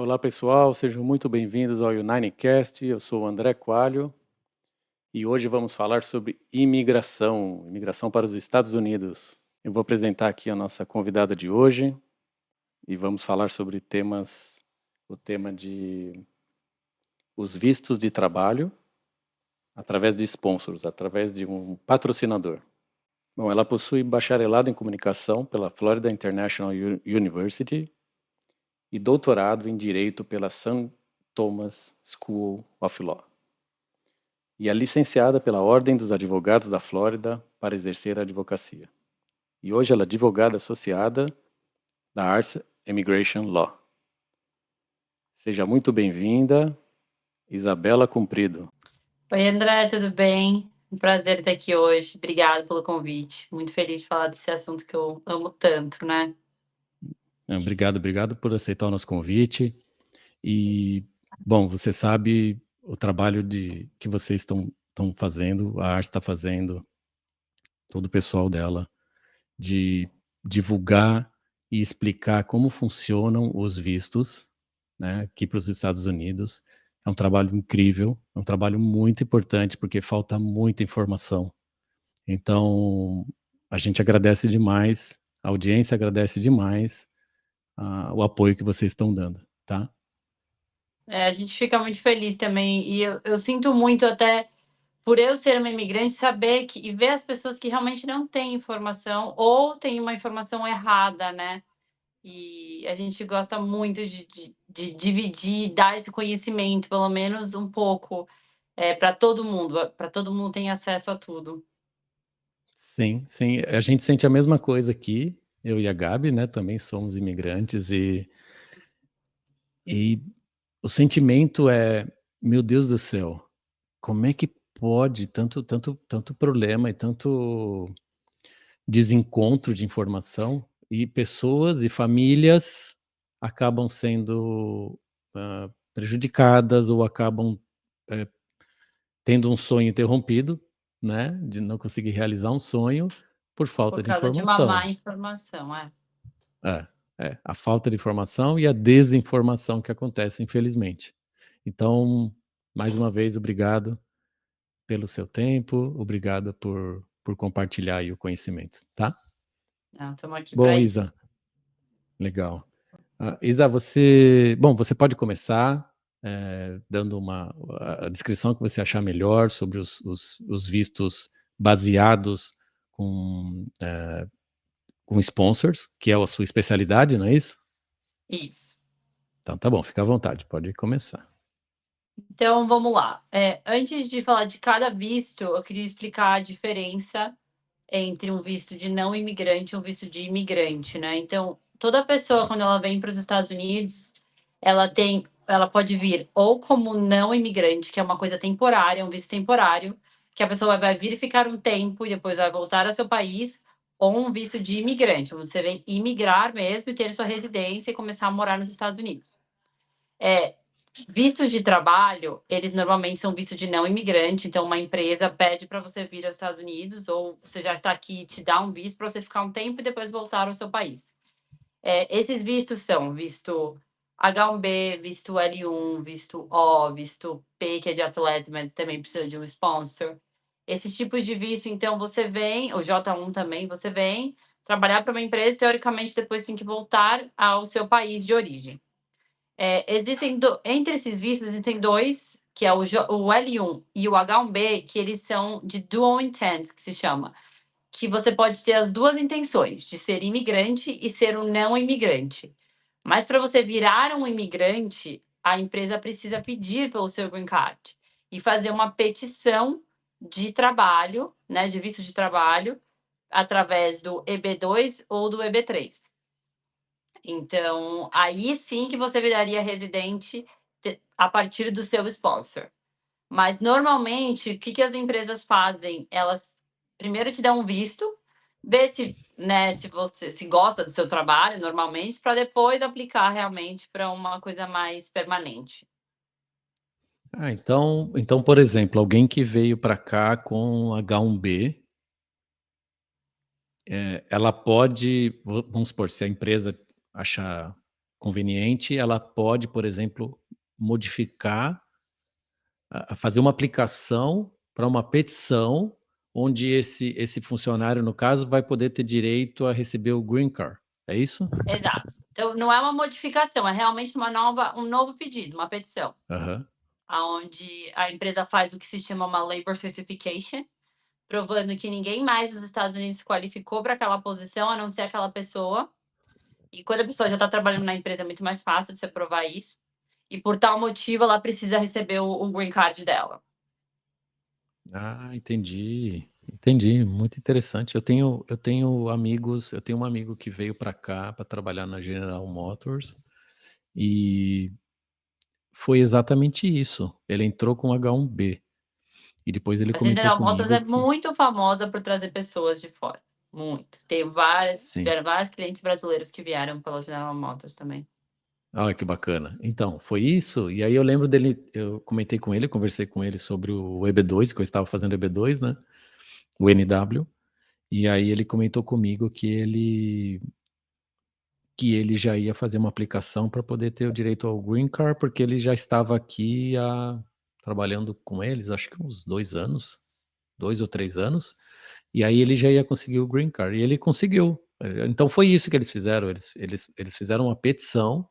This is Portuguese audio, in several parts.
Olá pessoal, sejam muito bem-vindos ao UnineCast. Eu sou o André Coalho e hoje vamos falar sobre imigração para os Estados Unidos. Eu vou apresentar aqui a nossa convidada de hoje e vamos falar sobre o tema de os vistos de trabalho através de sponsors, através de um patrocinador. Bom, ela possui bacharelado em comunicação pela Florida International University e doutorado em Direito pela St. Thomas School of Law. E é licenciada pela Ordem dos Advogados da Flórida para exercer a advocacia. E hoje ela é advogada associada da Arts Immigration Law. Seja muito bem-vinda, Isabela Cumprido. Oi, André, tudo bem? Um prazer estar aqui hoje. Obrigada pelo convite. Muito feliz de falar desse assunto que eu amo tanto, né? Obrigado por aceitar o nosso convite. E, bom, você sabe o trabalho que vocês estão fazendo, a Arte está fazendo, todo o pessoal dela, de divulgar e explicar como funcionam os vistos, né, aqui para os Estados Unidos. É um trabalho incrível, é um trabalho muito importante, porque falta muita informação. Então, a gente agradece demais, a audiência agradece demais o apoio que vocês estão dando, tá? A gente fica muito feliz também, e eu sinto muito até por eu ser uma imigrante, saber e ver as pessoas que realmente não têm informação ou têm uma informação errada, né? E a gente gosta muito de dividir, dar esse conhecimento, pelo menos um pouco, para todo mundo ter acesso a tudo. Sim, sim, a gente sente a mesma coisa aqui, eu e a Gabi, né, também somos imigrantes e o sentimento é, meu Deus do céu, como é que pode tanto problema e tanto desencontro de informação e pessoas e famílias acabam sendo prejudicadas ou acabam eh, tendo um sonho interrompido, né, de não conseguir realizar um sonho por falta Por de causa de uma informação. má informação, É, a falta de informação e a desinformação que acontece, infelizmente. Então, mais uma vez, obrigado pelo seu tempo, obrigado por compartilhar aí o conhecimento, tá? Estamos aqui Bom, para isso. Isa, legal. Isa, você pode começar dando a descrição que você achar melhor sobre os vistos baseados com, com sponsors, que é a sua especialidade, não é isso? Isso. Então tá bom, fica à vontade, pode começar. Então, vamos lá. Antes de falar de cada visto, eu queria explicar a diferença entre um visto de não imigrante e um visto de imigrante, né? Então, toda pessoa, quando ela vem para os Estados Unidos, ela pode vir ou como não imigrante, que é uma coisa temporária, um visto temporário, que a pessoa vai vir ficar um tempo e depois vai voltar ao seu país, ou um visto de imigrante, onde você vem imigrar mesmo e ter sua residência e começar a morar nos Estados Unidos. Vistos de trabalho, eles normalmente são vistos de não imigrante, então uma empresa pede para você vir aos Estados Unidos, ou você já está aqui e te dá um visto para você ficar um tempo e depois voltar ao seu país. Esses vistos são visto H1B, visto L1, visto O, visto P, que é de atleta, mas também precisa de um sponsor. Esses tipos de visto, então, você vem, o J1 também, você vem trabalhar para uma empresa, teoricamente, depois tem que voltar ao seu país de origem. Entre esses vistos, existem dois, que é o L1 e o H1B, que eles são de dual intent, que se chama. Que você pode ter as duas intenções, de ser imigrante e ser um não imigrante. Mas para você virar um imigrante, a empresa precisa pedir pelo seu green card e fazer uma petição de trabalho, né, de visto de trabalho, através do EB2 ou do EB3. Então, aí sim que você viraria residente a partir do seu sponsor. Mas, normalmente, o que as empresas fazem? Elas primeiro te dão um visto, vê se, né, se você se gosta do seu trabalho, normalmente, para depois aplicar realmente para uma coisa mais permanente. Então, por exemplo, alguém que veio para cá com H1B, ela pode, vamos supor, se a empresa achar conveniente, ela pode, por exemplo, modificar, fazer uma aplicação para uma petição, onde esse funcionário, no caso, vai poder ter direito a receber o green card. É isso? Exato. Então, não é uma modificação, é realmente um novo pedido, uma petição, Aham. aonde a empresa faz o que se chama uma labor certification, provando que ninguém mais nos Estados Unidos se qualificou para aquela posição, a não ser aquela pessoa. E quando a pessoa já está trabalhando na empresa, é muito mais fácil de você provar isso. E por tal motivo, ela precisa receber o green card dela. Ah, entendi. Entendi, muito interessante. Eu tenho um amigo que veio para cá para trabalhar na General Motors e foi exatamente isso. Ele entrou com H1B e depois ele A comentou General Motors comigo é que muito famosa por trazer pessoas de fora. Muito. sim. Tiveram vários clientes brasileiros que vieram pela General Motors também. Olha que bacana. Então, foi isso, e aí eu lembro dele, eu comentei com ele, conversei com ele sobre o EB2, que eu estava fazendo EB2, né, o NW, e aí ele comentou comigo que ele já ia fazer uma aplicação para poder ter o direito ao green card, porque ele já estava aqui trabalhando com eles, acho que uns 2 anos, 2 ou 3 anos, e aí ele já ia conseguir o green card, e ele conseguiu. Então foi isso que eles fizeram, eles fizeram uma petição.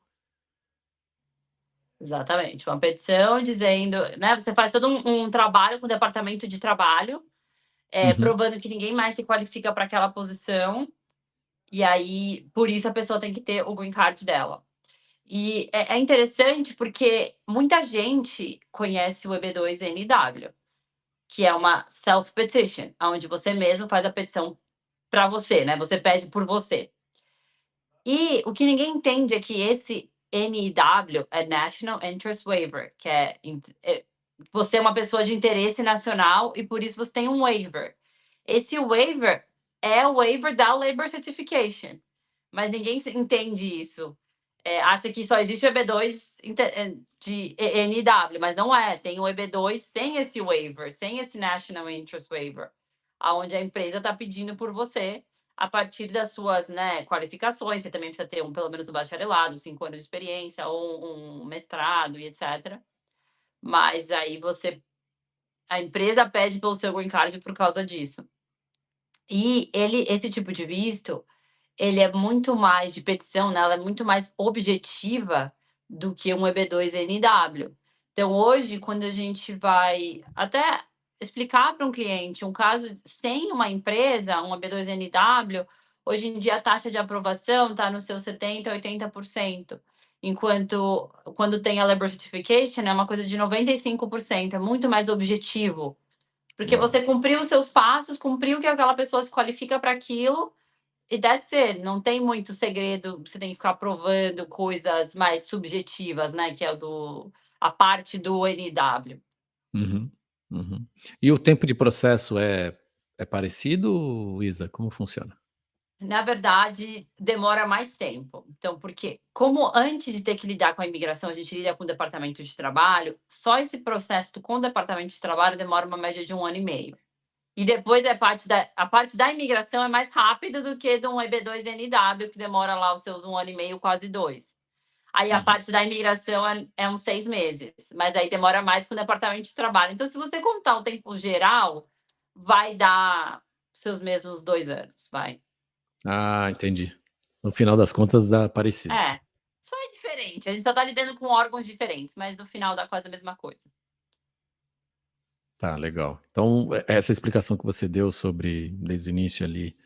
Exatamente. Uma petição dizendo, né? Você faz todo um trabalho com o departamento de trabalho, Uhum. provando que ninguém mais se qualifica para aquela posição. E aí, por isso, a pessoa tem que ter o green card dela. E é interessante porque muita gente conhece o EB2NW, que é uma self-petition, onde você mesmo faz a petição para você, né? Você pede por você. E o que ninguém entende é que esse NIW é National Interest Waiver, que você é uma pessoa de interesse nacional e por isso você tem um waiver. Esse waiver é o waiver da Labor Certification, mas ninguém entende isso. Acha que só existe o EB2 de NIW, mas não é. Tem o EB2 sem esse waiver, sem esse National Interest Waiver, aonde a empresa está pedindo por você a partir das suas, né, qualificações. Você também precisa ter pelo menos um bacharelado, 5 anos de experiência, ou um mestrado e etc. Mas aí a empresa pede pelo seu green card por causa disso. E esse tipo de visto, ele é muito mais de petição, né, ela é muito mais objetiva do que um EB2NW. Então hoje, quando a gente vai até explicar para um cliente um caso sem uma empresa, um EB2NW, hoje em dia a taxa de aprovação está no seu 70%, 80%, enquanto quando tem a Labor Certification é uma coisa de 95%, é muito mais objetivo, porque Uau. você cumpriu os seus passos, cumpriu que aquela pessoa se qualifica para aquilo, e that's it, não tem muito segredo, você tem que ficar provando coisas mais subjetivas, né, que é a parte do NW. Uhum, uhum. E o tempo de processo é parecido, Isa? Como funciona? Na verdade, demora mais tempo. Então, porque como antes de ter que lidar com a imigração, a gente lida com o departamento de trabalho, só esse processo com o departamento de trabalho demora uma média de 1 ano e meio. E depois a parte da imigração é mais rápida do que de um EB2NW, que demora lá os seus 1 ano e meio, quase 2. Aí a Uhum. parte da imigração é uns 6 meses, mas aí demora mais com o departamento de trabalho. Então, se você contar o tempo geral, vai dar seus mesmos 2 anos, vai. Ah, entendi. No final das contas dá parecido. É, só é diferente, a gente só tá lidando com órgãos diferentes, mas no final dá quase a mesma coisa. Tá, legal. Então, essa explicação que você deu sobre desde o início ali,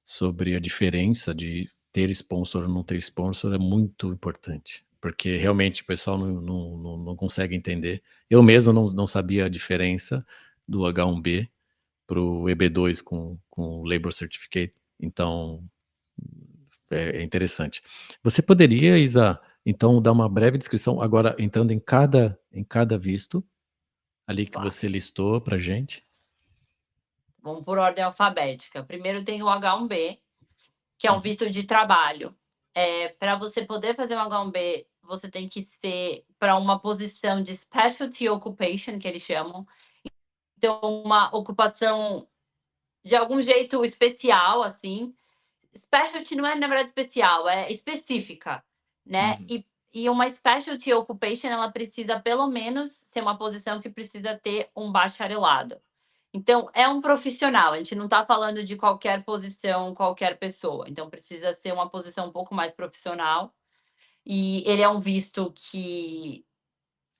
sobre a diferença de ter sponsor ou não ter sponsor é muito importante, porque realmente o pessoal não consegue entender. Eu mesmo não sabia a diferença do H1B para o EB2 com o Labor Certificate, então é interessante. Você poderia, Isa, então dar uma breve descrição, agora entrando em cada visto, ali que Claro. você listou pra gente? Vamos por ordem alfabética. Primeiro tem o H1B, que é um Uhum. visto de trabalho. Para você poder fazer um H1B, você tem que ser para uma posição de specialty occupation, que eles chamam. Então, uma ocupação de algum jeito especial, assim. Specialty não é, na verdade, especial, é específica. né? Uhum. E uma specialty occupation, ela precisa pelo menos ser uma posição que precisa ter um bacharelado. Então, é um profissional, a gente não está falando de qualquer posição, qualquer pessoa. Então, precisa ser uma posição um pouco mais profissional. E ele é um visto que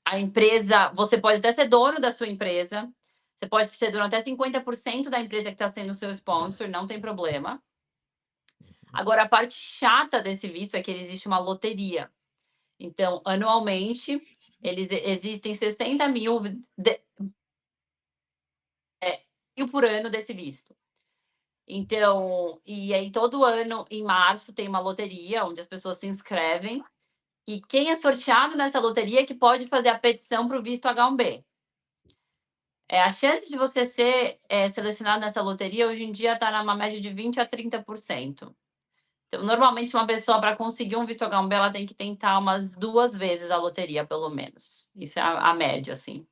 a empresa, você pode até ser dono da sua empresa, você pode ser dono até 50% da empresa que está sendo seu sponsor, não tem problema. Agora, a parte chata desse visto é que existe uma loteria. Então, anualmente, existem 60 mil mil por ano desse visto. Então, e aí todo ano, em março, tem uma loteria onde as pessoas se inscrevem. E quem é sorteado nessa loteria é que pode fazer a petição para o visto H1B. A chance de você ser selecionado nessa loteria hoje em dia está numa média de 20 a 30%. Então, normalmente, uma pessoa, para conseguir um visto H1B, ela tem que tentar umas 2 vezes a loteria, pelo menos. Isso é a média, assim.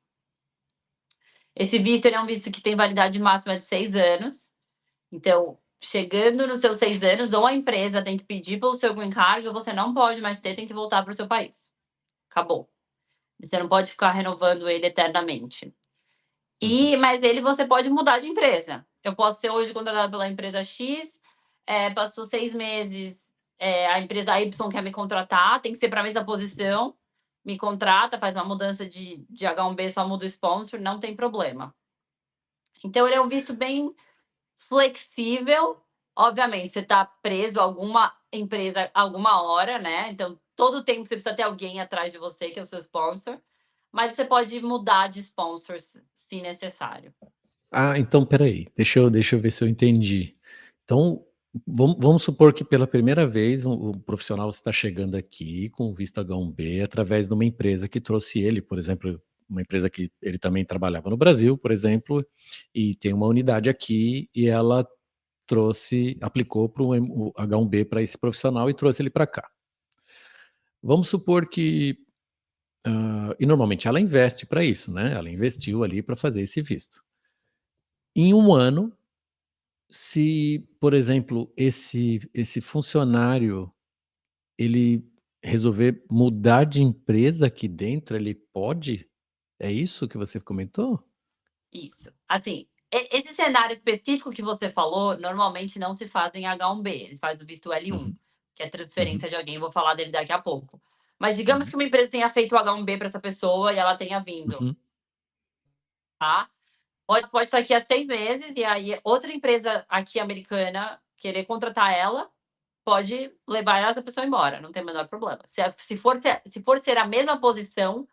Esse visto ele é um visto que tem validade máxima de 6 anos. Então, chegando nos seus 6 anos, ou a empresa tem que pedir pelo seu green card, ou você não pode mais ter, tem que voltar para o seu país. Acabou. Você não pode ficar renovando ele eternamente. Uhum. Mas ele você pode mudar de empresa. Eu posso ser hoje contratada pela empresa X, passou 6 meses, a empresa Y quer me contratar, tem que ser para a mesma posição, me contrata, faz uma mudança de H1B, só muda o sponsor, não tem problema. Então ele é um visto bem flexível. Obviamente, você está preso a alguma empresa alguma hora, né? Então, todo tempo você precisa ter alguém atrás de você, que é o seu sponsor, mas você pode mudar de sponsor se necessário. Ah, então espera aí, deixa eu ver se eu entendi. Então, vamos supor que pela primeira vez o profissional está chegando aqui com o visto H1B através de uma empresa que trouxe ele, por exemplo, uma empresa que ele também trabalhava no Brasil, por exemplo, e tem uma unidade aqui e ela aplicou para o H1B para esse profissional e trouxe ele para cá. Vamos supor que, e normalmente ela investe para isso, né, ela investiu ali para fazer esse visto. Em um ano, se, por exemplo, esse funcionário, ele resolver mudar de empresa aqui dentro, ele pode? É isso que você comentou? Isso. Assim, esse cenário específico que você falou, normalmente não se faz em H1B, ele faz o visto L1, Uhum, que é uhum, transferência de alguém, vou falar dele daqui a pouco. Mas digamos uhum, que uma empresa tenha feito o H1B para essa pessoa e ela tenha vindo, uhum. tá? Pode estar aqui há 6 meses e aí outra empresa aqui americana querer contratar ela, pode levar essa pessoa embora, não tem o menor problema. Se for ser a mesma posição,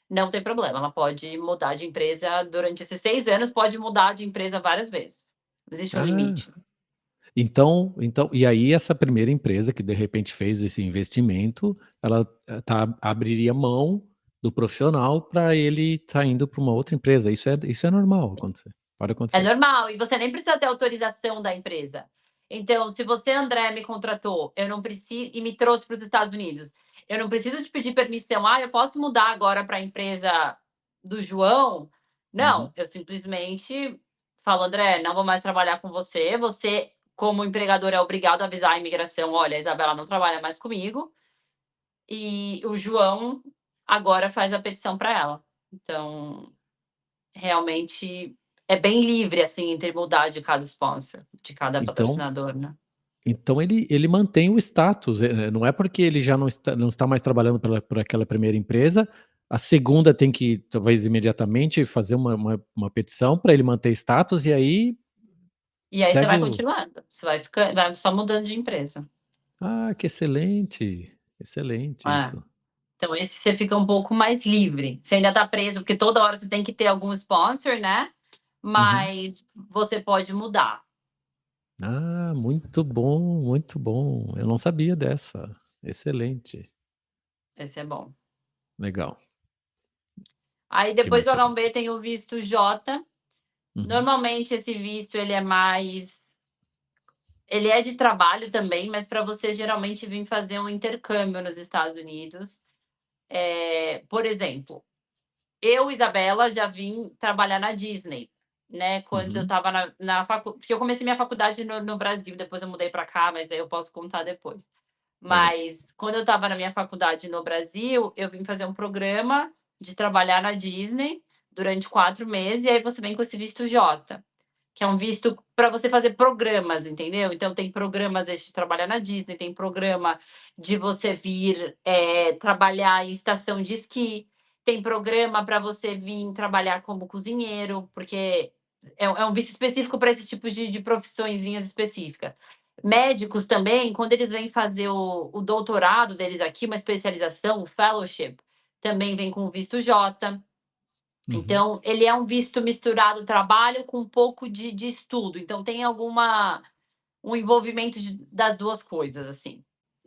não tem problema, ela pode mudar de empresa durante esses 6 anos, pode mudar de empresa várias vezes. Não existe um Ah, limite. então e aí essa primeira empresa que de repente fez esse investimento, ela, abriria mão do profissional para ele estar indo para uma outra empresa, isso é normal acontecer, pode É acontecer. normal, e você nem precisa ter autorização da empresa. Então, se você, André, me contratou, eu não preciso e me trouxe para os Estados Unidos, eu não preciso te pedir permissão. Ah, eu posso mudar agora para a empresa do João? Uhum. Não, eu simplesmente falo, André, não vou mais trabalhar com você. Você, como empregador, é obrigado a avisar a imigração: olha, a Isabela não trabalha mais comigo. E o João agora faz a petição para ela. Então, realmente é bem livre, assim, entre mudar de cada sponsor, de cada Então patrocinador, né. Então ele mantém o status, não é porque ele já não está mais trabalhando por aquela primeira empresa, a segunda tem que, talvez imediatamente, fazer uma petição para ele manter status e aí E aí você segue vai o continuando, você vai só mudando de empresa. que excelente, excelente É. isso. Então esse você fica um pouco mais livre. Você ainda tá preso, porque toda hora você tem que ter algum sponsor, né, Uhum. mas você pode mudar. Muito bom, eu não sabia dessa, excelente, Esse é bom. legal. Aí O que depois mais do que H1B acontece? tem o visto J. Uhum, Normalmente esse visto ele é de trabalho também, mas para você geralmente vir fazer um intercâmbio nos Estados Unidos. Por exemplo, eu, Isabela, já vim trabalhar na Disney, né, quando eu uhum, estava na porque eu comecei minha faculdade no Brasil, depois eu mudei para cá, mas aí eu posso contar depois. Legal. Mas quando eu estava na minha faculdade no Brasil, eu vim fazer um programa de trabalhar na Disney durante 4 meses, e aí você vem com esse visto J, que é um visto para você fazer programas, entendeu? Então tem programas de trabalhar na Disney, tem programa de você vir, trabalhar em estação de esqui, tem programa para você vir trabalhar como cozinheiro, porque é um visto específico para esses tipos de profissõezinhas específicas. Médicos também, quando eles vêm fazer o doutorado deles aqui, uma especialização, o fellowship, também vem com o visto J. Uhum. Então, ele é um visto misturado trabalho com um pouco de estudo, então tem um envolvimento das 2 coisas, assim.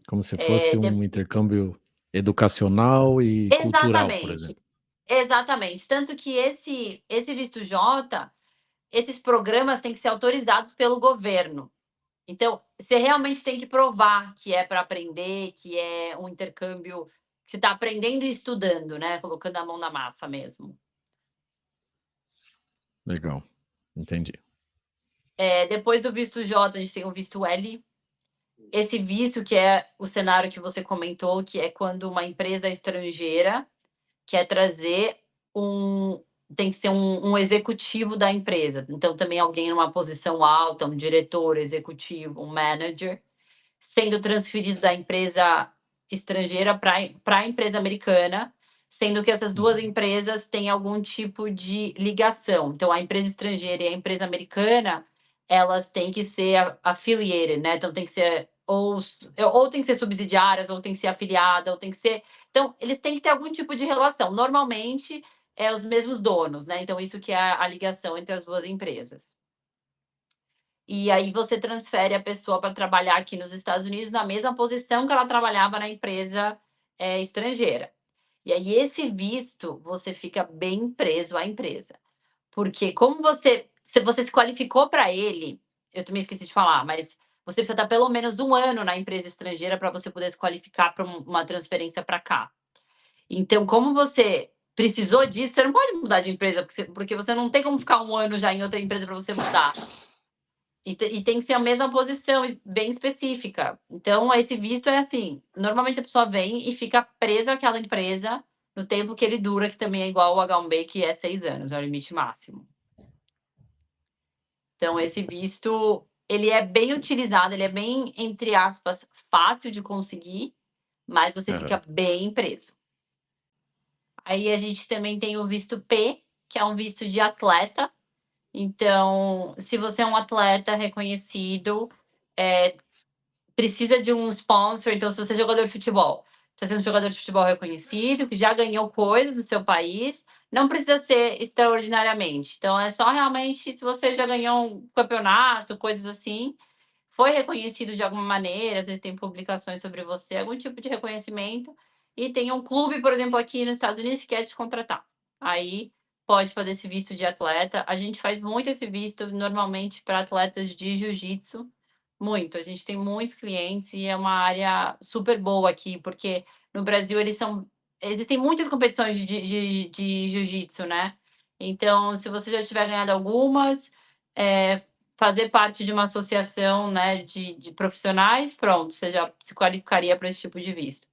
Como se Eh, fosse de um intercâmbio educacional e cultural, por Exatamente, exemplo. exatamente. Tanto que esse visto J, esses programas têm que ser autorizados pelo governo. Então, você realmente tem que provar que é para aprender, que é um intercâmbio que você está aprendendo e estudando, né, colocando a mão na massa mesmo. Legal, entendi. Depois do visto J, a gente tem o visto L. Esse visto que é o cenário que você comentou, que é quando uma empresa estrangeira quer trazer um tem que ser um executivo da empresa, então também alguém numa posição alta, um diretor executivo, um manager, sendo transferido da empresa estrangeira para a empresa americana, sendo que essas 2 Uhum. empresas têm algum tipo de ligação. Então a empresa estrangeira e a empresa americana, elas têm que ser affiliated, né, então tem que ser ou tem que ser subsidiárias, ou tem que ser afiliada, ou tem que ser, então eles têm que ter algum tipo de relação. Normalmente, é os mesmos donos, né, então isso que é a ligação entre as 2 empresas. E aí você transfere a pessoa para trabalhar aqui nos Estados Unidos na mesma posição que ela trabalhava na empresa, estrangeira. E aí esse visto, você fica bem preso à empresa, porque como você se você se qualificou para ele, eu também esqueci de falar, mas você precisa estar pelo menos 1 ano na empresa estrangeira para você poder se qualificar para uma transferência para cá. Então, como você precisou disso, você não pode mudar de empresa, porque você não tem como ficar 1 ano já em outra empresa para você mudar. E tem que ser a mesma posição bem específica. Então, esse visto é assim: normalmente a pessoa vem e fica presa àquela empresa no tempo que ele dura, que também é igual ao H1B, que é 6 anos, é o limite máximo. Então, esse visto, ele é bem utilizado, ele é bem, entre aspas, fácil de conseguir, mas você Aham. fica bem preso. Aí a gente também tem o visto P, que é um visto de atleta. Então, se você é um atleta reconhecido, precisa de um sponsor, então se você é jogador de futebol, precisa ser um jogador de futebol reconhecido, que já ganhou coisas no seu país, não precisa ser extraordinariamente. Então é só realmente se você já ganhou um campeonato, coisas assim, foi reconhecido de alguma maneira, às vezes tem publicações sobre você, algum tipo de reconhecimento, e tem um clube, por exemplo, aqui nos Estados Unidos que quer te contratar. Aí pode fazer esse visto de atleta. A gente faz muito esse visto normalmente para atletas de jiu-jitsu, muito. A gente tem muitos clientes e é uma área super boa aqui, porque no Brasil existem muitas competições de jiu-jitsu, né? Então, se você já tiver ganhado algumas, fazer parte de uma associação, né, de profissionais, pronto, você já se qualificaria para esse tipo de visto.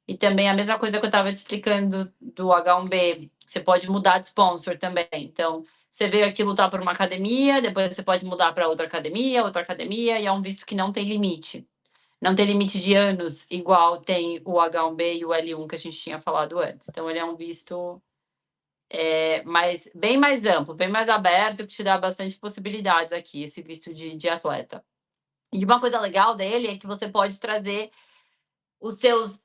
E também a mesma coisa que eu estava te explicando do H1B, você pode mudar de sponsor também. Então, você veio aqui lutar por uma academia, depois você pode mudar para outra academia, e é um visto que não tem limite. Não tem limite de anos, igual tem o H1B e o L1 que a gente tinha falado antes. Então, ele é um visto bem mais amplo, bem mais aberto, que te dá bastante possibilidades aqui, esse visto de atleta. E uma coisa legal dele é que você pode trazer os seus,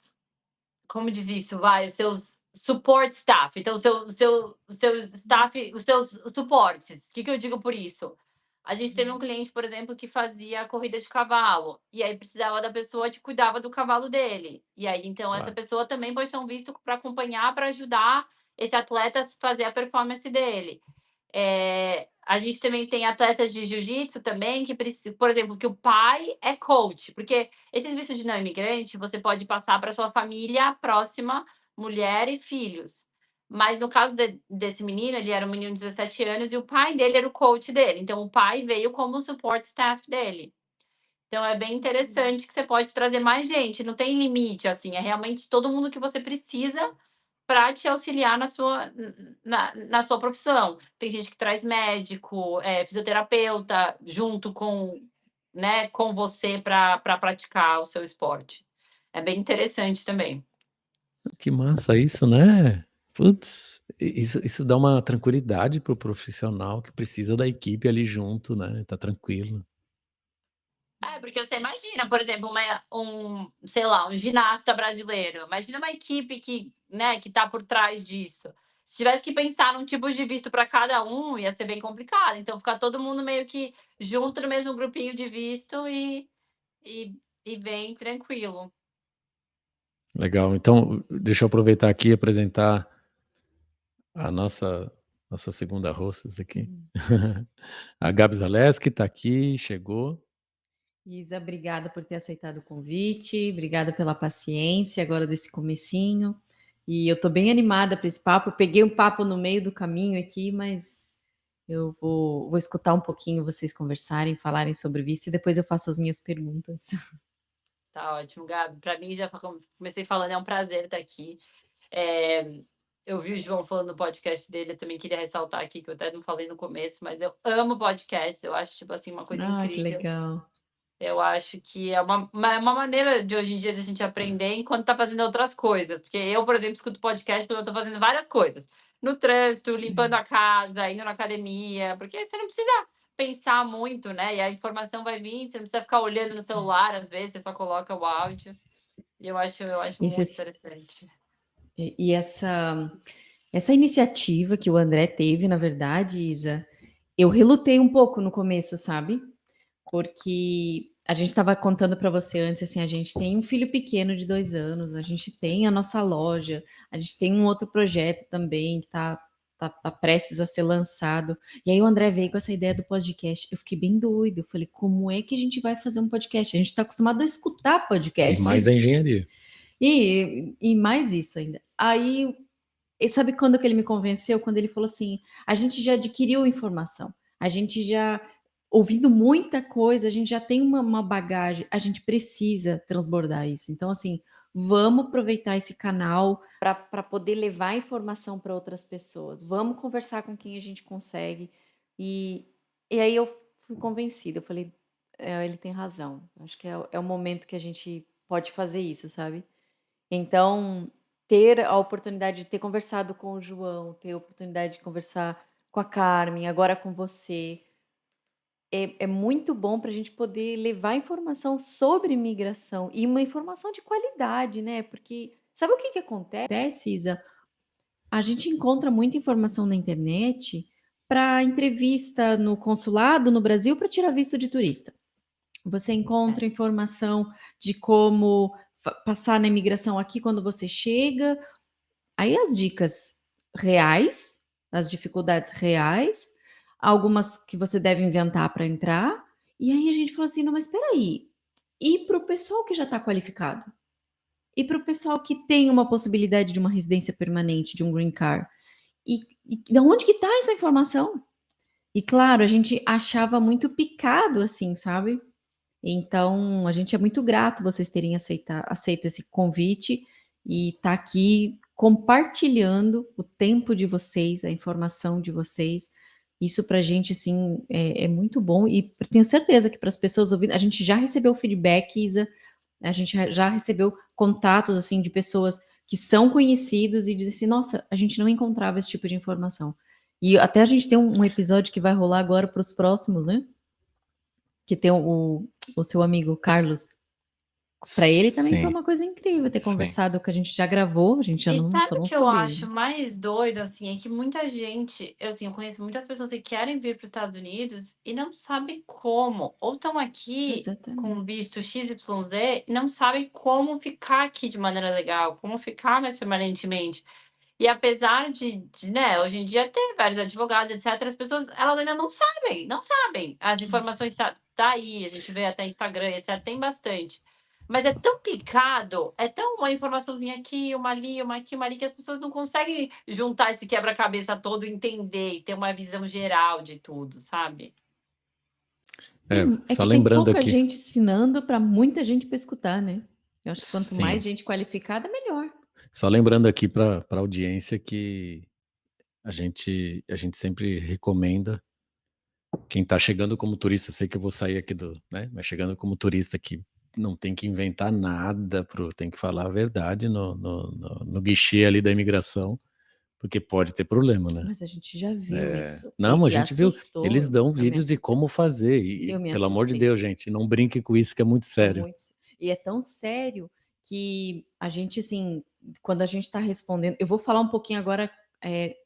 como diz isso, vai, os seus support staff, então o seu staff, os seus suportes. O que eu digo por isso? A gente teve um cliente, por exemplo, que fazia corrida de cavalo, e aí precisava da pessoa que cuidava do cavalo dele. E aí, então, essa Claro. pessoa também pode ser um visto para acompanhar, para ajudar esse atleta a fazer a performance dele. A gente também tem atletas de jiu-jitsu também que precisam, por exemplo, que o pai é coach, porque esses vistos de não imigrante você pode passar para sua família próxima, mulher e filhos. Mas no caso desse menino, ele era um menino de 17 anos e o pai dele era o coach dele. Então o pai veio como support staff dele. Então é bem interessante que você pode trazer mais gente, não tem limite, assim, é realmente todo mundo que você precisa para te auxiliar na sua profissão. Tem gente que traz médico, fisioterapeuta, junto com, né, com você para praticar o seu esporte. É bem interessante também. Que massa isso, né? Putz, isso dá uma tranquilidade pro profissional que precisa da equipe ali junto, né, tá tranquilo. É, porque você imagina, por exemplo, sei lá, um ginasta brasileiro, imagina uma equipe que, né, que tá por trás disso. Se tivesse que pensar num tipo de visto para cada um, ia ser bem complicado. Então, ficar todo mundo meio que junto no mesmo grupinho de visto e, e bem tranquilo. Legal, então deixa eu aproveitar aqui e apresentar a nossa segunda hostess aqui. Uhum. A Gabi Zaleski tá aqui, chegou. Isa, obrigada por ter aceitado o convite, obrigada pela paciência agora desse comecinho. E eu tô bem animada para esse papo. Eu peguei um papo no meio do caminho aqui, mas eu vou escutar um pouquinho vocês conversarem, falarem sobre isso e depois eu faço as minhas perguntas. Tá ótimo, Gabi. Para mim, já comecei falando, é um prazer estar aqui. Eh, eu vi o João falando no podcast dele, eu também queria ressaltar aqui, que eu até não falei no começo, mas eu amo podcast, eu acho, tipo assim, uma coisa Ah, que incrível. legal. Eu acho que é uma maneira de hoje em dia de a gente aprender enquanto tá fazendo outras coisas, porque eu, por exemplo, escuto podcast quando eu tô fazendo várias coisas, no trânsito, limpando a casa, indo na academia, porque você não precisa pensar muito, né, e a informação vai vir, você não precisa ficar olhando no celular, às vezes, você só coloca o áudio, e eu acho Isso, muito interessante. e essa iniciativa que o André teve, na verdade, Isa, eu relutei um pouco no começo, sabe? Porque a gente estava contando para você antes, assim, a gente tem um filho pequeno de 2 anos, a gente tem a nossa loja, a gente tem um outro projeto também que tá prestes a ser lançado. E aí o André veio com essa ideia do podcast. Eu fiquei bem doido. Eu falei, como é que a gente vai fazer um podcast? A gente está acostumado a escutar E podcast. mais a engenharia. E mais isso ainda. Aí, e sabe quando que ele me convenceu? Quando ele falou assim: a gente já adquiriu informação, a gente já ouvindo muita coisa, a gente já tem uma bagagem, a gente precisa transbordar isso. Então, assim, vamos aproveitar esse canal para poder levar informação para outras pessoas. Vamos conversar com quem a gente consegue. E, e aí eu fui convencida. Eu falei, ele tem razão. Acho que é o momento que a gente pode fazer isso, sabe? Então, ter a oportunidade de ter conversado com o João, ter a oportunidade de conversar com a Carmen, agora com você, é muito bom para a gente poder levar informação sobre imigração e uma informação de qualidade, né? Porque sabe o que acontece, Isa? A gente encontra muita informação na internet para entrevista no consulado no Brasil para tirar visto de turista. Você É. encontra informação de como passar na imigração aqui quando você chega. Aí as dicas reais, as dificuldades reais, algumas que você deve inventar para entrar. E aí a gente falou assim: não, mas espera aí. E para o pessoal que já está qualificado? E para o pessoal que tem uma possibilidade de uma residência permanente, de um green card? E de onde que está essa informação? E claro, a gente achava muito picado assim, sabe? Então, a gente é muito grato vocês terem aceito esse convite e tá aqui compartilhando o tempo de vocês, a informação de vocês. Isso pra gente, assim, é muito bom e tenho certeza que para as pessoas ouvindo, a gente já recebeu feedback, Isa, a gente já recebeu contatos, assim, de pessoas que são conhecidos e dizem assim, nossa, a gente não encontrava esse tipo de informação. E até a gente tem um episódio que vai rolar agora para os próximos, né? Que tem o seu amigo Carlos. Para ele também foi Sim, uma coisa incrível ter sim. conversado, que a gente já gravou, a gente já E não, só sabe o não que eu subiu. acho mais doido, assim, é que muita gente, eu conheço muitas pessoas que querem vir para os Estados Unidos e não sabem como, ou estão aqui com Exatamente. visto XYZ e não sabem como ficar aqui de maneira legal, como ficar mais permanentemente. E apesar né, hoje em dia ter vários advogados, etc, as pessoas, elas ainda não sabem, não sabem. As informações tá aí, a gente vê até Instagram, etc, tem bastante. Mas é tão picado, é tão uma informaçãozinha aqui, uma ali, uma aqui, uma ali, que as pessoas não conseguem juntar esse quebra-cabeça todo, entender e ter uma visão geral de tudo, sabe? É Só que tem lembrando pouca aqui, gente ensinando para muita gente para escutar, né? Eu acho que quanto mais sim, gente qualificada, melhor. só lembrando aqui para a audiência que a gente sempre recomenda quem está chegando como turista, eu sei que eu vou sair aqui do, né? Mas chegando como turista aqui, não tem que inventar nada, tem que falar a verdade no guichê ali da imigração, porque pode ter problema, né? Mas a gente já viu É, isso não, a e gente viu, assustou. eles dão Eu me vídeos de assustei. como fazer e, Eu me pelo amor de assustei. Deus, gente, não brinque com isso que é muito É sério. muito. E é tão sério que a gente, assim, quando a gente está respondendo. Eu vou falar um pouquinho agora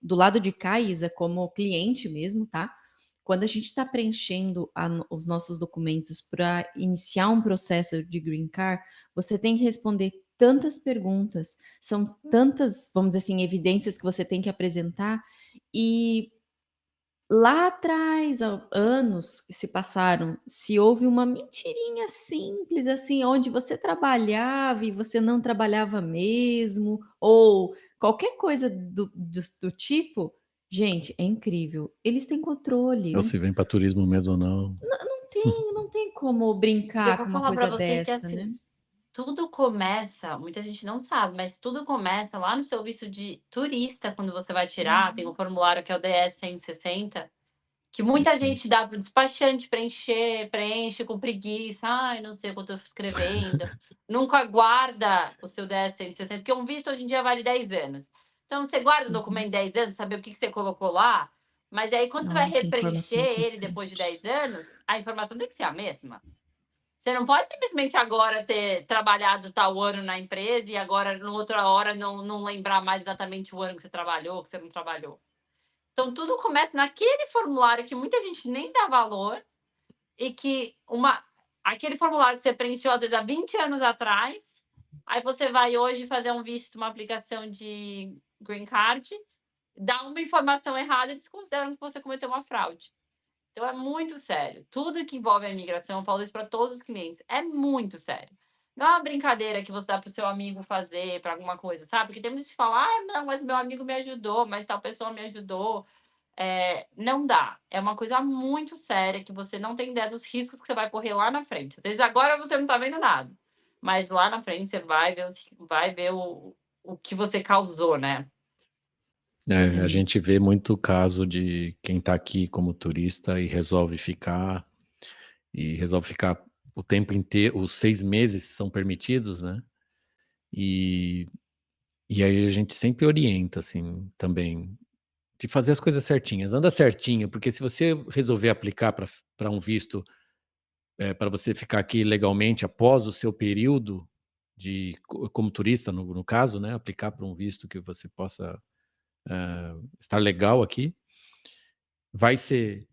do lado de cá, Isa, como cliente mesmo, tá? Quando a gente está preenchendo os nossos documentos para iniciar um processo de green card, você tem que responder tantas perguntas, são tantas, vamos dizer assim, evidências que você tem que apresentar, e lá atrás, há anos que se passaram, se houve uma mentirinha simples, assim, onde você trabalhava e você não trabalhava mesmo, ou qualquer coisa do tipo, gente, é incrível. Eles têm controle, Ou não, se vem para turismo mesmo ou não. não tem como E eu brincar vou com uma falar para coisa você que dessa, assim, né? tudo começa, muita gente não sabe, mas tudo começa lá no seu visto de turista, quando você vai tirar, tem um Uhum. formulário que é o DS 160, que muita Sim. gente dá para o despachante preencher, preenche com preguiça, ai, não sei o que eu estou escrevendo, nunca guarda o seu DS 160, porque um visto hoje em dia vale 10 anos. Então, você guarda o Uhum. documento 10 anos, saber o que você colocou lá, mas aí quando você vai Ai, que repreencher informação ele depois de importante. 10 anos, a informação tem que ser a mesma. Você não pode simplesmente agora ter trabalhado tal ano na empresa e agora, na outra hora, não lembrar mais exatamente o ano que você trabalhou, que você não trabalhou. Então, tudo começa naquele formulário que muita gente nem dá valor e que aquele formulário que você preencheu, às vezes, há 20 anos atrás, aí você vai hoje fazer um visto, uma aplicação de green card, dá uma informação errada, eles consideram que você cometeu uma fraude. Então é muito sério. Tudo que envolve a imigração, eu falo isso para todos os clientes, é muito sério. Não é uma brincadeira que você dá para o seu amigo fazer, para alguma coisa, sabe? Porque tem muitos que falam, ah, não, mas meu amigo me ajudou, mas tal pessoa me ajudou. Não dá. É uma coisa muito séria que você não tem ideia dos riscos que você vai correr lá na frente. Às vezes agora você não está vendo nada, mas lá na frente você vai ver o que você causou, né? A É. gente vê muito caso de quem está aqui como turista e resolve ficar o tempo inteiro, os 6 meses são permitidos, né? E, e aí a gente sempre orienta, assim, também, de fazer as coisas certinhas. Anda certinho, porque se você resolver aplicar para um visto, para você ficar aqui legalmente após o seu período como turista, no caso, né? Aplicar para um visto que você possa estar legal aqui,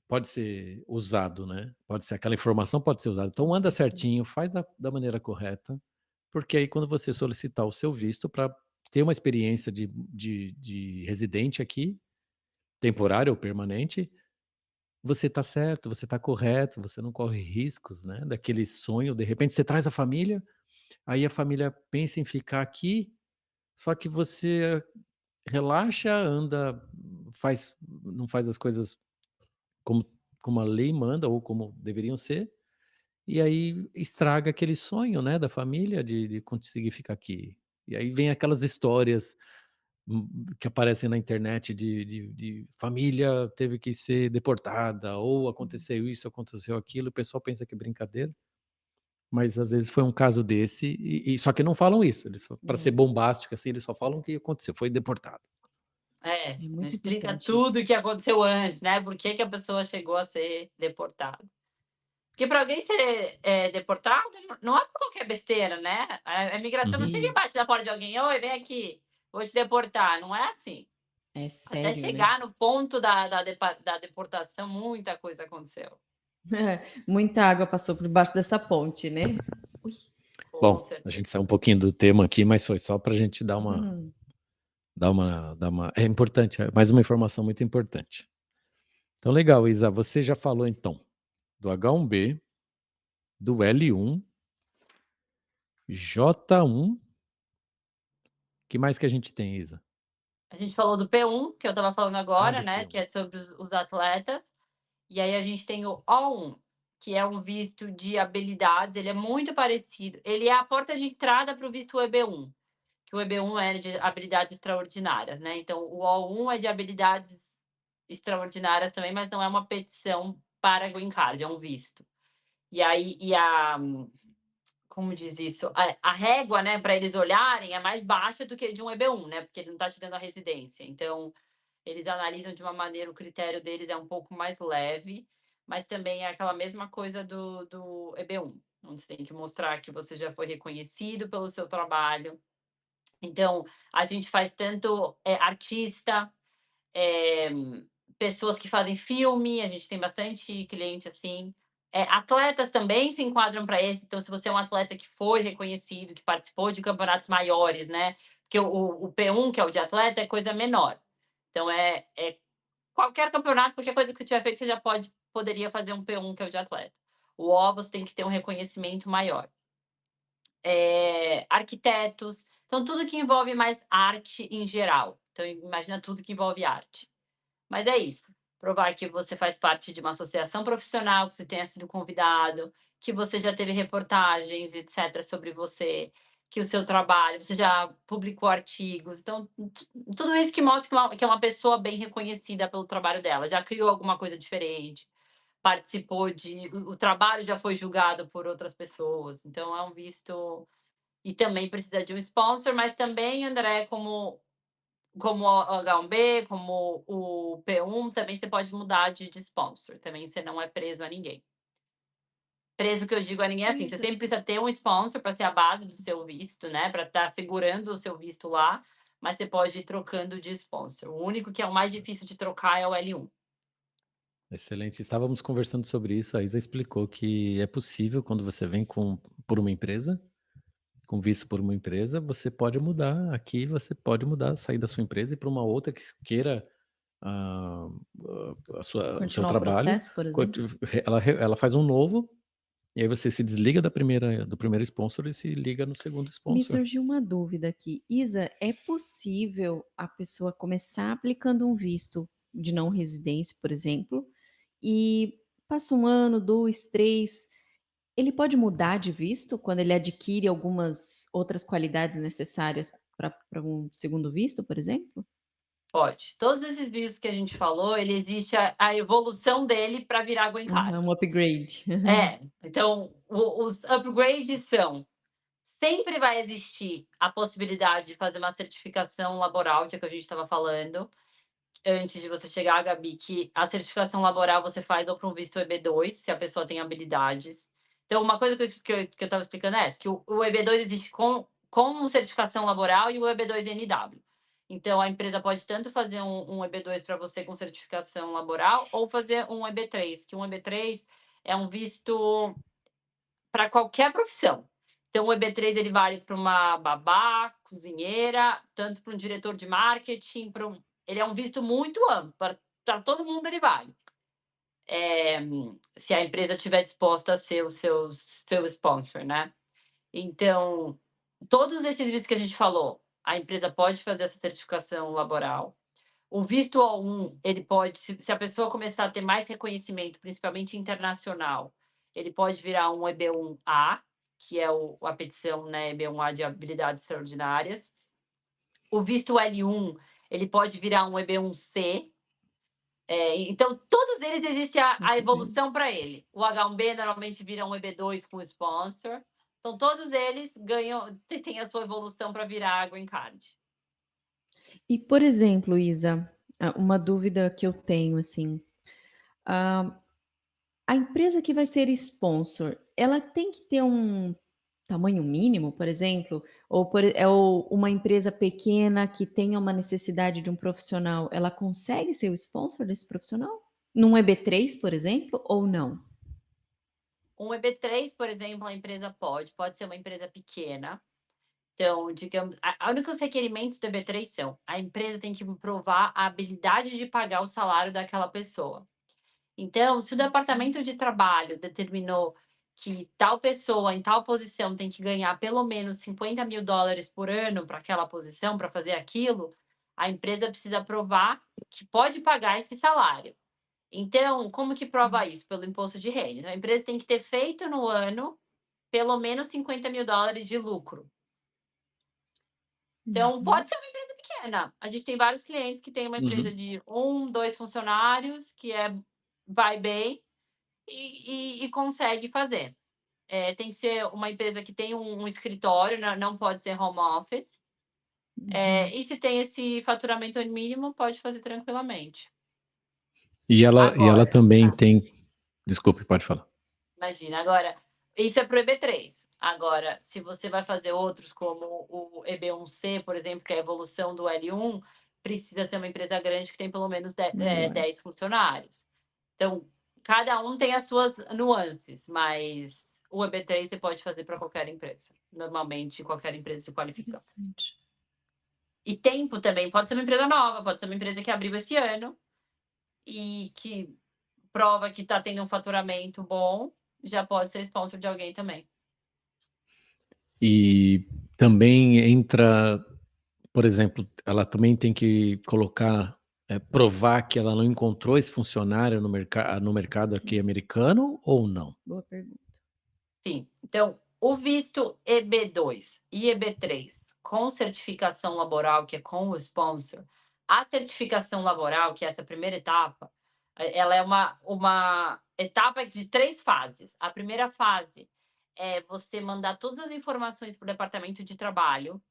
pode ser usado, né? Aquela informação pode ser usada. Então Com anda certeza. certinho, faz da maneira correta, porque aí quando você solicitar o seu visto para ter uma experiência de residente aqui, temporário ou permanente, você está certo, você está correto, você não corre riscos, né? Daquele sonho, de repente você traz a família, aí a família pensa em ficar aqui, só que você relaxa, anda, não faz as coisas como como a lei manda ou como deveriam ser, e aí estraga aquele sonho, né, da família de conseguir ficar aqui. E aí vem aquelas histórias, que aparecem na internet de família teve que ser deportada, ou aconteceu isso, aconteceu aquilo, o pessoal pensa que é brincadeira, mas às vezes foi um caso desse e só que não falam isso, eles só pra ser É, bombástico, assim, eles só falam o que aconteceu, foi deportado. é Não muito explica importante tudo isso. o que aconteceu antes, né? Por que que a pessoa chegou a ser deportada. Porque para alguém ser deportado, não é por qualquer besteira, né? A imigração não Uhum. chega e bate Isso. na porta de alguém, oi, vem aqui, vou te deportar. Não é assim. É Até sério, né? chegar no ponto da deportação, muita coisa aconteceu. Muita água passou por debaixo dessa ponte, né? Ui. Com Bom, a certeza. gente saiu um pouquinho do tema aqui, mas foi só pra gente Hum. dar uma é importante, é mais uma informação muito importante. Então legal, Isa, você já falou então do H1B, do L1, J1, que mais que a gente tem, Isa? A gente falou do P1, que eu estava falando Ah, agora, do né? Que P1. é sobre os atletas. E aí a gente tem o O1, que é um visto de habilidades, ele é muito parecido. Ele é a porta de entrada para o visto EB1, que o EB1 é de habilidades extraordinárias, né? Então, o O1 é de habilidades extraordinárias também, mas não é uma petição para green card, é um visto. E aí, como diz isso? A régua, né, para eles olharem é mais baixa do que de um EB1, né? Porque ele não está te dando a residência. Então, eles analisam de uma maneira, o critério deles é um pouco mais leve, mas também é aquela mesma coisa do EB1, onde você tem que mostrar que você já foi reconhecido pelo seu trabalho. Então, a gente faz tanto artista, é, pessoas que fazem filme, a gente tem bastante cliente assim. Atletas também se enquadram para esse. Então, se você é um atleta que foi reconhecido, que participou de campeonatos maiores, né? Porque o P1, que é o de atleta, é coisa menor. Então, qualquer campeonato, qualquer coisa que você tiver feito, você já poderia fazer um P1, que é o de atleta. O O, você tem que ter um reconhecimento maior. Arquitetos. Então, tudo que envolve mais arte em geral. Então, imagina tudo que envolve arte. Mas é isso, provar que você faz parte de uma associação profissional, que você tenha sido convidado, que você já teve reportagens, etc., sobre você, que o seu trabalho, você já publicou artigos. Então, tudo isso que mostra que é uma pessoa bem reconhecida pelo trabalho dela, já criou alguma coisa diferente, participou de. O trabalho já foi julgado por outras pessoas. Então, é um visto. E também precisa de um sponsor, mas também, André, como o H1B, como o P1, também você pode mudar de sponsor. Também você não é preso a ninguém. Preso, que eu digo a ninguém, assim, você sempre precisa ter um sponsor para ser a base do seu visto, né? Para estar segurando o seu visto lá, mas você pode ir trocando de sponsor. O único que é o mais difícil de trocar é o L1. Excelente. Estávamos conversando sobre isso. A Isa explicou que é possível, quando você vem por uma empresa, com visto por uma empresa, você pode mudar. Aqui você pode mudar, sair da sua empresa e para uma outra que queira ah, o seu Continuar o trabalho. processo, por exemplo? Ela faz um novo, e aí você se desliga do primeiro sponsor e se liga no segundo Me sponsor. surgiu uma dúvida aqui. Isa, é possível a pessoa começar aplicando um visto de não residência, por exemplo, e passa 1 ano, 2, 3, ele pode mudar de visto quando ele adquire algumas outras qualidades necessárias para um segundo visto, por exemplo? Pode. Todos esses vistos que a gente falou, ele existe a evolução dele para virar green card. Um upgrade. Então, os upgrades são. Sempre vai existir a possibilidade de fazer uma certificação laboral, que é o que a gente estava falando, antes de você chegar, Gabi, que a certificação laboral você faz ou para um visto EB2, se a pessoa tem habilidades. Então, uma coisa que eu estava explicando é essa, que o EB2 existe com certificação laboral e o EB2 NW. Então, a empresa pode tanto fazer um EB2 para você com certificação laboral ou fazer um EB3, que um EB3 é um visto para qualquer profissão. Então, o EB3 ele vale para uma babá, cozinheira, tanto para um diretor de marketing, ele é um visto muito amplo, para todo mundo ele vale. Se a empresa estiver disposta a ser o seu sponsor, né? Então, todos esses vistos que a gente falou, a empresa pode fazer essa certificação laboral. O visto O1, ele pode, se a pessoa começar a ter mais reconhecimento, principalmente internacional, ele pode virar um EB1A, que é a petição, né, EB1A de habilidades extraordinárias. O visto L1, ele pode virar um EB1C. Então, todos eles existe a evolução para ele. O H1B normalmente vira um EB2 com sponsor. Então, todos eles têm a sua evolução para virar green card. E, por exemplo, Isa, uma dúvida que eu tenho, assim, a empresa que vai ser sponsor, ela tem que ter um tamanho mínimo, por exemplo? Ou uma empresa pequena que tenha uma necessidade de um profissional, ela consegue ser o sponsor desse profissional? Num EB3, por exemplo, ou não? Um EB3, por exemplo, a empresa pode ser uma empresa pequena. Então, digamos, a únicos requerimentos do EB3 são: a empresa tem que provar a habilidade de pagar o salário daquela pessoa. Então, se o departamento de trabalho determinou que tal pessoa em tal posição tem que ganhar pelo menos $50.000 por ano para aquela posição, para fazer aquilo, a empresa precisa provar que pode pagar esse salário. Então, como que prova isso? Pelo imposto de renda. Então, a empresa tem que ter feito no ano pelo menos $50.000 de lucro. Então, pode ser uma empresa pequena. A gente tem vários clientes que têm uma empresa Uhum. de 1, 2 funcionários, que vai bem e consegue fazer. Tem que ser uma empresa que tem um escritório, não pode ser home office. E se tem esse faturamento mínimo, pode fazer tranquilamente. E ela Agora, também tem. Desculpe, pode falar. imagina, agora, isso é para o EB3. Agora, se você vai fazer outros, como o EB1C, por exemplo, que é a evolução do L1, precisa ser uma empresa grande que tem pelo menos Maior. 10 funcionários. Então, cada um tem as suas nuances, mas o EB3 você pode fazer para qualquer empresa. Normalmente, qualquer empresa se qualifica. Interessante. E tempo também, pode ser uma empresa nova, pode ser uma empresa que abriu esse ano e que prova que está tendo um faturamento bom, já pode ser sponsor de alguém também. E também entra, por exemplo, ela também tem que colocar, provar que ela não encontrou esse funcionário no mercado aqui americano ou não? Boa pergunta. Sim. Então, o visto EB2 e EB3 com certificação laboral, que é com o sponsor, a certificação laboral, que é essa primeira etapa, ela é uma etapa de 3 fases. A primeira fase é você mandar todas as informações para o departamento de trabalho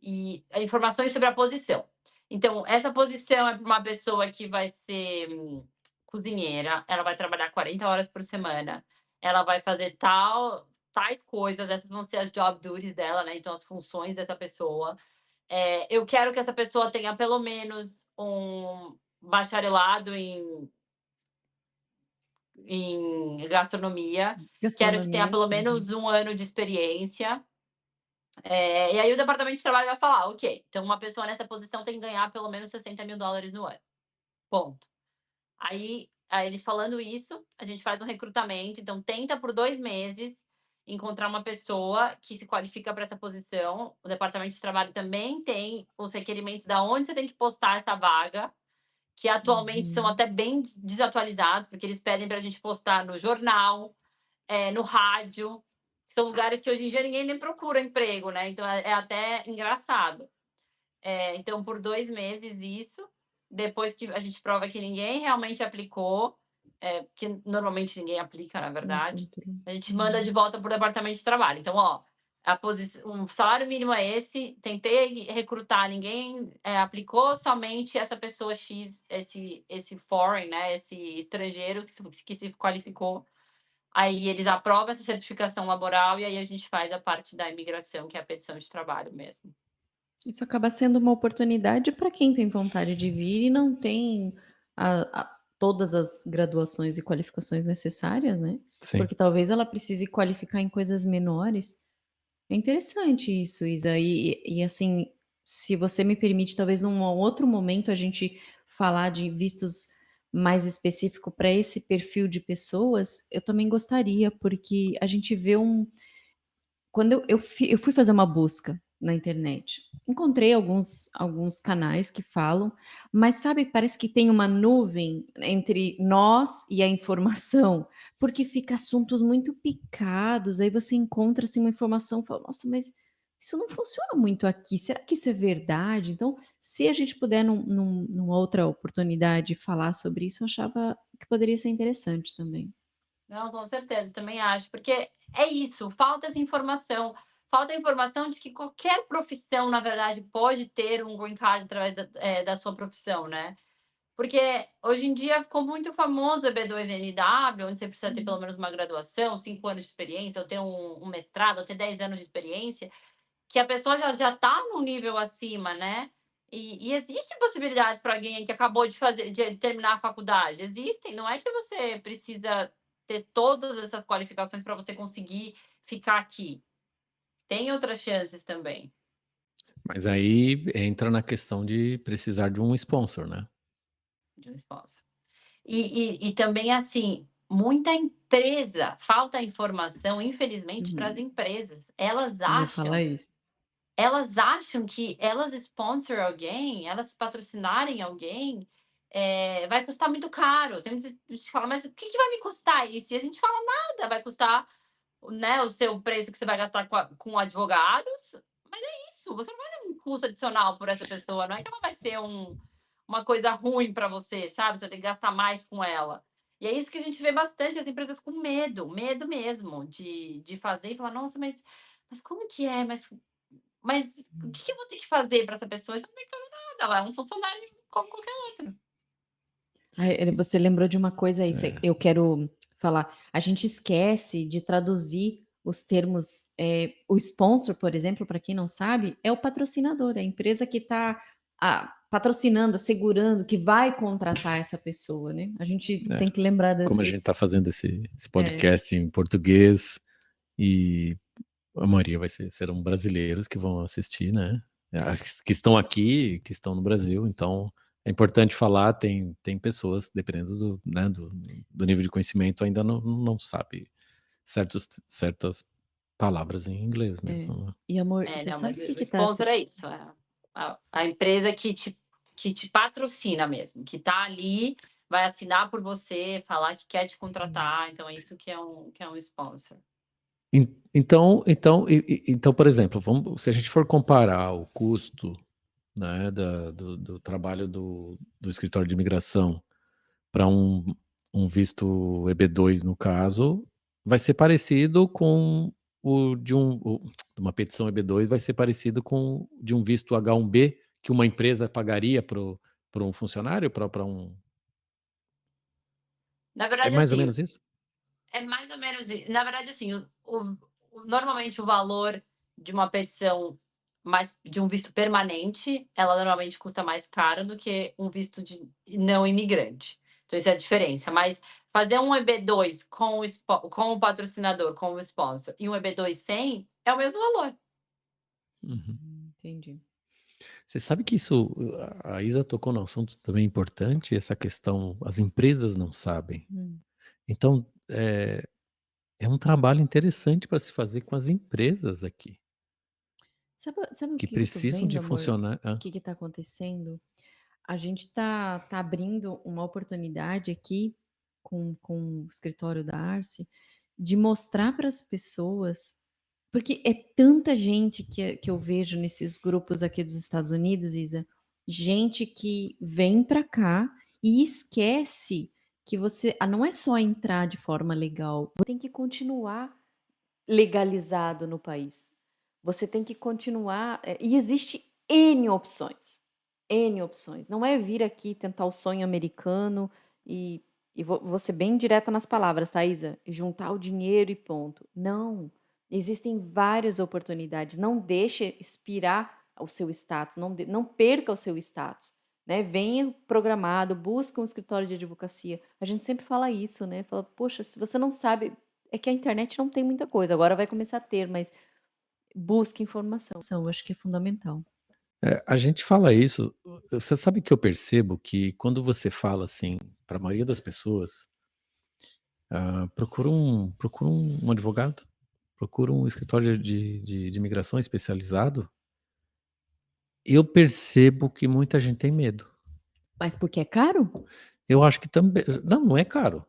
e informações sobre a posição. Então, essa posição é para uma pessoa que vai ser cozinheira, ela vai trabalhar 40 horas por semana, ela vai fazer tais coisas, essas vão ser as job duties dela, né? Então, as funções dessa pessoa. Eu quero que essa pessoa tenha pelo menos um bacharelado em gastronomia, quero que tenha Gastronomia. pelo menos 1 ano de experiência. E aí o departamento de trabalho vai falar: ok, então uma pessoa nessa posição tem que ganhar pelo menos $60.000 no ano. Ponto. Aí eles falando isso, a gente faz um recrutamento, então tenta por 2 meses encontrar uma pessoa que se qualifica para essa posição. O departamento de trabalho também tem os requerimentos da onde você tem que postar essa vaga, que atualmente são até bem desatualizados, porque eles pedem para a gente postar no jornal, no rádio. São lugares que hoje em dia ninguém nem procura emprego, né? Então é até engraçado. Então, por 2 meses isso, depois que a gente prova que ninguém realmente aplicou, que normalmente ninguém aplica, na Não verdade, encontrou. a gente manda de volta para o departamento de trabalho. Então, ó, o salário mínimo é esse, tentei recrutar, ninguém aplicou, somente essa pessoa X, esse foreign, né, esse estrangeiro que se qualificou. Aí eles aprovam essa certificação laboral e aí a gente faz a parte da imigração, que é a petição de trabalho mesmo. Isso acaba sendo uma oportunidade para quem tem vontade de vir e não tem todas as graduações e qualificações necessárias, né? Sim. Porque talvez ela precise qualificar em coisas menores. É interessante isso, Isa. E assim, se você me permite, talvez num outro momento a gente falar de vistos mais específico para esse perfil de pessoas, eu também gostaria, porque a gente vê quando eu fui fazer uma busca na internet, encontrei alguns canais que falam, mas sabe, parece que tem uma nuvem entre nós e a informação, porque fica assuntos muito picados, aí você encontra, assim, uma informação e fala: "Nossa, mas isso não funciona muito aqui, será que isso é verdade?". Então, se a gente puder numa outra oportunidade falar sobre isso, eu achava que poderia ser interessante também. Não, com certeza, também acho, porque é isso, falta informação de que qualquer profissão, na verdade, pode ter um green card através da sua profissão, né? Porque hoje em dia ficou muito famoso o EB2NW, onde você precisa ter pelo menos uma graduação, 5 anos de experiência, ou ter um mestrado, ou ter 10 anos de experiência, que a pessoa já está num nível acima, né? E existem possibilidades para alguém que acabou de terminar a faculdade. Existem, não é que você precisa ter todas essas qualificações para você conseguir ficar aqui. Tem outras chances também. Mas aí entra na questão de precisar de um sponsor, né? De um sponsor. E também, assim, muita empresa, falta informação, infelizmente, para as Uhum. empresas. Elas Eu ia falar acham isso. elas acham que elas sponsor alguém, elas patrocinarem alguém, vai custar muito caro. Tem muita gente que fala: "Mas o que que vai me custar isso?" E a gente fala: "Nada, vai custar, né, o seu preço que você vai gastar com advogados, mas é isso, você não vai ter um custo adicional por essa pessoa, não é que ela vai ser uma coisa ruim para você, sabe, você vai ter que gastar mais com ela". E é isso que a gente vê bastante, as empresas com medo, medo mesmo de fazer e falar: "Nossa, mas como que é? Mas o que que eu vou ter que fazer para essa pessoa?" Você não tem que fazer nada, ela é um funcionário como qualquer outro. Você lembrou de uma coisa aí, É, eu quero falar. A gente esquece de traduzir os termos. O sponsor, por exemplo, para quem não sabe, é o patrocinador, é a empresa que está patrocinando, assegurando que vai contratar essa pessoa, né? A gente é. tem que lembrar Como a gente está desse. fazendo esse É, podcast em português e a maioria serão brasileiros que vão assistir, né? Que estão aqui, que estão no Brasil, então é importante falar. Tem pessoas, dependendo né, do nível de conhecimento, ainda não sabe certas palavras em inglês é. mesmo, né? E amor, É, você não, mas sabe o que o que tá sponsor é isso, é a empresa que te patrocina mesmo, que tá ali, vai assinar por você, falar que quer te contratar, então é isso que é um sponsor. Então, por exemplo, se a gente for comparar o custo, né, do trabalho do escritório de imigração para um visto EB2, no caso, vai ser parecido com de uma petição EB2, vai ser parecido com de um visto H1B que uma empresa pagaria para um funcionário, para um. Na É verdade, mais ou assim, menos isso? é mais ou menos na verdade, assim, normalmente o valor de uma petição mais de um visto permanente, ela normalmente custa mais caro do que um visto de não imigrante. Então essa é a diferença, mas fazer um EB2 com o patrocinador, com o sponsor, e um EB2 sem, é o mesmo valor. Uhum. Entendi. Você sabe que isso, a Isa tocou num assunto também importante, essa questão, as empresas não sabem. Hum. Então, é um trabalho interessante para se fazer com as empresas aqui, Sabe o que que eu tô precisam vendo, de amor? funcionar. O que que tá acontecendo? A gente tá abrindo uma oportunidade aqui com o escritório da Arce, de mostrar para as pessoas, porque é tanta gente que eu vejo nesses grupos aqui dos Estados Unidos, Isa, gente que vem para cá e esquece que não é só entrar de forma legal, você tem que continuar legalizado no país. Você tem que continuar, e existe N opções, N opções. Não é vir aqui tentar o sonho americano e vou ser bem direta nas palavras, tá, Isa? Juntar o dinheiro e ponto. Não, existem várias oportunidades. Não deixe expirar o seu status, não perca o seu status, né? Venha programado, busque um escritório de advocacia. A gente sempre fala isso, né? Fala, poxa, se você não sabe, é que a internet não tem muita coisa, agora vai começar a ter, mas busque informação, eu acho que é fundamental. A gente fala isso, você sabe que eu percebo que quando você fala assim, para a maioria das pessoas, procura um advogado, procura um escritório de imigração especializado. Eu percebo que muita gente tem medo. Mas porque é caro? Eu acho que também. Não é caro.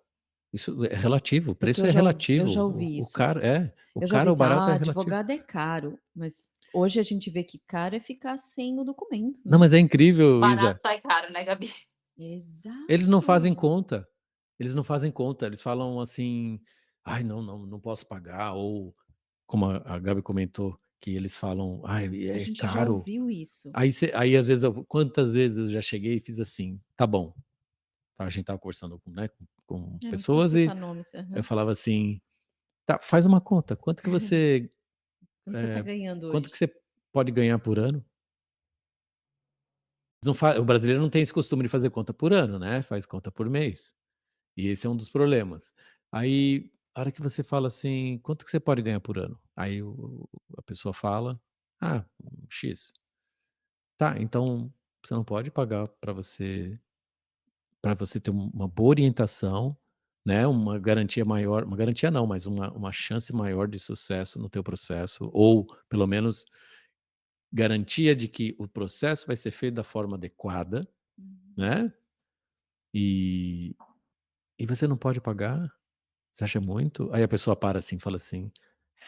Isso é relativo, o Porque preço é eu relativo. já O, ouvi o isso. caro é. O Eu já ouvi caro ou dizer: barato "Ah, é relativo. advogado é caro", mas hoje a gente vê que caro é ficar sem o documento, Não, né. mas é incrível, Barato Isa. sai caro, né, Gabi? Eles não fazem Exato. conta. Eles não fazem conta. Eles falam assim: "Ai, não posso pagar", ou como a Gabi comentou, que eles falam: "Ai, A é gente já caro". ouviu isso. Aí às vezes quantas vezes eu já cheguei e fiz assim: "Tá bom". A gente estava conversando com, né, com É, não precisa pessoas e citar nomes. eu Aham. falava assim: "Tá, faz uma conta, Quanto você tá eh, ganhando quanto que hoje? você pode ganhar por ano?". O brasileiro não tem esse costume de fazer conta por ano, né, faz conta por mês, e esse é um dos problemas. Aí, a hora que você fala assim: "Quanto que você pode ganhar por ano?". Aí a pessoa fala: "Ah, X". Tá, então você não pode pagar para você ter uma boa orientação, né, uma garantia maior, uma garantia não, mas uma chance maior de sucesso no teu processo, ou pelo menos garantia de que o processo vai ser feito da forma adequada, Uhum. né. e, e você não pode pagar? Você acha muito? Aí a pessoa para assim e fala assim: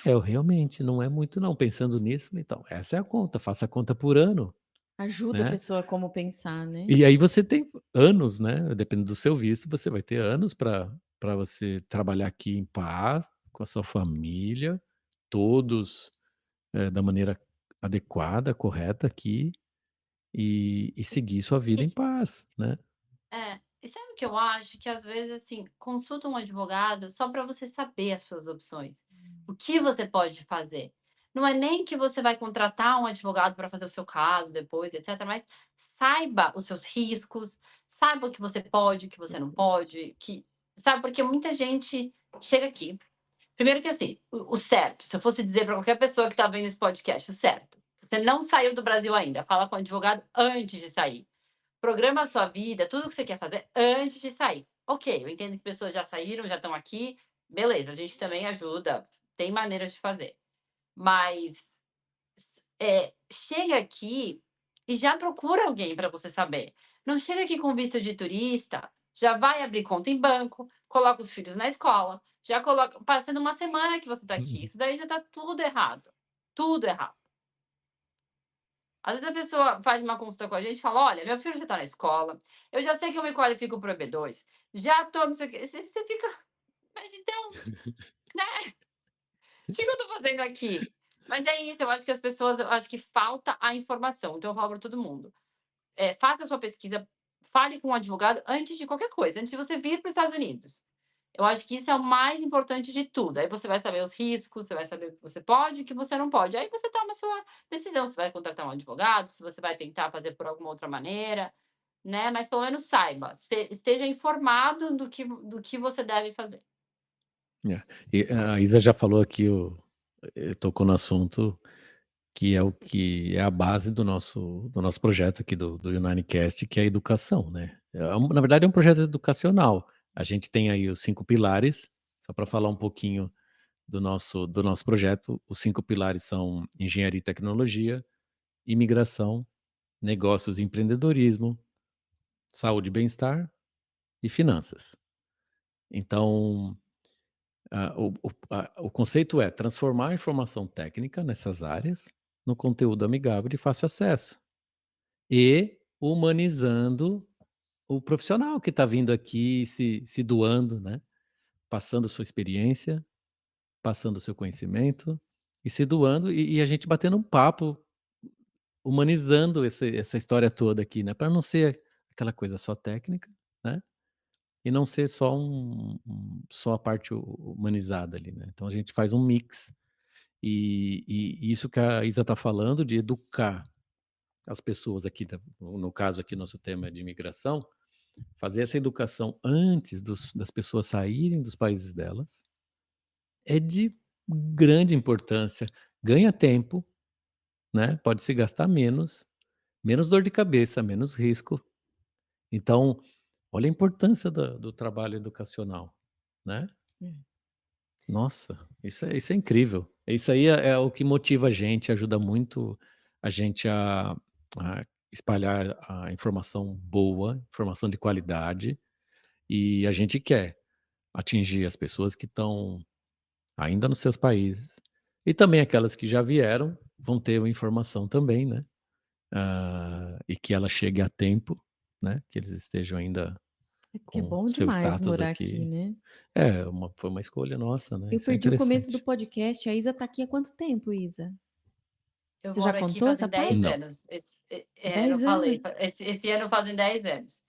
"É, eu realmente não é muito não, pensando nisso", então, essa é a conta, faça a conta por ano, Ajuda a né. pessoa a como pensar, né. E aí você tem anos, né, dependendo do seu visto, você vai ter anos para você trabalhar aqui em paz, com a sua família, todos, da maneira adequada, correta aqui, e seguir sua vida E em paz, né. e sabe o que eu acho? Que às vezes, assim, consulta um advogado só para você saber as suas opções. O que você pode fazer. Não é nem que você vai contratar um advogado para fazer o seu caso depois, etc, mas saiba os seus riscos, saiba o que você pode, o que você não pode, que sabe, porque muita gente chega aqui primeiro que assim, o certo, se eu fosse dizer para qualquer pessoa que está vendo esse podcast, o certo, você não saiu do Brasil ainda, fala com o advogado antes de sair. Programa a sua vida, tudo que você quer fazer antes de sair. Ok, eu entendo que pessoas já saíram, já estão aqui, beleza, a gente também ajuda, tem maneiras de fazer. Mas chega aqui e já procura alguém para você saber. Não chega aqui com visto de turista, já vai abrir conta em banco, coloca os filhos na escola, já coloca passando uma semana que você está aqui, Uhum. isso daí já está tudo errado, tudo errado. Às vezes a pessoa faz uma consulta com a gente e fala: "Olha, meu filho já está na escola, eu já sei que eu me qualifico para o EB2, já estou não sei o quê", você fica: "Mas então, né, o que que eu estou fazendo aqui?". Mas é isso, eu acho que as pessoas eu acho que falta a informação, então eu falo para todo mundo: faça a sua pesquisa, fale com um advogado antes de qualquer coisa, antes de você vir para os Estados Unidos. Eu acho que isso é o mais importante de tudo. Aí você vai saber os riscos, você vai saber o que você pode e o que você não pode. Aí você toma a sua decisão, se vai contratar um advogado, se você vai tentar fazer por alguma outra maneira, né, mas pelo menos saiba, esteja informado do que você deve fazer. É. E a Isa já falou aqui, tocou no assunto que é o que é a base do nosso projeto aqui do UnineCast, que é a educação, né. Na verdade é um projeto educacional. A gente tem aí os 5 pilares, só para falar um pouquinho do nosso projeto, os 5 pilares são engenharia e tecnologia, imigração, negócios e empreendedorismo, saúde e bem-estar e finanças. Então, o conceito é transformar a informação técnica nessas áreas no conteúdo amigável e de fácil acesso. E humanizando o profissional que está vindo aqui se doando, né, passando sua experiência, passando seu conhecimento e se doando, e a gente batendo um papo, humanizando essa história toda aqui, né, para não ser aquela coisa só técnica, né, e não ser só só a parte humanizada ali, né. Então a gente faz um mix, e isso que a Isa está falando de educar as pessoas aqui, no caso aqui nosso tema é de imigração, fazer essa educação antes das pessoas saírem dos países delas, é de grande importância. Ganha tempo, né, pode se gastar menos, menos dor de cabeça, menos risco. Então, olha a importância do trabalho educacional, né. Hum. Nossa, isso é incrível. Isso aí é o que motiva a gente, ajuda muito a gente a espalhar a informação boa, informação de qualidade, e a gente quer atingir as pessoas que estão ainda nos seus países, e também aquelas que já vieram, vão ter uma informação também, né, e que ela chegue a tempo, né, que eles estejam ainda É porque é com bom seu demais status morar aqui, aqui. né. Foi uma escolha nossa, né, Eu isso é perdi o começo do interessante. podcast, a Isa tá aqui há quanto tempo, Isa? Eu Você já moro aqui contou essa fazem 10 parte? Não. anos, não 10 falei, anos? esse ano fazem 10 anos.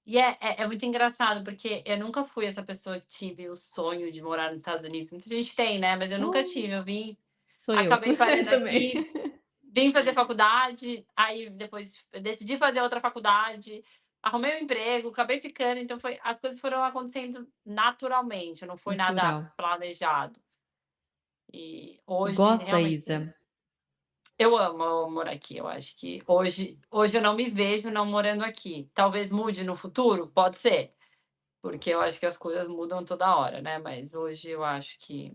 E é muito engraçado, porque eu nunca fui essa pessoa que tive o sonho de morar nos Estados Unidos. Muita gente tem, né, mas eu nunca Oh, tive. Eu vim sou eu. acabei fazendo Também. aqui, vim fazer faculdade, aí depois eu decidi fazer outra faculdade, arrumei um emprego, acabei ficando, então as coisas foram acontecendo naturalmente, não foi nada Natural. planejado. E E hoje, gosta, realmente, Isa? eu amo morar aqui. Eu acho que hoje eu não me vejo não morando aqui. Talvez mude no futuro, pode ser, porque eu acho que as coisas mudam toda hora, né, mas hoje eu acho que,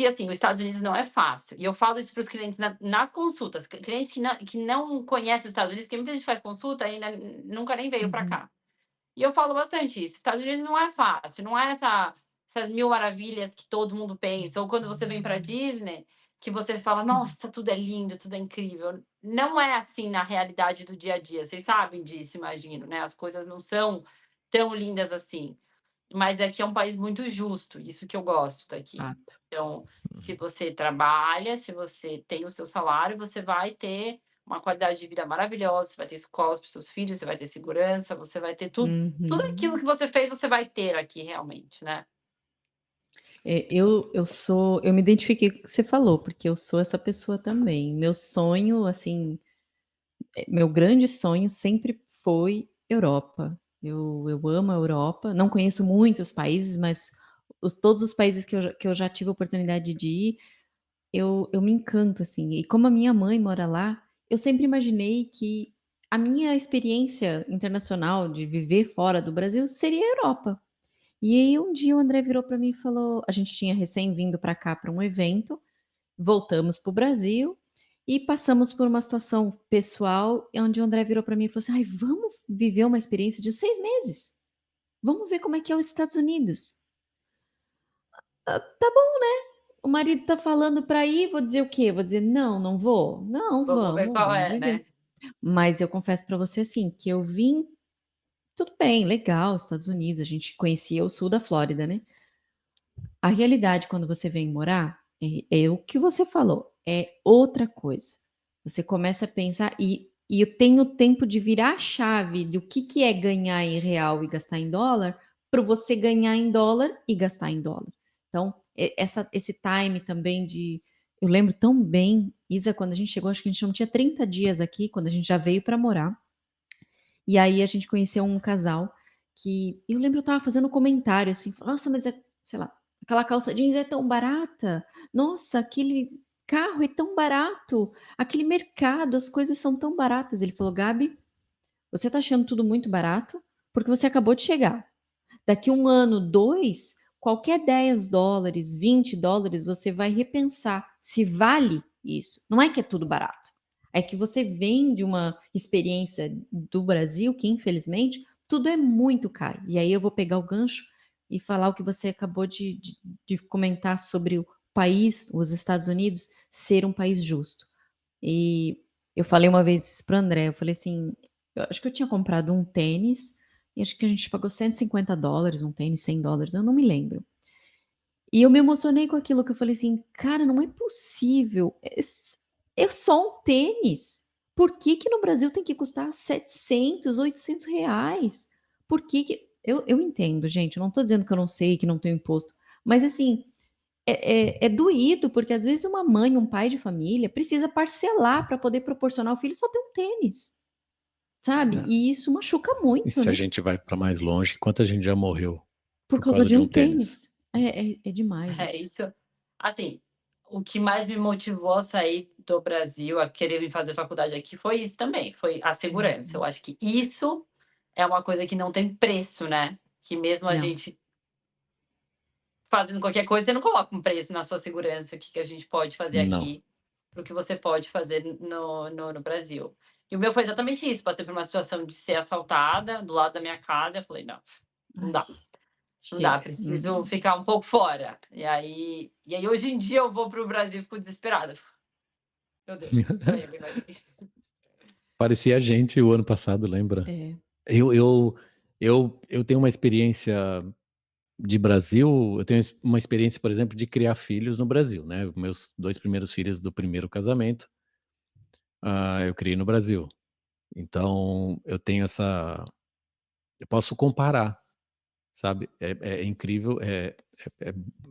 assim, os Estados Unidos não é fácil, e eu falo isso para os clientes nas consultas, clientes que não conhecem os Estados Unidos, porque muita gente faz consulta e ainda nunca nem veio para Uhum. cá. E eu falo bastante isso, Estados Unidos não é fácil, não é essas mil maravilhas que todo mundo pensa, ou quando você vem pra Disney, que você fala: "Nossa, tudo é lindo, tudo é incrível". Não é assim na realidade do dia a dia, vocês sabem disso, imagino, né, as coisas não são tão lindas assim. Mas aqui é um país muito justo, isso que eu gosto daqui. Fato. Então, se você trabalha, se você tem o seu salário, você vai ter uma qualidade de vida maravilhosa, você vai ter escolas para os seus filhos, você vai ter segurança, você vai ter tudo aquilo Uhum. que você fez, você vai ter aqui realmente, né. Eu me identifiquei com o que você falou, porque eu sou essa pessoa também. Meu sonho, assim, meu grande sonho sempre foi Europa. Eu amo a Europa, não conheço muitos países, mas todos os países que eu já tive a oportunidade de ir, eu me encanto, assim. E como a minha mãe mora lá, eu sempre imaginei que a minha experiência internacional de viver fora do Brasil seria a Europa. E aí um dia o André virou para mim e falou, a gente tinha recém vindo para cá para um evento, voltamos para o Brasil e passamos por uma situação pessoal onde o André virou para mim e falou assim: "Ai, vamos viver uma experiência de 6 meses. Vamos ver como é que é os Estados Unidos". Tá bom, o marido tá falando para ir, vou dizer o quê? Vou dizer: "Não, não vou"? Não, Vamos ver qual vamos é, viver. né. Mas eu confesso para você, assim, que eu vim tudo bem, legal, Estados Unidos, a gente conhecia o sul da Flórida, né. A realidade quando você vem morar, é o que você falou, é outra coisa. Você começa a pensar e eu tenho tempo de virar a chave do que é ganhar em real e gastar em dólar, para você ganhar em dólar e gastar em dólar. Então, esse time também de eu lembro tão bem, Isa, quando a gente chegou, acho que a gente não tinha 30 dias aqui, quando a gente já veio para morar, e aí a gente conheceu um casal que eu lembro eu estava fazendo um comentário assim, "Nossa, mas é, sei lá, aquela calça jeans é tão barata. Nossa, aquele carro é tão barato. Aquele mercado, as coisas são tão baratas". Ele falou: "Gabi, você tá achando tudo muito barato, porque você acabou de chegar. Daqui um ano, 2, qualquer $10, $20, você vai repensar se vale isso. Não é que é tudo barato. É que você vem de uma experiência do Brasil que, infelizmente, tudo é muito caro". E aí eu vou pegar o gancho e falar o que você acabou de comentar sobre o país, os Estados Unidos, ser um país justo. E eu falei uma vez para o André, eu falei assim, eu acho que eu tinha comprado um tênis e acho que a gente pagou $150, um tênis, $100, eu não me lembro. E eu me emocionei com aquilo que eu falei assim: "Cara, não é possível, é só um tênis. Por que que no Brasil tem que custar 700, R$ 800? Por que que". Eu entendo, gente, eu não tô dizendo que eu não sei, que não tem imposto, mas assim, é doído, porque às vezes uma mãe, um pai de família precisa parcelar para poder proporcionar ao filho só ter um tênis, sabe. É. E isso machuca E muito, se a né, gente vai para mais longe, quanta gente já morreu por por causa causa de de um um tênis? tênis. É demais É isso. isso, assim, o que mais me motivou a sair do Brasil, a querer vir fazer faculdade aqui, foi isso também, foi a segurança. Eu Uhum. acho que isso é uma coisa que não tem preço, né, que mesmo a Não, gente fazendo qualquer coisa, você não coloca um preço na sua segurança, o que que a gente pode fazer Não. aqui, para o que você pode fazer no Brasil. E o meu foi exatamente isso, passei por uma situação de ser assaltada do lado da minha casa, eu falei: "Não, não ai, dá, não dá, chega. preciso ficar um pouco fora". E aí hoje em dia eu vou para o Brasil e fico desesperada. Meu Deus, vai, alguém vai vir. Parecia a gente o ano passado, lembra? É. Eu eu eu tenho uma experiência de Brasil, eu tenho uma experiência, por exemplo, de criar filhos no Brasil, né, meus 2 primeiros filhos do primeiro casamento, eu criei no Brasil. Então eu tenho essa eu posso comparar, sabe. É incrível, é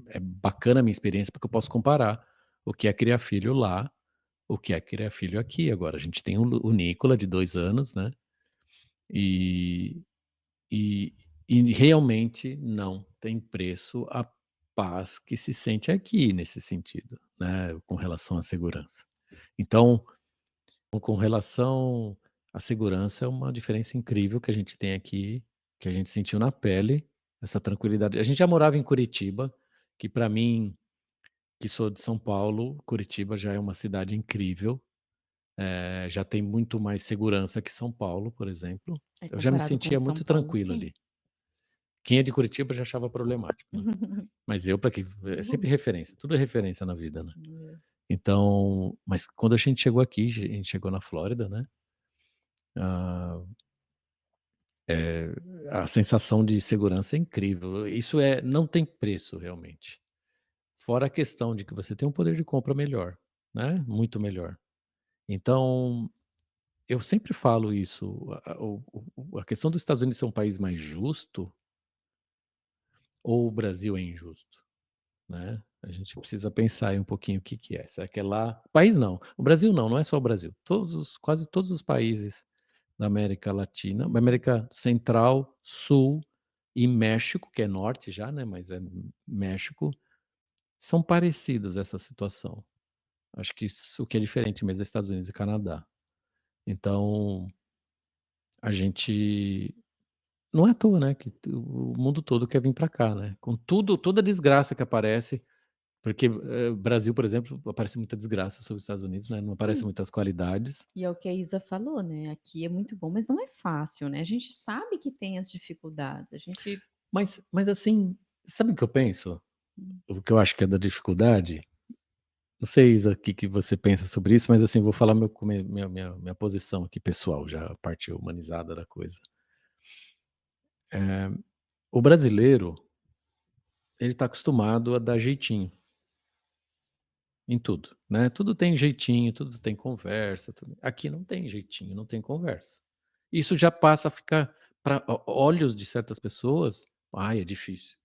é bacana a minha experiência, porque eu posso comparar o que é criar filho lá, o que é criar filho aqui. Agora a gente tem o Nicola de 2 anos, né, e E e realmente não tem preço a paz que se sente aqui nesse sentido, né, com relação à segurança. Então, com relação à segurança, é uma diferença incrível que a gente tem aqui, que a gente sentiu na pele, essa tranquilidade. A gente já morava em Curitiba, que para mim, que sou de São Paulo, Curitiba já é uma cidade incrível, Já tem muito mais segurança que São Paulo, por exemplo. É, Eu já me comparado com sentia São muito Paulo, tranquilo sim. ali. Quem é de Curitiba já achava problemático, né. Mas eu, para que é sempre referência, tudo é referência na vida, né. É. Então, mas quando a gente chegou aqui, a gente chegou na Flórida, né, ah, eh, a sensação de segurança é incrível. Isso não tem preço realmente. Fora a questão de que você tem um poder de compra melhor, né, muito melhor. Então, eu sempre falo isso, a questão dos Estados Unidos ser um país mais justo, ou o Brasil é injusto, né. A gente precisa pensar aí um pouquinho o que que é. Será que é lá país não, o Brasil não, não é só o Brasil, quase todos os países da América Latina, América Central, Sul e México, que é norte já, né, mas é México, são parecidos essa situação. Acho que isso o que é diferente mesmo é Estados Unidos e Canadá. Então, a gente não é à toa, né, que o mundo todo quer vir para cá, né, com toda a desgraça que aparece, porque, Brasil, por exemplo, aparece muita desgraça sobre os Estados Unidos, né, não aparece Hum. muitas qualidades. E é o que a Isa falou, né, aqui é muito bom, mas não é fácil, né, a gente sabe que tem as dificuldades, a gente Mas assim, sabe o que eu penso? hum, O que eu acho que é da dificuldade? Não sei, Isa, o que que você pensa sobre isso, mas assim, vou falar minha posição aqui pessoal, já a parte humanizada da coisa. Eh, o brasileiro, ele tá acostumado a dar jeitinho em tudo, né, tudo tem jeitinho, tudo tem conversa, tudo aqui não tem jeitinho, não tem conversa. Isso já passa a ficar para olhos de certas pessoas, "Ai, é difícil".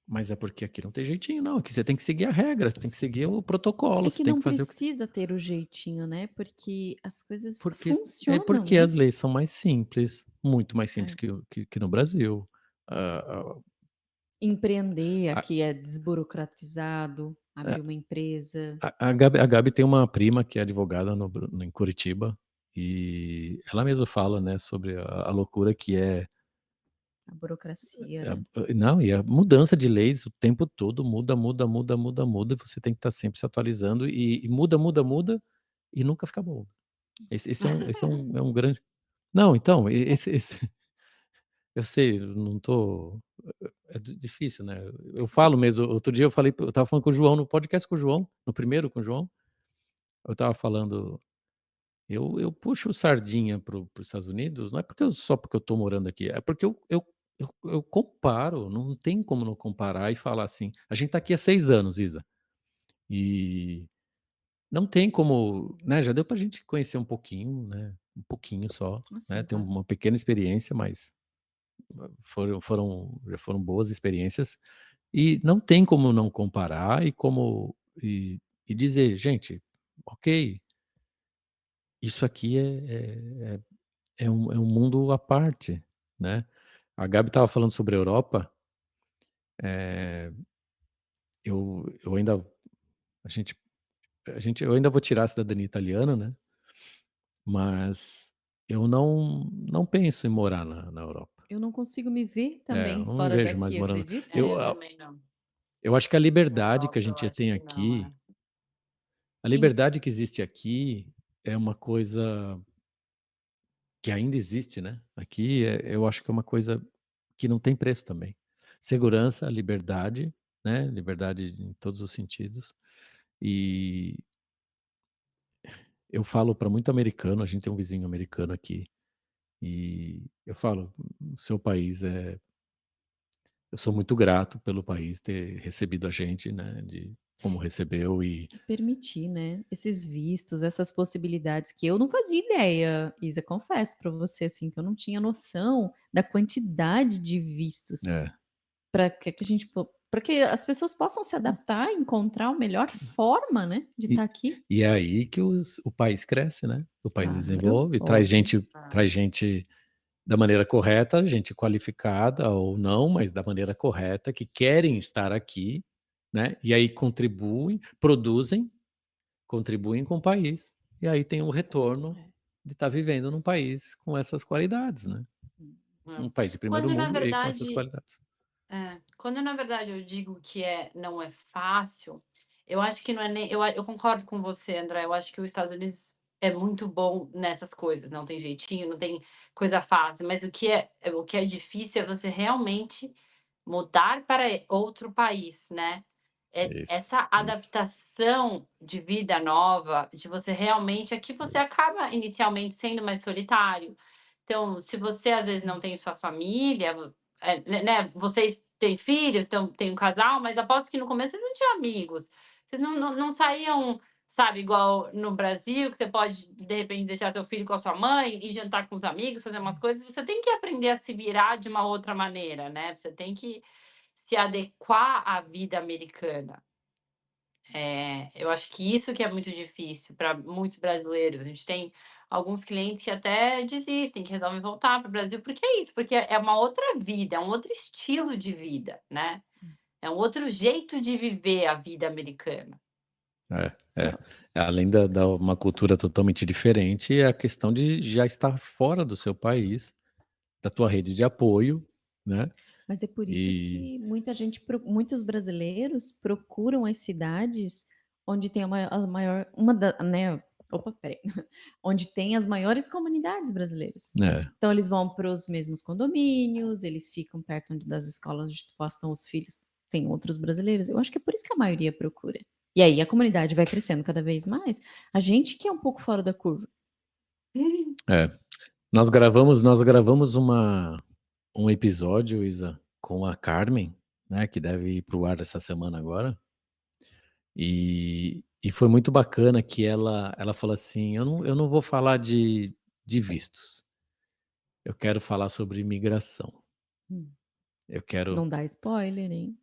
Mas é porque aqui não tem jeitinho não, aqui você tem que seguir a regra, você tem que seguir o é protocolo, você que tem não que fazer o que precisa ter o jeitinho, né, porque as coisas funcionam, porque né. as leis são mais simples, muito mais simples É. que no Brasil. A Empreender a aqui é desburocratizado, a abrir uma empresa, a Gabi tem uma prima que é advogada em Curitiba, e ela mesma fala, né, sobre a loucura que é a burocracia, né. não, e a mudança de leis o tempo todo muda, muda, muda, muda, muda, e você tem que estar sempre se atualizando e muda, muda, muda, e nunca fica bom. Esse é um grande não, então, esse eu sei, eu não tô é difícil, né. Eu falo mesmo, outro dia eu estava falando com o João no podcast com o João, no primeiro com o João, eu estava falando, eu puxo sardinha para os Estados Unidos, não é só porque eu tô morando aqui, é porque eu comparo, não tem como não comparar e falar assim, a gente tá aqui há 6 anos, Isa, e não tem como, né, já deu pra gente conhecer um pouquinho, né, um pouquinho só, né, Assim, ter claro. uma pequena experiência, mas já foram boas experiências, e não tem como não comparar e dizer: "Gente, ok, isso aqui é um mundo à parte", né. A Gabi estava falando sobre a Europa, eh, eu ainda a gente eu ainda vou tirar a cidadania italiana, né, mas eu não penso em morar na Europa. Eu não consigo me ver Eu também não me fora vejo mais daqui, morando acredita? eu Eu a também não. eu acho que a liberdade que a Europa, eu gente acho tem que não, aqui, é. a En liberdade que existe aqui é uma coisa que ainda existe, né, aqui, eu acho que é uma coisa que não tem preço também. Segurança, liberdade, né, liberdade em todos os sentidos, e eu falo para muito americano, a gente tem um vizinho americano aqui, e eu falo: "O seu país eu sou muito grato pelo país ter recebido a gente, né, de como recebeu e permitir, né, esses vistos, essas possibilidades que eu não fazia ideia, Isa, confesso pra você, assim, que eu não tinha noção da quantidade de vistos é. para que a gente para que as pessoas possam se adaptar e encontrar a melhor forma, né, de E estar aqui. e é aí que o país cresce, né, o país Claro, desenvolve, óbvio. Ah, traz gente da maneira correta, gente qualificada ou não, mas da maneira correta, que querem estar aqui, né, e aí contribuem com o país, e aí tem o retorno É. de estar vivendo num país com essas qualidades, né, Hum. é. um país de primeiro Quando na mundo e com essas verdade qualidades. quando na verdade eu digo que não é fácil, eu acho que não é nem eu concordo com você, André, eu acho que os Estados Unidos é muito bom nessas coisas, não tem jeitinho, não tem coisa fácil, mas o que é difícil é você realmente mudar para outro país, né. Isso, Essa isso. adaptação de vida nova, de você realmente aqui você Isso. acaba inicialmente sendo mais solitário. Então, se você às vezes não tem sua família, né, vocês têm filhos, então tem um casal, mas aposto que no começo vocês não tinham amigos. Vocês não saíam, sabe, igual no Brasil, que você pode, de repente, deixar seu filho com a sua mãe e jantar com os amigos, fazer umas coisas. Você tem que aprender a se virar de uma outra maneira, né, você tem que se adequar à vida americana. Eu acho que isso que é muito difícil para muitos brasileiros. A gente tem alguns clientes que até desistem, que resolvem voltar para o Brasil, porque é isso, porque é uma outra vida, é um outro estilo de vida, né. É um outro jeito de viver a vida americana. É, É, é. Além da uma cultura totalmente diferente, é a questão de já estar fora do seu país, da tua rede de apoio, né, mas é por isso e que muitos brasileiros procuram as cidades onde tem a maior uma da né, opa, espera aí, onde tem as maiores comunidades brasileiras. é, Então eles vão para os mesmos condomínios, eles ficam perto das escolas onde postam os filhos, tem outros brasileiros. Eu acho que é por isso que a maioria procura. E aí a comunidade vai crescendo cada vez mais. A gente que é um pouco fora da curva. é. Nós gravamos um episódio, Isa, com a Carmen, né, que deve ir para o ar essa semana agora, e foi muito bacana que ela falou assim: "Eu não vou falar de vistos, eu quero falar sobre imigração. Hum, Eu quero". não dá spoiler, hein.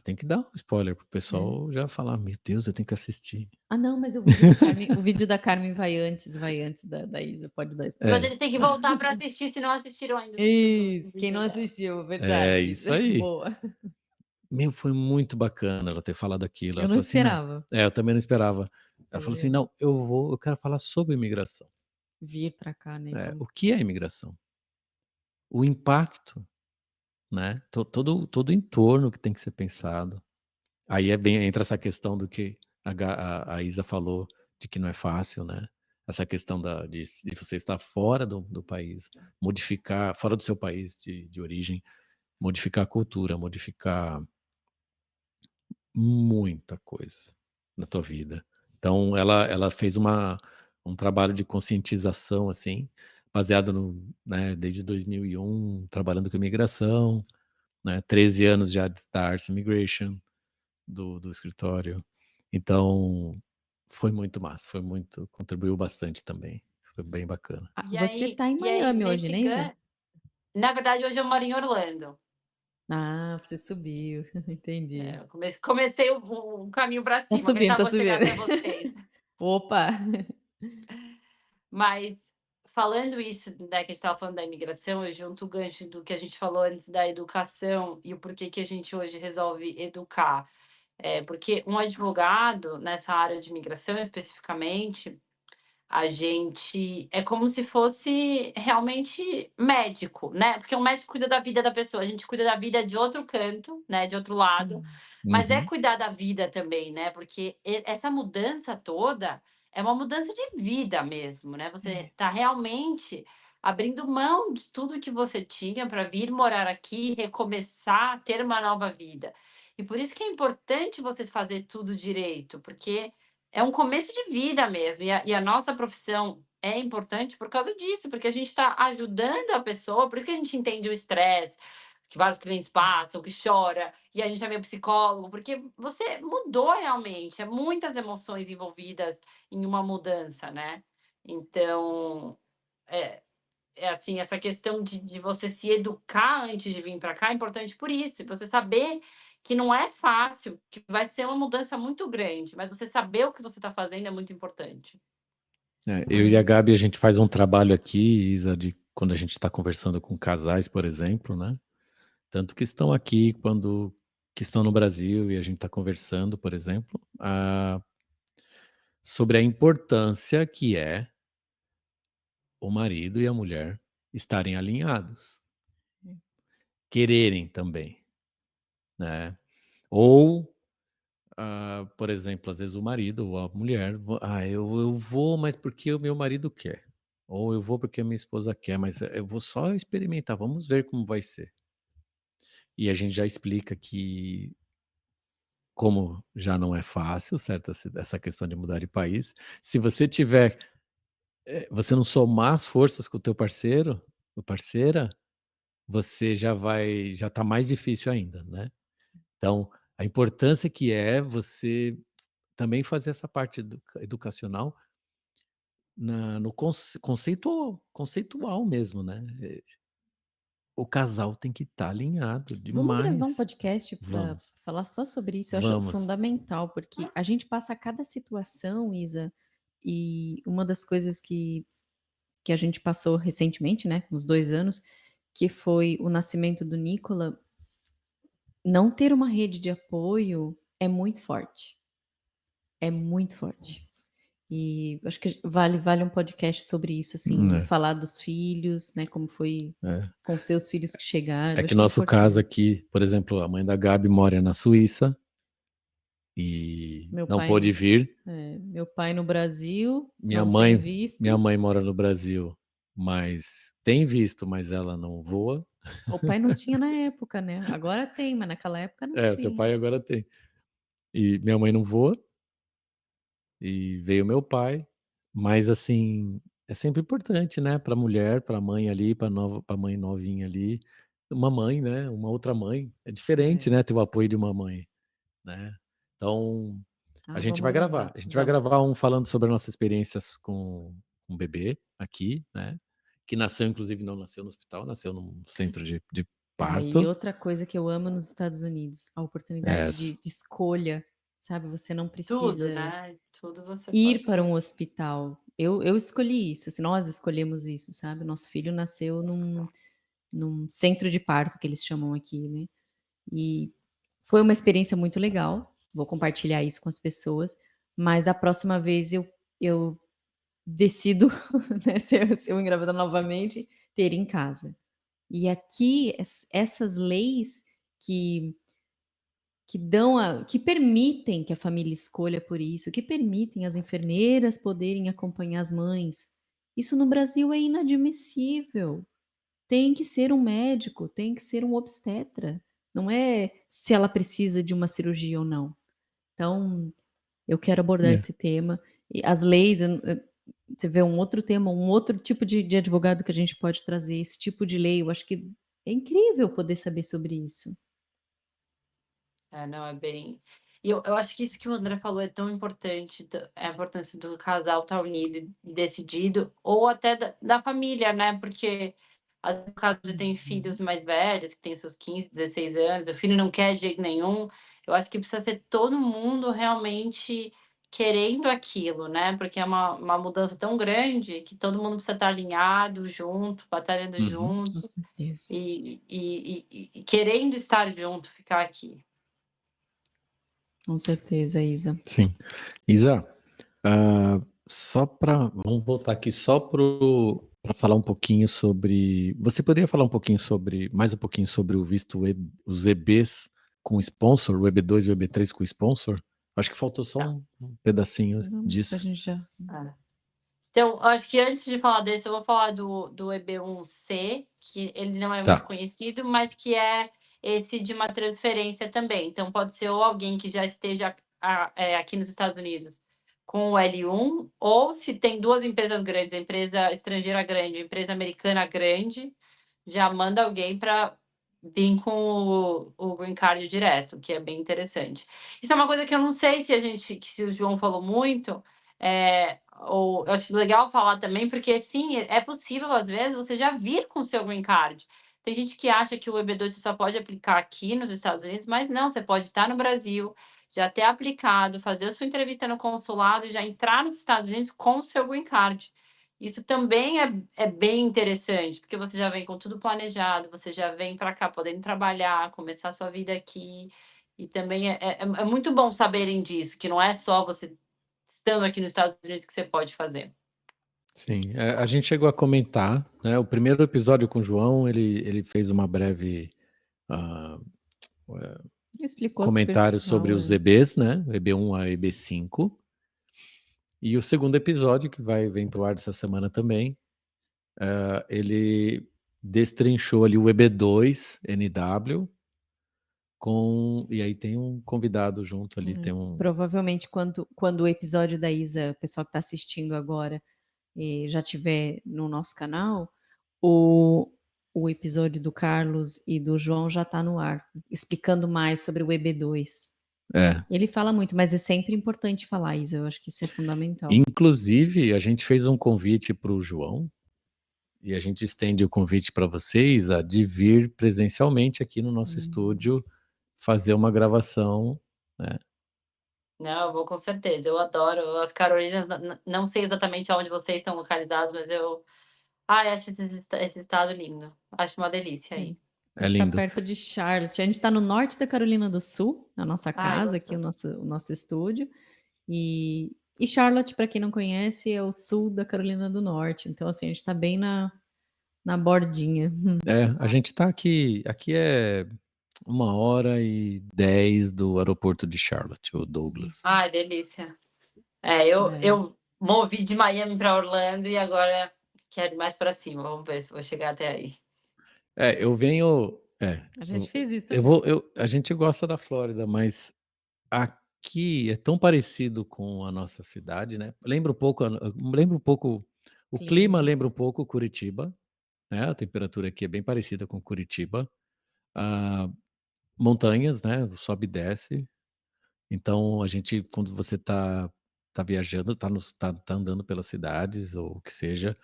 Tem que dar um spoiler para o É. pessoal já falar: "Meu Deus, eu tenho que assistir". Ah não, mas o vídeo da Carmen vai antes da Isa, pode dar Mas spoiler. É, eles têm que voltar para assistir se não assistiram ainda o vídeo do Isso, quem não vídeo dela. assistiu, é verdade. isso aí. Boa. Meu, foi muito bacana ela ter falado aquilo. Ela Eu não falou assim: "Não", esperava. eu também não esperava. Ela Foi falou assim: legal. "Não, eu quero falar sobre imigração. Vir pra cá, né, O como que é imigração? O impacto, né, todo o entorno que tem que ser pensado". Aí entra essa questão do que a Isa falou, de que não é fácil, né, essa questão de você estar fora do país, modificar fora do seu país de origem, modificar a cultura, modificar muita coisa na tua vida. Então ela fez um trabalho de conscientização, assim, baseado né, desde 2001, trabalhando com imigração, né, 13 anos já da Ars Immigration, do escritório. Então, foi muito massa, contribuiu bastante também, foi bem bacana. ah, E você aí tá em e aí Miami hoje, nesse né, Isa? na verdade, hoje eu moro em Orlando. Ah, você subiu, entendi. Eu comecei o caminho para Tá cima, quem subindo, sabe tá vou chegar subindo. até vocês. Opa. Mas falando isso, né, que a gente estava falando da imigração, eu junto o gancho do que a gente falou antes da educação e o porquê que a gente hoje resolve educar. Porque um advogado nessa área de imigração especificamente, a gente é como se fosse realmente médico, né, porque o médico cuida da vida da pessoa, a gente cuida da vida de outro canto, né, de outro lado, Hum, mas é Uhum. cuidar da vida também, né, porque essa mudança toda é uma mudança de vida mesmo, né, você é. está realmente abrindo mão de tudo que você tinha para vir morar aqui, recomeçar, ter uma nova vida. E por isso que é importante você fazer tudo direito, porque é um começo de vida mesmo, e a nossa profissão é importante por causa disso, porque a gente está ajudando a pessoa, por isso que a gente entende o estresse que vários clientes passam, que chora, e a gente chama o psicólogo, porque você mudou realmente, é muitas emoções envolvidas em uma mudança, né. Então, é assim, essa questão de você se educar antes de vir para cá é importante por isso, e você saber que não é fácil, que vai ser uma mudança muito grande, mas você saber o que você está fazendo é muito importante. Eu e a Gabi, a gente faz um trabalho aqui, Isa, de quando a gente está conversando com casais, por exemplo, né, tanto que estão aqui, quando que estão no Brasil e a gente está conversando, por exemplo, sobre a importância que é o marido e a mulher estarem alinhados, quererem também, né, ou por exemplo, às vezes o marido ou a mulher, eu vou, mas porque o meu marido quer. Ou eu vou porque a minha esposa quer, mas eu vou só experimentar, vamos ver como vai ser. E a gente já explica que, como já não é fácil, certo? Essa questão de mudar de país, se você tiver, você não somar as forças com o teu parceiro, ou parceira, você já tá mais difícil ainda, né? Então, a importância que é você também fazer essa parte educacional no conceitual mesmo, né? O casal tem que estar alinhado Vamos gravar um demais. podcast para Vamos, falar só sobre isso. Eu acho vamos. fundamental, porque a gente passa cada situação, Isa, e uma das coisas que a gente passou recentemente, né, uns 2 anos, que foi o nascimento do Nicola, não ter uma rede de apoio é muito forte. É muito forte. E acho que vale um podcast sobre isso, assim, É, falar dos filhos, né, como foi é. com os teus filhos que chegaram, É que acho que é nosso caso importante. aqui, por exemplo, a mãe da Gabi mora na Suíça e Meu não pai pôde vir. meu pai no Brasil, Minha não tem mãe, minha visto. mãe mora no Brasil, mas tem visto, mas ela não voa. O pai não tinha na época, né, agora tem, mas naquela época não É, o teu tinha. pai agora tem. E minha mãe não voa, e veio meu pai, mas assim, é sempre importante, né, pra mulher, pra mãe ali, pra mãe novinha ali, uma mãe, né, uma outra mãe, é diferente, É. né, ter o apoio de uma mãe, né. Então, Ah, vamos gravar, a gente vai vamos. gravar um falando sobre as nossas experiências com o bebê aqui, né, que nasceu inclusive não nasceu no hospital, nasceu num centro de Ah, e parto. outra coisa que eu amo nos Estados Unidos, a oportunidade Essa. de escolha, sabe, você não Tudo, precisa né? Tudo você ir pode para um escolher. hospital. Eu escolhi isso, assim, nós escolhemos isso, sabe, nosso filho nasceu num centro de parto que eles chamam aqui, né, e foi uma experiência muito legal, vou compartilhar isso com as pessoas, mas a próxima vez eu decido, né, se eu engravidar novamente, ter em casa. E aqui essas leis que que permitem que a família escolha por isso, que permitem as enfermeiras poderem acompanhar as mães, isso no Brasil é inadmissível. Tem que ser um médico, tem que ser um obstetra, não é se ela precisa de uma cirurgia ou não. Então, eu quero abordar É. esse tema. E as leis, você vê um outro tema, um outro tipo de advogado que a gente pode trazer, esse tipo de lei, eu acho que é incrível poder saber sobre isso. É, não, é bem. E eu acho que isso que o André falou é tão importante, a importância do casal estar unido e decidido, ou até da família, né? Porque às vezes, no caso de tem Uhum. filhos mais velhos, que têm seus 15, 16 anos, o filho não quer de jeito nenhum, eu acho que precisa ser todo mundo realmente querendo aquilo, né? Porque é uma mudança tão grande que todo mundo precisa estar alinhado, junto, batalhando Uhum. Com junto certeza, e querendo estar junto, ficar aqui. com certeza, Isa. Sim. Isa, só para vamos voltar aqui só para falar um pouquinho sobre. Você poderia falar mais um pouquinho sobre o visto os EBs com sponsor, o EB2 e o EB3 com sponsor? Acho que faltou só Tá. um pedacinho Vamos, a disso. gente já É. Então, acho que antes de falar desse, eu vou falar do EB1C, que ele não é muito Tá. conhecido, mas que é esse de uma transferência também. Então, pode ser ou alguém que já esteja aqui nos Estados Unidos com o L1, ou se tem duas empresas grandes, a empresa estrangeira grande, a empresa americana grande, já manda alguém para vir com o Green Card direto, que é bem interessante. Isso é uma coisa que eu não sei se se o João falou muito, ou eu acho legal falar também, porque sim, é possível, às vezes, você já vir com o seu green card. Tem gente que acha que o EB2 você só pode aplicar aqui nos Estados Unidos, mas não, você pode estar no Brasil, já ter aplicado, fazer a sua entrevista no consulado e já entrar nos Estados Unidos com o seu green card. Isso também é bem interessante, porque você já vem com tudo planejado, você já vem para cá podendo trabalhar, começar a sua vida aqui. E também é muito bom saberem disso, que não é só você estando aqui nos Estados Unidos que você pode fazer. Sim, a gente chegou a comentar, né? O primeiro episódio com o João, ele fez uma breve. ah, Explicou comentários sobre superficial, os EBs, né? EB1 a EB5. E o segundo episódio, que vem pro ar dessa semana também, ele destrinchou ali o EB2 NW, e aí tem um convidado junto ali, tem um... Provavelmente quando o episódio da Isa, o pessoal que está assistindo agora, já tiver no nosso canal, o episódio do Carlos e do João já está no ar, explicando mais sobre o EB2. Ele fala muito, mas é sempre importante falar, Isa, eu acho que isso é fundamental. Inclusive, a gente fez um convite para o João, e a gente estende o convite para vocês de vir presencialmente aqui no nosso estúdio fazer uma gravação, né? Não, eu vou com certeza. Eu adoro as Carolinas. Não sei exatamente onde vocês estão localizados, mas acho esse estado lindo. Acho uma delícia aí. A É gente está lindo. perto de Charlotte. A gente está no norte da Carolina do Sul, a nossa casa, aqui gostoso. o nosso estúdio. E Charlotte, para quem não conhece, é o sul da Carolina do Norte. Então, assim, a gente está bem na bordinha. A gente está aqui é 1h10 do aeroporto de Charlotte, o Douglas. Ai, delícia. Eu movi de Miami para Orlando e agora quero ir mais para cima. Vamos ver se vou chegar até aí. Eu venho... A gente fez isso também. A gente gosta da Flórida, mas aqui é tão parecido com a nossa cidade, né? Lembra um pouco, o clima lembra um pouco Curitiba, né? A temperatura aqui é bem parecida com Curitiba. Montanhas, né? Sobe e desce. Então, a gente, quando você tá viajando, tá andando pelas cidades, ou o que seja,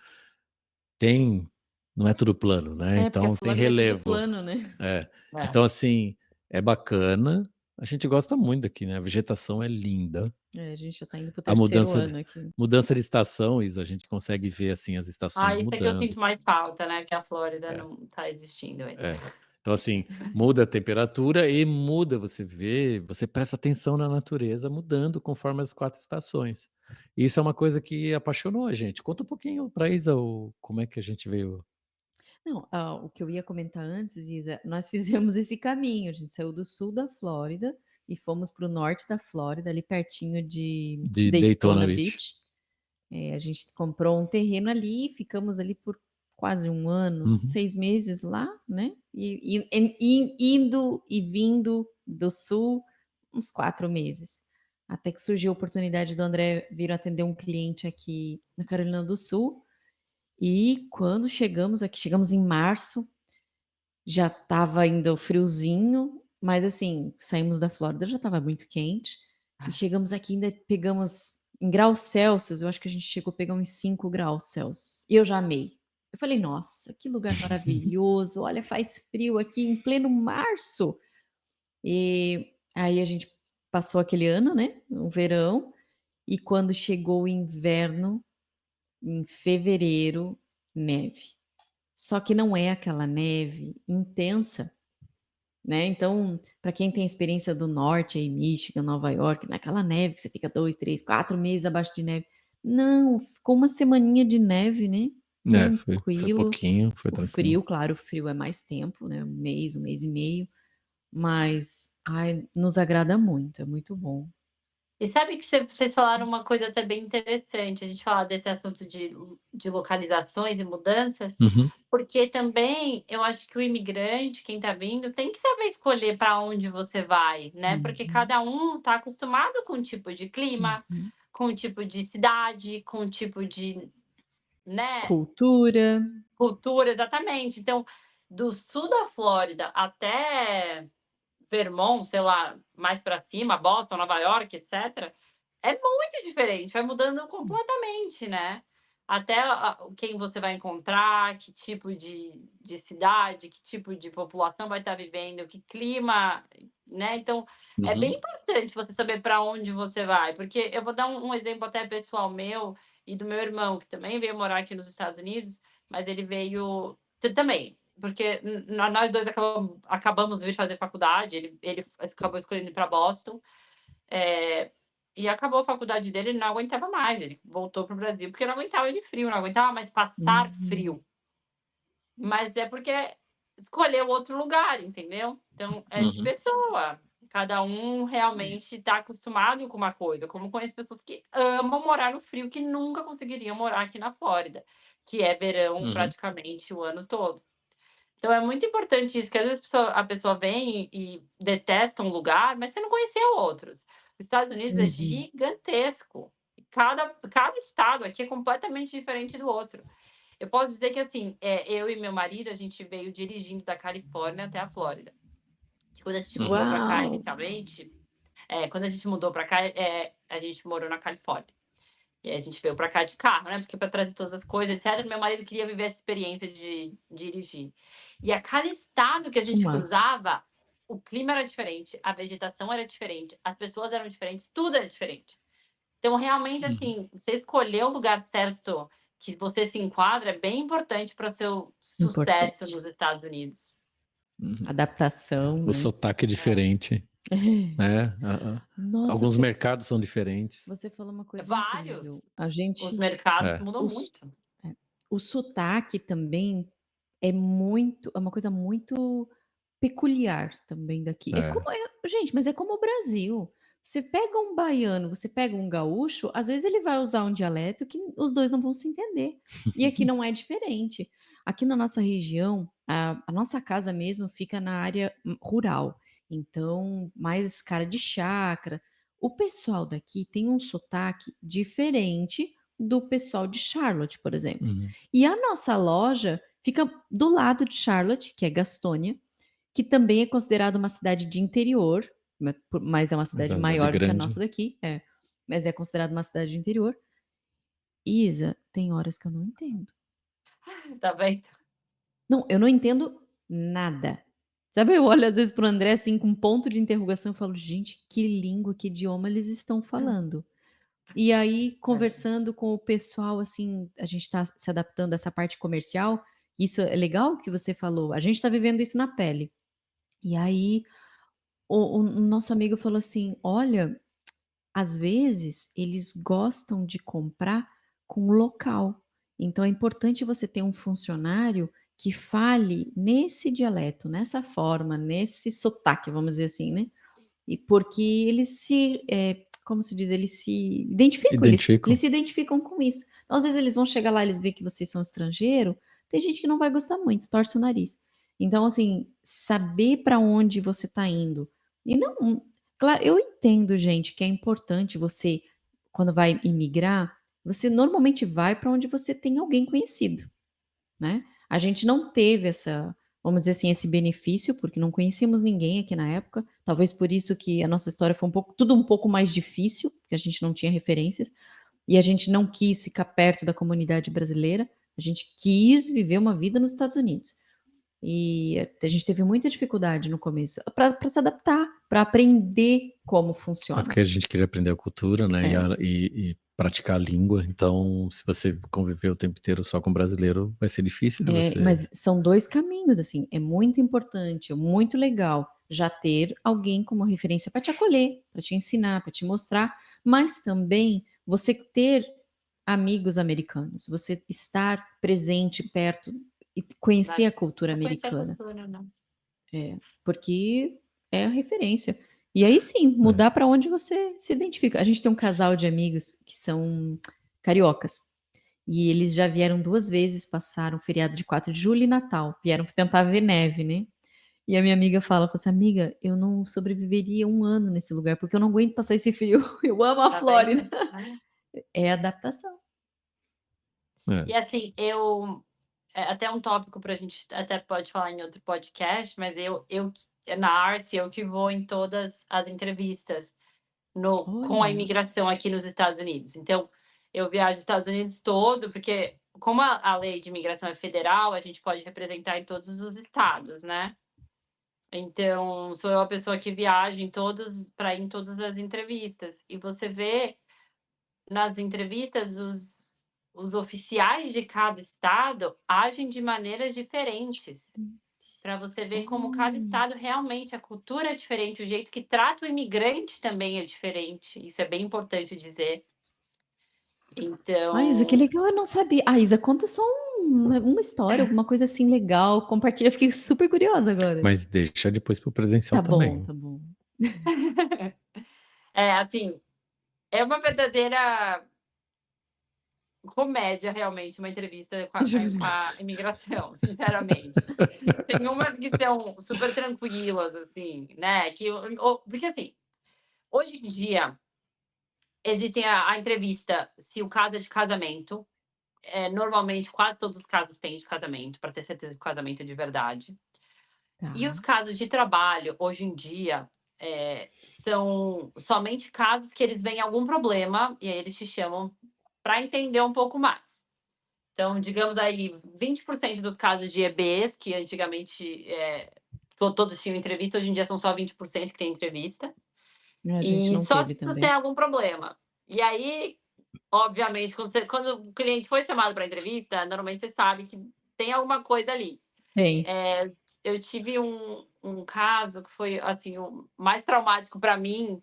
não é tudo plano, né? Então, tem relevo. É plano, né? Então, assim, é bacana. A gente gosta muito daqui, né? A vegetação é linda. A gente já está indo pro terceiro ano aqui. Mudança de estação, Isa, a gente consegue ver, assim, as estações Isso é que eu mudando. sinto mais falta, né? Que a Flórida não está existindo ainda. Então, assim, muda a temperatura e você presta atenção na natureza mudando conforme as 4 estações. Isso é uma coisa que apaixonou a gente. Conta um pouquinho pra Isa como é que a gente veio. Não, o que eu ia comentar antes, Isa, nós fizemos esse caminho. A gente saiu do sul da Flórida e fomos para o norte da Flórida, ali pertinho de Daytona Beach. A gente comprou um terreno ali, ficamos ali por quase um ano, 6 meses lá, né? E indo e vindo do sul, uns 4 meses. Até que surgiu a oportunidade do André vir atender um cliente aqui na Carolina do Sul. E quando chegamos aqui, chegamos em março, já estava ainda o friozinho, mas assim, saímos da Flórida, já estava muito quente. E chegamos aqui, ainda pegamos em graus Celsius, eu acho que a gente chegou a pegar uns 5 graus Celsius. E eu já amei. Eu falei, nossa, que lugar maravilhoso, olha, faz frio aqui em pleno março. E aí a gente passou aquele ano, né, o verão, e quando chegou o inverno, em fevereiro, neve. Só que não é aquela neve intensa, né? Então, para quem tem experiência do norte, aí Michigan, Nova York, naquela neve que você fica 2, 3, 4 meses abaixo de neve. Não, ficou uma semaninha de neve, né? Foi Tranquilo. pouquinho, foi O tranquilo. frio, claro, o frio é mais tempo, né? Um mês e meio. Mas, nos agrada muito, é muito bom. E sabe que vocês falaram uma coisa até bem interessante, a gente falar desse assunto de localizações e mudanças, porque também eu acho que o imigrante, quem está vindo, tem que saber escolher para onde você vai, né? Porque cada um está acostumado com um tipo de clima, com um tipo de cidade, com um tipo de, né? Cultura, exatamente. Então, do sul da Flórida até Vermont, sei lá, mais para cima, Boston, Nova York, etc., é muito diferente, vai mudando completamente, né? Até quem você vai encontrar, que tipo de cidade, que tipo de população vai estar vivendo, que clima, né? Então, é bem importante você saber para onde você vai, porque eu vou dar um exemplo até pessoal meu e do meu irmão, que também veio morar aqui nos Estados Unidos, mas ele veio também, porque nós dois acabamos de vir fazer faculdade, ele acabou escolhendo ir para Boston, e acabou a faculdade dele, ele não aguentava mais, ele voltou para o Brasil porque não aguentava de frio, não aguentava mais passar frio. Mas é porque escolheu outro lugar, entendeu? Então, é de pessoa. Cada um realmente está acostumado com uma coisa, como conheço pessoas que amam morar no frio, que nunca conseguiriam morar aqui na Flórida, que é verão Uhum. praticamente o ano todo. Então é muito importante isso, que às vezes a pessoa vem e detesta um lugar, mas você não conheceu outros. Os Estados Unidos é Uhum. gigantesco. Cada estado aqui é completamente diferente do outro. Eu posso dizer que, assim, eu e meu marido, a gente veio dirigindo da Califórnia até a Flórida. Que quando a gente Uhum. mudou para cá Uau! inicialmente, quando a gente mudou para cá, a gente morou na Califórnia. E aí a gente veio para cá de carro, né? Porque para trazer todas as coisas, etc. Meu marido queria viver essa experiência de dirigir. E a cada estado que a Que gente massa. cruzava, o clima era diferente, a vegetação era diferente, as pessoas eram diferentes, tudo era diferente. Então, realmente, Uhum. assim, você escolher o lugar certo que você se enquadra é bem importante para o seu sucesso Importante. nos Estados Unidos. Uhum. Adaptação, O né? sotaque é diferente, né? Nossa, Alguns você, mercados são diferentes. você falou uma coisa incrível. Vários. A Os gente, mercados É. mudam o, muito. é, o sotaque também é uma coisa muito peculiar também daqui. É É. como, gente, mas é como o Brasil. Você pega um baiano, você pega um gaúcho, às vezes ele vai usar um dialeto que os dois não vão se entender. E aqui não é diferente. Aqui na nossa região, a nossa casa mesmo fica na área rural. Então, mais cara de chácara. O pessoal daqui tem um sotaque diferente do pessoal de Charlotte, por exemplo. Uhum. E a nossa loja fica do lado de Charlotte, que é Gastônia, que também é considerada uma cidade de interior, mas é uma Mas cidade é uma cidade maior do que a grande. nossa daqui, mas é considerada uma cidade de interior. Isa, tem horas que eu não entendo. Tá vendo? Não, eu não entendo nada. Sabe, eu olho às vezes pro André assim com um ponto de interrogação e falo, gente, que língua, que idioma eles estão falando? E aí, conversando com o pessoal, assim, a gente está se adaptando a essa parte comercial. Isso é legal que você falou. A gente está vivendo isso na pele. E aí, o nosso amigo falou assim: olha, às vezes eles gostam de comprar com o local. Então é importante você ter um funcionário que fale nesse dialeto, nessa forma, nesse sotaque, vamos dizer assim, né? E porque eles como se diz, eles se identificam, eles Identificam. se identificam com isso. Então, às vezes eles vão chegar lá, eles veem que vocês são estrangeiro, tem gente que não vai gostar muito, torce o nariz. Então, assim, saber para onde você está indo. E não, claro, eu entendo, gente, que é importante você, quando vai imigrar, você normalmente vai para onde você tem alguém conhecido, né? A gente não teve essa, vamos dizer assim, esse benefício, porque não conhecíamos ninguém aqui na época. Talvez por isso que a nossa história foi tudo um pouco mais difícil, porque a gente não tinha referências, e a gente não quis ficar perto da comunidade brasileira, a gente quis viver uma vida nos Estados Unidos. E a gente teve muita dificuldade no começo para se adaptar, para aprender como É funciona. porque a gente queria aprender a cultura, né? E praticar a língua. Então, se você conviver o tempo inteiro só com brasileiro, vai ser difícil de você. Mas são dois caminhos, assim, é muito importante, é muito legal já ter alguém como referência para te acolher, para te ensinar, para te mostrar, mas também você ter amigos americanos, você estar presente perto e conhecer a cultura Pra conhecer a americana, cultura, né? porque é a referência. E aí sim, mudar para onde você se identifica. A gente tem um casal de amigos que são cariocas. E eles já vieram 2 vezes, passaram o feriado de 4 de julho e Natal. Vieram pra tentar ver neve, né. E a minha amiga falou assim: "Amiga, eu não sobreviveria 1 ano nesse lugar, porque eu não aguento passar esse frio. Eu amo a Tá Flórida". vendo? É adaptação. E assim, até um tópico para a gente até pode falar em outro podcast, mas eu na Arte, eu que vou em todas as entrevistas com a Olha. imigração aqui nos Estados Unidos. Então, eu viajo os Estados Unidos todo, porque como a lei de imigração é federal, a gente pode representar em todos os estados, né? Então, sou eu a pessoa que viaja para ir em todas as entrevistas. E você vê nas entrevistas os oficiais de cada estado agem de maneiras diferentes. Para você ver como cada estado realmente, a cultura é diferente, o jeito que trata o imigrante também é diferente. Isso é bem importante dizer. Ai, Isa, que Então, legal, eu não sabia. Ah, Isa, conta só uma história, alguma coisa assim legal, compartilha, fiquei super curiosa agora. Mas deixa depois pro presencial Tá bom, também. tá bom. Assim, é uma verdadeira comédia, realmente, uma entrevista com a imigração, sinceramente. Tem umas que são super tranquilas, assim, né? Porque, assim, hoje em dia, existem a entrevista, se o caso é de casamento, normalmente, quase todos os casos têm de casamento, para ter certeza que o casamento é de verdade. E os Tá. casos de trabalho, hoje em dia, são somente casos que eles veem algum problema e aí eles te chamam para entender um pouco mais. Então, digamos aí, 20% dos casos de EBs, que antigamente todos tinham entrevista, hoje em dia são só 20% que tem entrevista. A gente E não só teve se você tem também. algum problema. E aí, obviamente, quando o cliente foi chamado para entrevista, normalmente você sabe que tem alguma coisa ali. Tem. Eu tive um caso que foi, assim, o mais traumático para mim,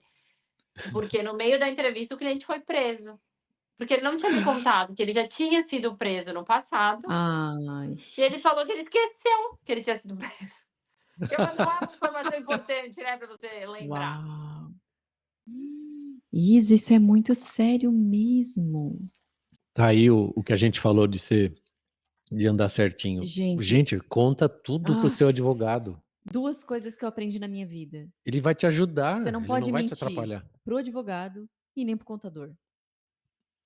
porque no meio da entrevista o cliente foi preso. Porque ele não tinha me contado que ele já tinha sido preso no passado, Ai. e ele falou que ele esqueceu que ele tinha sido preso. Eu falei: "Não é uma informação importante, né, para você lembrar". Uau! Isa, isso é muito sério mesmo. Tá aí o que a gente falou de andar certinho. Gente, Gente, conta tudo pro seu advogado. 2 coisas que eu aprendi na minha vida. Ele vai te Você ajudar, não ele não pode vai te mentir atrapalhar. pro advogado e nem pro contador.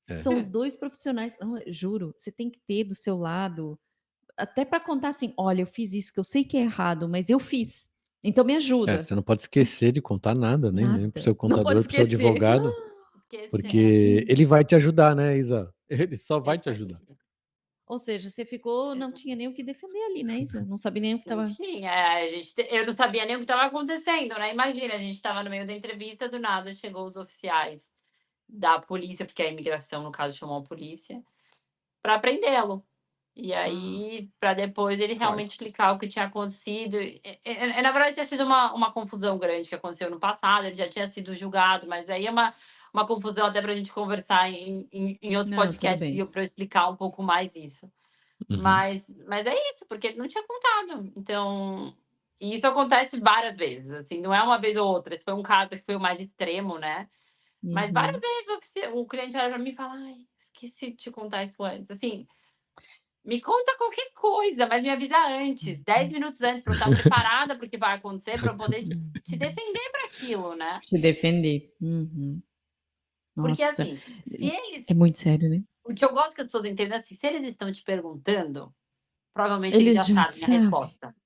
É. São os 2 profissionais, não, eu juro, você tem que ter do seu lado, até para contar assim: "Olha, eu fiz isso que eu sei que é errado, mas eu fiz, então me ajuda". Você não pode esquecer de contar nada, nem pro Nada, seu não pode contador, pro seu esquecer. advogado, Esqueceu. porque ele vai te ajudar, né, Isa? Ele só vai Ele te vai ajudar. Ou seja, você ficou não Exa tinha nem o que defender ali, né, Isa? Não sabia nem o que Não estava. tinha, eu não sabia nem o que estava acontecendo, né, imagina, a gente estava no meio da entrevista, do nada chegou os oficiais da polícia, porque a imigração, no caso, chamou a polícia, para prendê-lo. E aí, Nossa, para depois ele realmente forte. explicar o que tinha acontecido. Na verdade, tinha sido uma confusão grande que aconteceu no passado, ele já tinha sido julgado, mas aí é uma confusão até para a gente conversar em outro Não, tudo podcast bem. para eu explicar um pouco mais isso. Uhum. Mas é isso, porque ele não tinha contado. Então, e isso acontece várias vezes, assim, não é uma vez ou outra. Esse foi um caso que foi o mais extremo, né? Mas várias Uhum. vezes o cliente olha para mim e fala: "Ai, esqueci de te contar isso antes". Assim, me conta qualquer coisa, mas me avisa antes, 10 minutos antes, para eu estar preparada para o que vai acontecer, para eu poder te Uhum. defender para aquilo, né. Te defender. Uhum. Porque, Nossa, assim, se eles é muito sério, né. o que eu gosto que as pessoas entendam, assim, se eles estão te perguntando, provavelmente eles Eles já já sabem a sabem. resposta,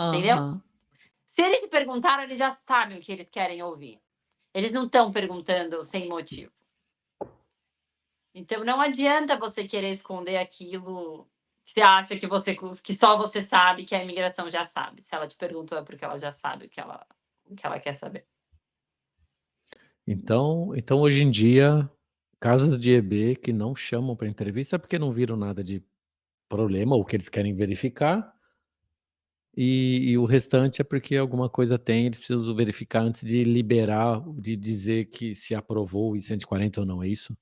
entendeu? Aham. Se eles te perguntaram, eles já sabem o que eles querem ouvir. Eles não estão perguntando sem motivo. Então não adianta você querer esconder aquilo que você acha que só você sabe, que a imigração já sabe. Se ela te perguntou, é porque ela já sabe o que ela quer saber. Então hoje em dia, casas de EB que não chamam para entrevista, é porque não viram nada de problema ou que eles querem verificar, e o restante é porque alguma coisa tem, eles precisam verificar antes de liberar, de dizer que se aprovou o I-140 ou não, é isso?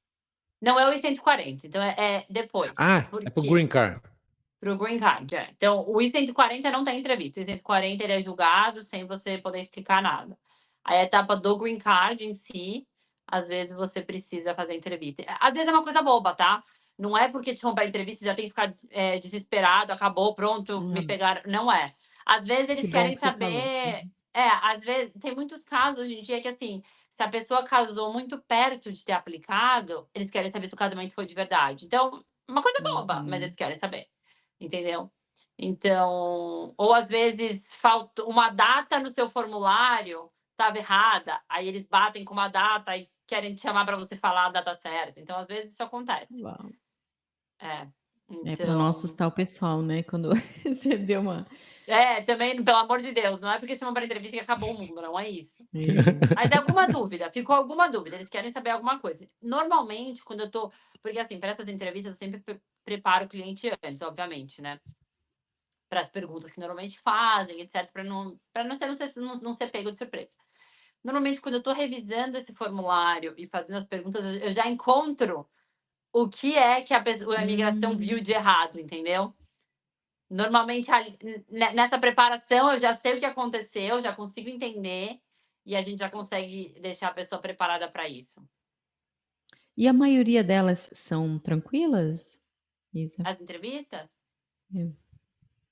Não é o I-140, então é depois. Ah, Por é para o quê? green card. Para o green card, é. Então o I-140 não tem entrevista, o I-140 ele é julgado sem você poder explicar nada. A etapa do green card em si, às vezes você precisa fazer entrevista. Às vezes é uma coisa boba, tá? Não é porque te romper a entrevista, já tem que ficar desesperado, acabou, pronto, me Ah, pegaram. Não é. Às vezes que eles bom querem que você falou. saber. Uhum. Às vezes tem muitos casos hoje em dia que assim, se a pessoa casou muito perto de ter aplicado, eles querem saber se o casamento foi de verdade. Então, uma coisa boba, mas eles Uhum. querem saber, entendeu? Então, ou às vezes falta uma data no seu formulário, estava errada, aí eles batem com uma data e querem te chamar para você falar a data certa. Então, às vezes isso acontece. Uau. É. É para não Então, assustar o pessoal, né, quando você deu uma também, pelo amor de Deus, não é porque chamam para entrevista que acabou o mundo, não é isso. é. Mas é alguma dúvida, ficou alguma dúvida, eles querem saber alguma coisa. Normalmente, quando eu tô, porque assim, para essas entrevistas eu sempre preparo o cliente antes, obviamente, né? Para as perguntas que normalmente fazem, etc, para não ser pego de surpresa. Normalmente, quando eu estou revisando esse formulário e fazendo as perguntas, eu já encontro o que é que a imigração viu Hum. de errado, entendeu? Normalmente, nessa preparação, eu já sei o que aconteceu, já consigo entender, e a gente já consegue deixar a pessoa preparada para isso. E a maioria delas são tranquilas, Isa? As entrevistas? É.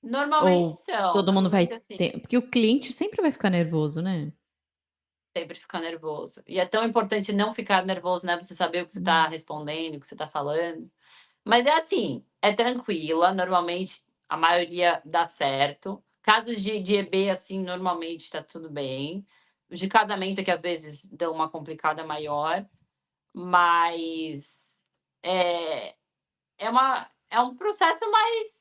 Normalmente Ou são, todo mundo vai normalmente assim, ter porque o cliente sempre vai ficar nervoso, né? sempre fica nervoso. E é tão importante não ficar nervoso, né? Você saber o que você está Hum. respondendo, o que você está falando. Mas é assim, é tranquila, normalmente a maioria dá certo. Casos de EB, assim, normalmente tá tudo bem. Os de casamento é que às vezes dão uma complicada maior, mas é, é um processo mais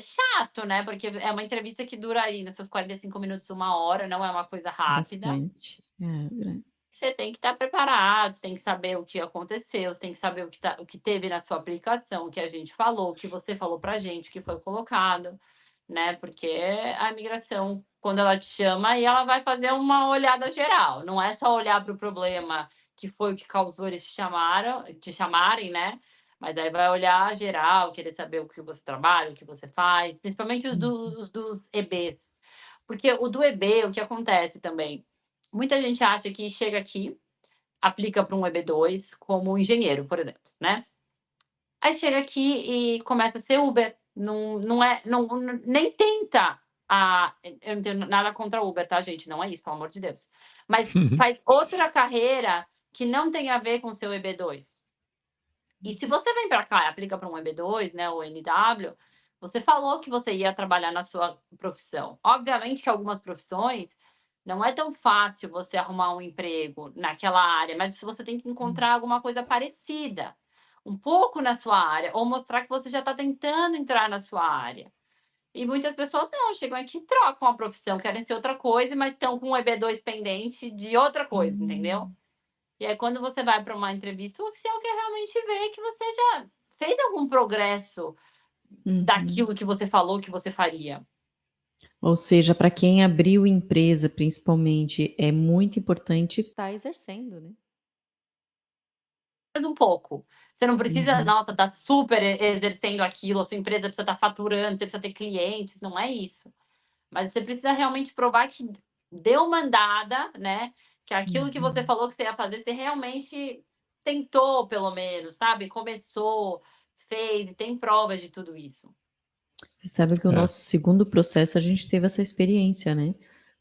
chato, né? Porque é uma entrevista que dura aí nos seus 45 minutos, 1 hora, não é uma coisa rápida. Bastante. É, Você tem que estar preparado, você tem que saber o que aconteceu, você tem que saber o que teve na sua aplicação, o que a gente falou, o que você falou pra gente, o que foi colocado, né? Porque a imigração, quando ela te chama, aí ela vai fazer uma olhada geral. Não é só olhar para o problema que foi o que causou eles te chamarem, né? Mas aí vai olhar geral, querer saber o que você trabalha, o que você faz, principalmente os dos EBs. Porque o do EB, o que acontece também? Muita gente acha que chega aqui, aplica para um EB2 como engenheiro, por exemplo, né? Aí chega aqui e começa a ser Uber. Não é, nem tenta eu não tenho nada contra Uber, tá, gente? Não é isso, pelo amor de Deus. Mas faz outra carreira que não tem a ver com o seu EB2. E se você vem para cá e aplica para um EB2, né, ou NW, você falou que você ia trabalhar na sua profissão. Obviamente que algumas profissões não é tão fácil você arrumar um emprego naquela área, mas você tem que encontrar alguma coisa parecida, um pouco na sua área, ou mostrar que você já está tentando entrar na sua área. E muitas pessoas não, chegam aqui e trocam a profissão, querem ser outra coisa, mas estão com um EB2 pendente de outra coisa, entendeu? E aí, quando você vai para uma entrevista, o oficial quer realmente ver que você já fez algum progresso Uhum. daquilo que você falou que você faria. Ou seja, para quem abriu empresa, principalmente, é muito importante estar exercendo, né? Mas um pouco. Você não precisa, Uhum. nossa, tá super exercendo aquilo, a sua empresa precisa estar faturando, você precisa ter clientes, não é isso. Mas você precisa realmente provar que deu uma andada, né? Que aquilo que você Uhum. falou que você ia fazer, você realmente tentou, pelo menos, sabe? Começou, fez e tem provas de tudo isso. Você sabe que o É. nosso segundo processo a gente teve essa experiência, né?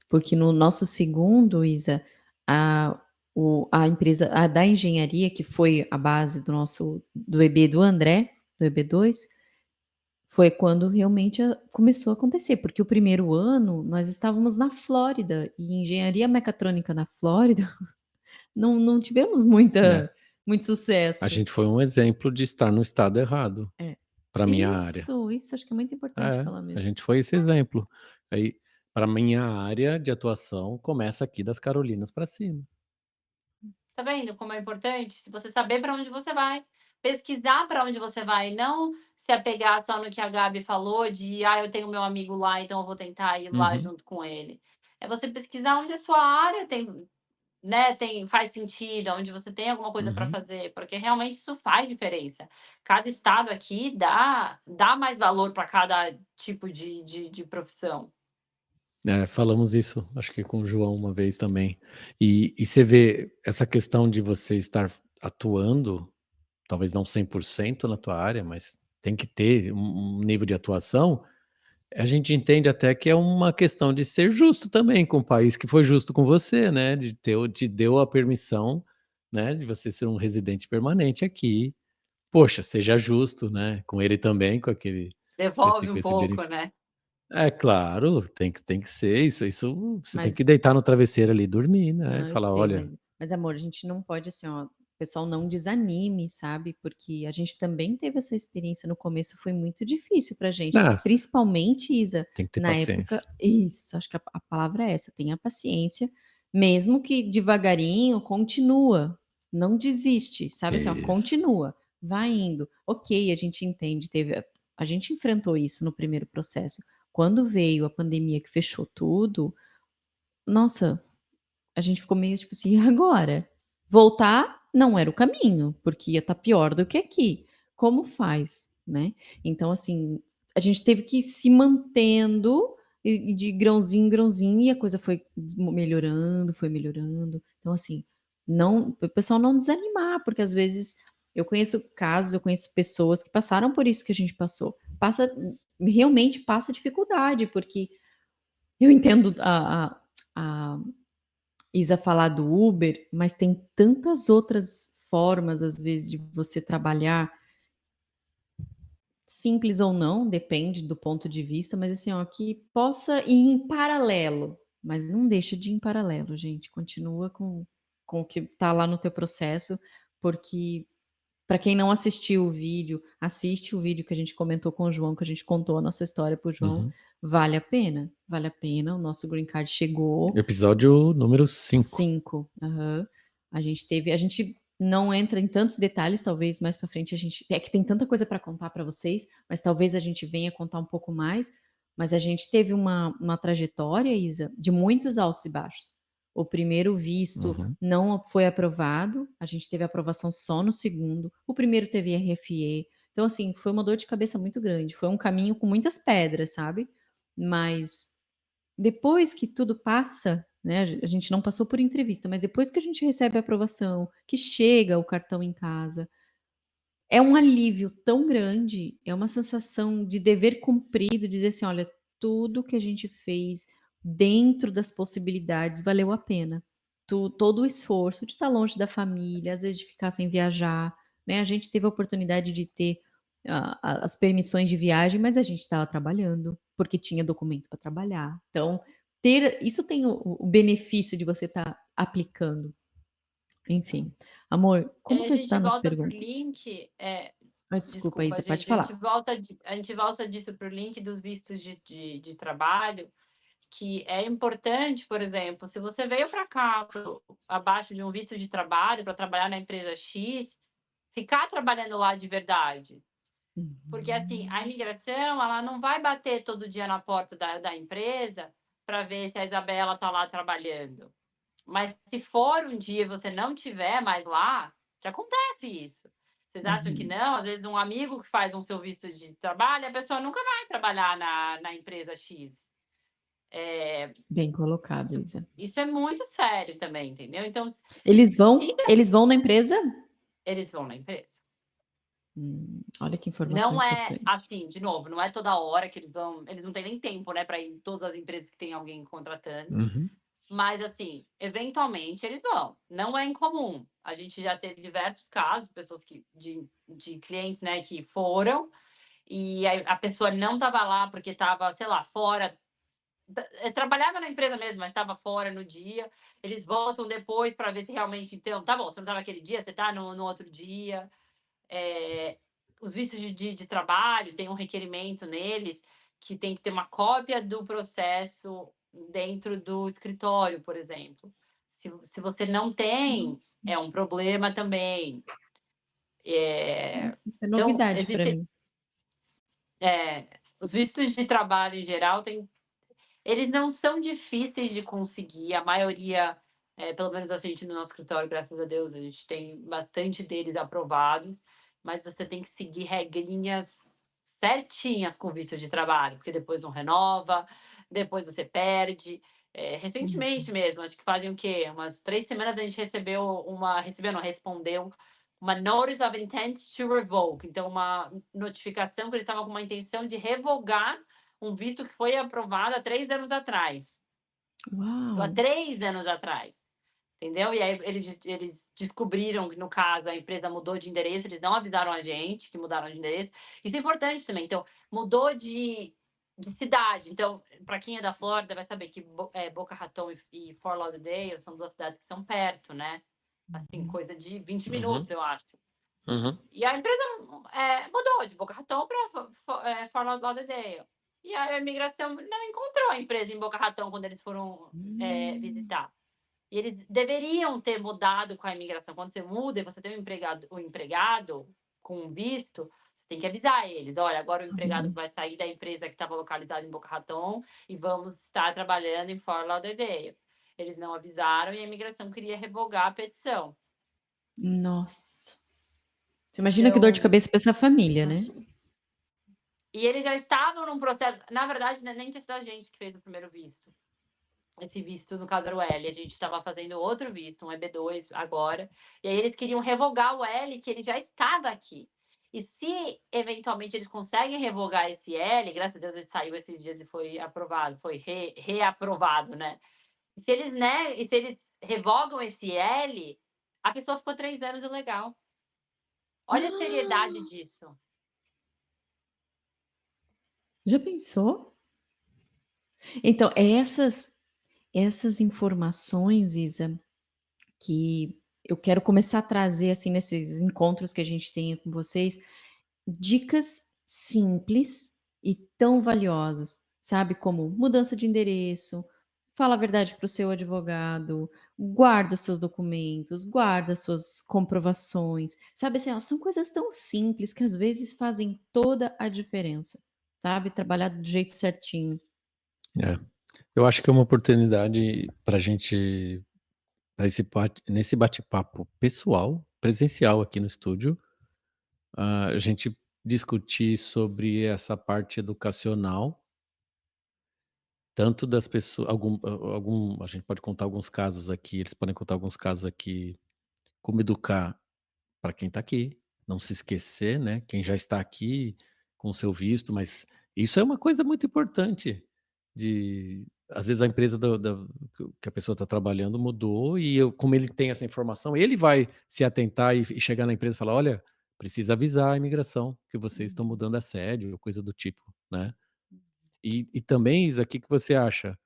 Porque no nosso segundo, Isa, a a empresa da engenharia, que foi a base do EB do André, do EB2, foi quando realmente começou a acontecer, porque o primeiro ano nós estávamos na Flórida, e engenharia mecatrônica na Flórida, não tivemos É. muito A sucesso. gente foi um exemplo de estar no estado errado, É. para minha área. Isso acho que é muito importante É, falar a mesmo. gente foi esse exemplo. Aí, para minha área de atuação, começa aqui das Carolinas para cima. Tá vendo como é importante? Se você saber para onde você vai, pesquisar para onde você vai, não se apegar só no que a Gabi falou de, eu tenho meu amigo lá, então eu vou tentar ir lá Uhum. junto com ele. É você pesquisar onde a sua área tem, né, faz sentido, onde você tem alguma coisa para Uhum. fazer, porque realmente isso faz diferença. Cada estado aqui dá mais valor para cada tipo de profissão. É, falamos isso, acho que com o João uma vez também. E você vê essa questão de você estar atuando, talvez não 100% na tua área, mas tem que ter um nível de atuação. A gente entende até que é uma questão de ser justo também com o país que foi justo com você, né, te deu a permissão, né, de você ser um residente permanente aqui. Poxa, seja justo, né, com ele também, Devolve com um esse pouco, benefício. né? É claro, tem que ser isso, você tem que Mas deitar no travesseiro ali e dormir, né, não, eu falar: sei, "Olha". mas amor, a gente não pode assim, ó, o pessoal não desanime, sabe, porque a gente também teve essa experiência no começo, foi muito difícil pra gente, Ah, principalmente, Isa, tem que ter na época paciência. isso, acho que a palavra é essa, tenha paciência, mesmo que devagarinho, continua, não desiste, sabe assim, ó, Isso. continua, vai indo. Ok, a gente entende, a gente enfrentou isso no primeiro processo. Quando veio a pandemia que fechou tudo, nossa, a gente ficou meio tipo assim: "E agora?". Voltar não era o caminho, porque ia estar pior do que aqui. Como faz, né? Então, assim, a gente teve que ir se mantendo, e de grãozinho em grãozinho, e a coisa foi melhorando, foi melhorando. Então, assim, não, o pessoal não desanimar, porque às vezes eu conheço casos, eu conheço pessoas que passaram por isso que a gente passou. Realmente passa dificuldade, porque eu entendo a Isa falar do Uber, mas tem tantas outras formas, às vezes, de você trabalhar, simples ou não, depende do ponto de vista, mas assim, ó, que possa ir em paralelo, mas não deixa de ir em paralelo, gente. Continua com o que está lá no teu processo, porque para quem não assistiu o vídeo, assiste o vídeo que a gente comentou com o João, que a gente contou a nossa história pro João. Uhum. Vale a pena, vale a pena. O nosso green card chegou. Episódio número 5. 5. Aham. A gente não entra em tantos detalhes, talvez mais para frente é que tem tanta coisa para contar para vocês, mas talvez a gente venha contar um pouco mais. Mas a gente teve uma trajetória, Isa, de muitos altos e baixos. O primeiro visto Uhum. não foi aprovado, a gente teve aprovação só no segundo. O primeiro teve RFE. Então, assim, foi uma dor de cabeça muito grande. Foi um caminho com muitas pedras, sabe? Mas depois que tudo passa, né, a gente não passou por entrevista, mas depois que a gente recebe a aprovação, que chega o cartão em casa, é um alívio tão grande, é uma sensação de dever cumprido, dizer assim: olha, tudo que a gente fez dentro das possibilidades valeu a pena. Todo o esforço de estar longe da família, às vezes de ficar sem viajar, né? A gente teve a oportunidade de ter as permissões de viagem, mas a gente estava trabalhando, porque tinha documento para trabalhar. Então, isso tem o benefício de você estar aplicando. Enfim, amor, como A que gente tá nas volta pro perguntas? link. Desculpa, Desculpa, Isa, pode gente. falar. A gente volta disso pro link dos vistos de trabalho, que é importante, por exemplo, se você veio para cá abaixo de um visto de trabalho para trabalhar na empresa X, ficar trabalhando lá de verdade. Porque, assim, a imigração, ela não vai bater todo dia na porta da empresa para ver se a Isabela está lá trabalhando. Mas se for um dia e você não tiver mais lá, já acontece isso. Vocês acham que Uhum. não? Às vezes um amigo que faz um seu visto de trabalho, a pessoa nunca vai trabalhar na empresa X. Bem colocado, Isso, Isa. isso é muito sério também, entendeu? Então, Eles se vão na empresa? eles vão na empresa. Olha que informação Não é importante. assim, de novo, não é toda hora que eles não têm nem tempo, né, para ir em todas as empresas que tem alguém contratando. Uhum. Mas, assim, eventualmente eles vão. Não é incomum. A gente já teve diversos casos, pessoas de clientes, né, que foram e a pessoa não estava lá porque estava, sei lá, fora. Trabalhava na empresa mesmo, mas estava fora no dia. Eles voltam depois para ver se realmente. Então, tá bom, você não estava aquele dia, você está no outro dia. Os vistos de trabalho, tem um requerimento neles que tem que ter uma cópia do processo dentro do escritório, por exemplo. Se você não tem, Nossa, é um problema também. nossa, isso é Então, novidade para mim. os vistos de trabalho em geral eles não são difíceis de conseguir, a maioria, pelo menos a gente no nosso escritório, graças a Deus, a gente tem bastante deles aprovados, mas você tem que seguir regrinhas certinhas com visto de trabalho, porque depois não renova, depois você perde. Recentemente mesmo, acho que fazem o quê? Umas 3 semanas a gente respondeu uma Notice of Intent to Revoke, então uma notificação que eles estavam com uma intenção de revogar um visto que foi aprovado há 3 anos atrás. Há Uau! 3 anos atrás. Entendeu? E aí eles descobriram que, no caso, a empresa mudou de endereço, eles não avisaram a gente que mudaram de endereço. Isso é importante também. Então, mudou de cidade. Então, para quem é da Flórida, vai saber que Boca Raton e Fort Lauderdale são 2 cidades que são perto, né? Assim, coisa de 20 minutos, eu acho. Uhum. E a empresa mudou de Boca Raton para Fort Lauderdale. E a imigração não encontrou a empresa em Boca Raton quando eles foram visitar. E eles deveriam ter mudado com a imigração. Quando você muda e você tem um empregado com visto, você tem que avisar eles. Olha, agora o empregado vai sair da empresa que estava localizada em Boca Raton e vamos estar trabalhando em Fort Lauderdale. Eles não avisaram e a imigração queria revogar a petição. Nossa. Você imagina que dor de Então, cabeça para essa família, né? E eles já estavam num processo. Na verdade, nem tinha sido a gente que fez o primeiro visto. Esse visto, no caso, era o L. A gente estava fazendo outro visto, um EB2 agora. E aí eles queriam revogar o L, que ele já estava aqui. E se eventualmente eles conseguem revogar esse L, graças a Deus ele saiu esses dias e foi aprovado, foi reaprovado, né? E se eles revogam esse L, a pessoa ficou 3 anos ilegal. Olha a seriedade disso. Já pensou? Então, essas informações, Isa, que eu quero começar a trazer, assim, nesses encontros que a gente tem com vocês, dicas simples e tão valiosas, sabe? Como mudança de endereço, fala a verdade para o seu advogado, guarda os seus documentos, guarda as suas comprovações, sabe? Assim, ó, são coisas tão simples que às vezes fazem toda a diferença, sabe? Trabalhar do jeito certinho. É. Eu acho que é uma oportunidade para a gente, nesse bate-papo pessoal, presencial aqui no estúdio, a gente discutir sobre essa parte educacional, tanto das pessoas, a gente pode contar alguns casos aqui, eles podem contar alguns casos aqui, como educar para quem está aqui, não se esquecer, né, quem já está aqui com o seu visto, mas isso é uma coisa muito importante de às vezes a empresa que a pessoa está trabalhando mudou e como ele tem essa informação, ele vai se atentar e chegar na empresa e falar: "Olha, precisa avisar a imigração que vocês estão mudando a sede", ou coisa do tipo, né. E também, Isa, que você acha?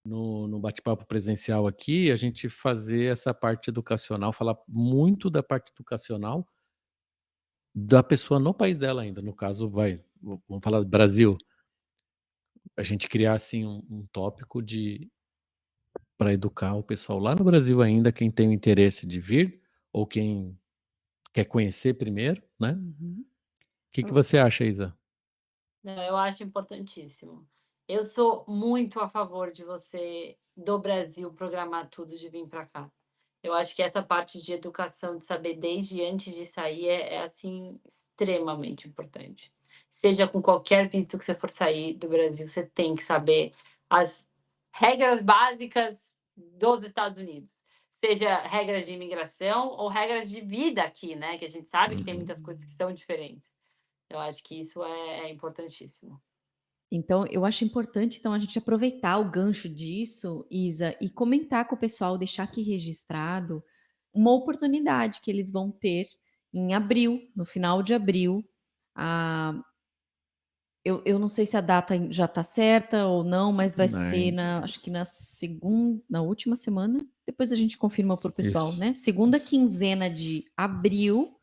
No bate-papo presencial aqui, a gente fazer essa parte educacional, falar muito da parte educacional da pessoa no país dela ainda, no caso vamos falar do Brasil, a gente criar assim um tópico para educar o pessoal lá no Brasil ainda, quem tem o interesse de vir, ou quem quer conhecer primeiro, né. Uhum. Que você acha, Isa? Não, eu acho importantíssimo. Eu sou muito a favor de você, do Brasil, programar tudo de vir para cá. Eu acho que essa parte de educação, de saber desde antes de sair, assim, extremamente importante. Seja com qualquer visto que você for sair do Brasil, você tem que saber as regras básicas dos Estados Unidos. Seja regras de imigração ou regras de vida aqui, né? Que a gente sabe que tem muitas coisas que são diferentes. Eu acho que isso é importantíssimo. Então, eu acho importante, então, a gente aproveitar o gancho disso, Isa, e comentar com o pessoal, deixar aqui registrado uma oportunidade que eles vão ter em abril, no final de abril. Ah, eu não sei se a data já está certa ou não, mas vai ser Né, acho que na última semana. Depois a gente confirma para o pessoal, isso, né? Segunda isso. quinzena de abril,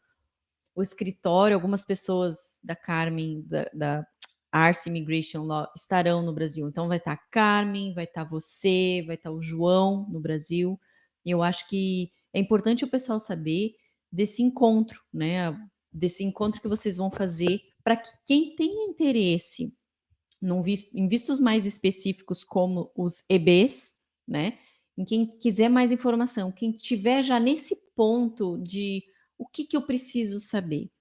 o escritório, algumas pessoas da Carmen, da Arce Immigration Law, estarão no Brasil. Então vai estar a Carmen, vai estar você, vai estar o João no Brasil. E eu acho que é importante o pessoal saber desse encontro, né? Desse encontro que vocês vão fazer para que quem tem interesse em vistos mais específicos, como os EBs, né? Em quem quiser mais informação, quem tiver já nesse ponto de o que, que eu preciso saber,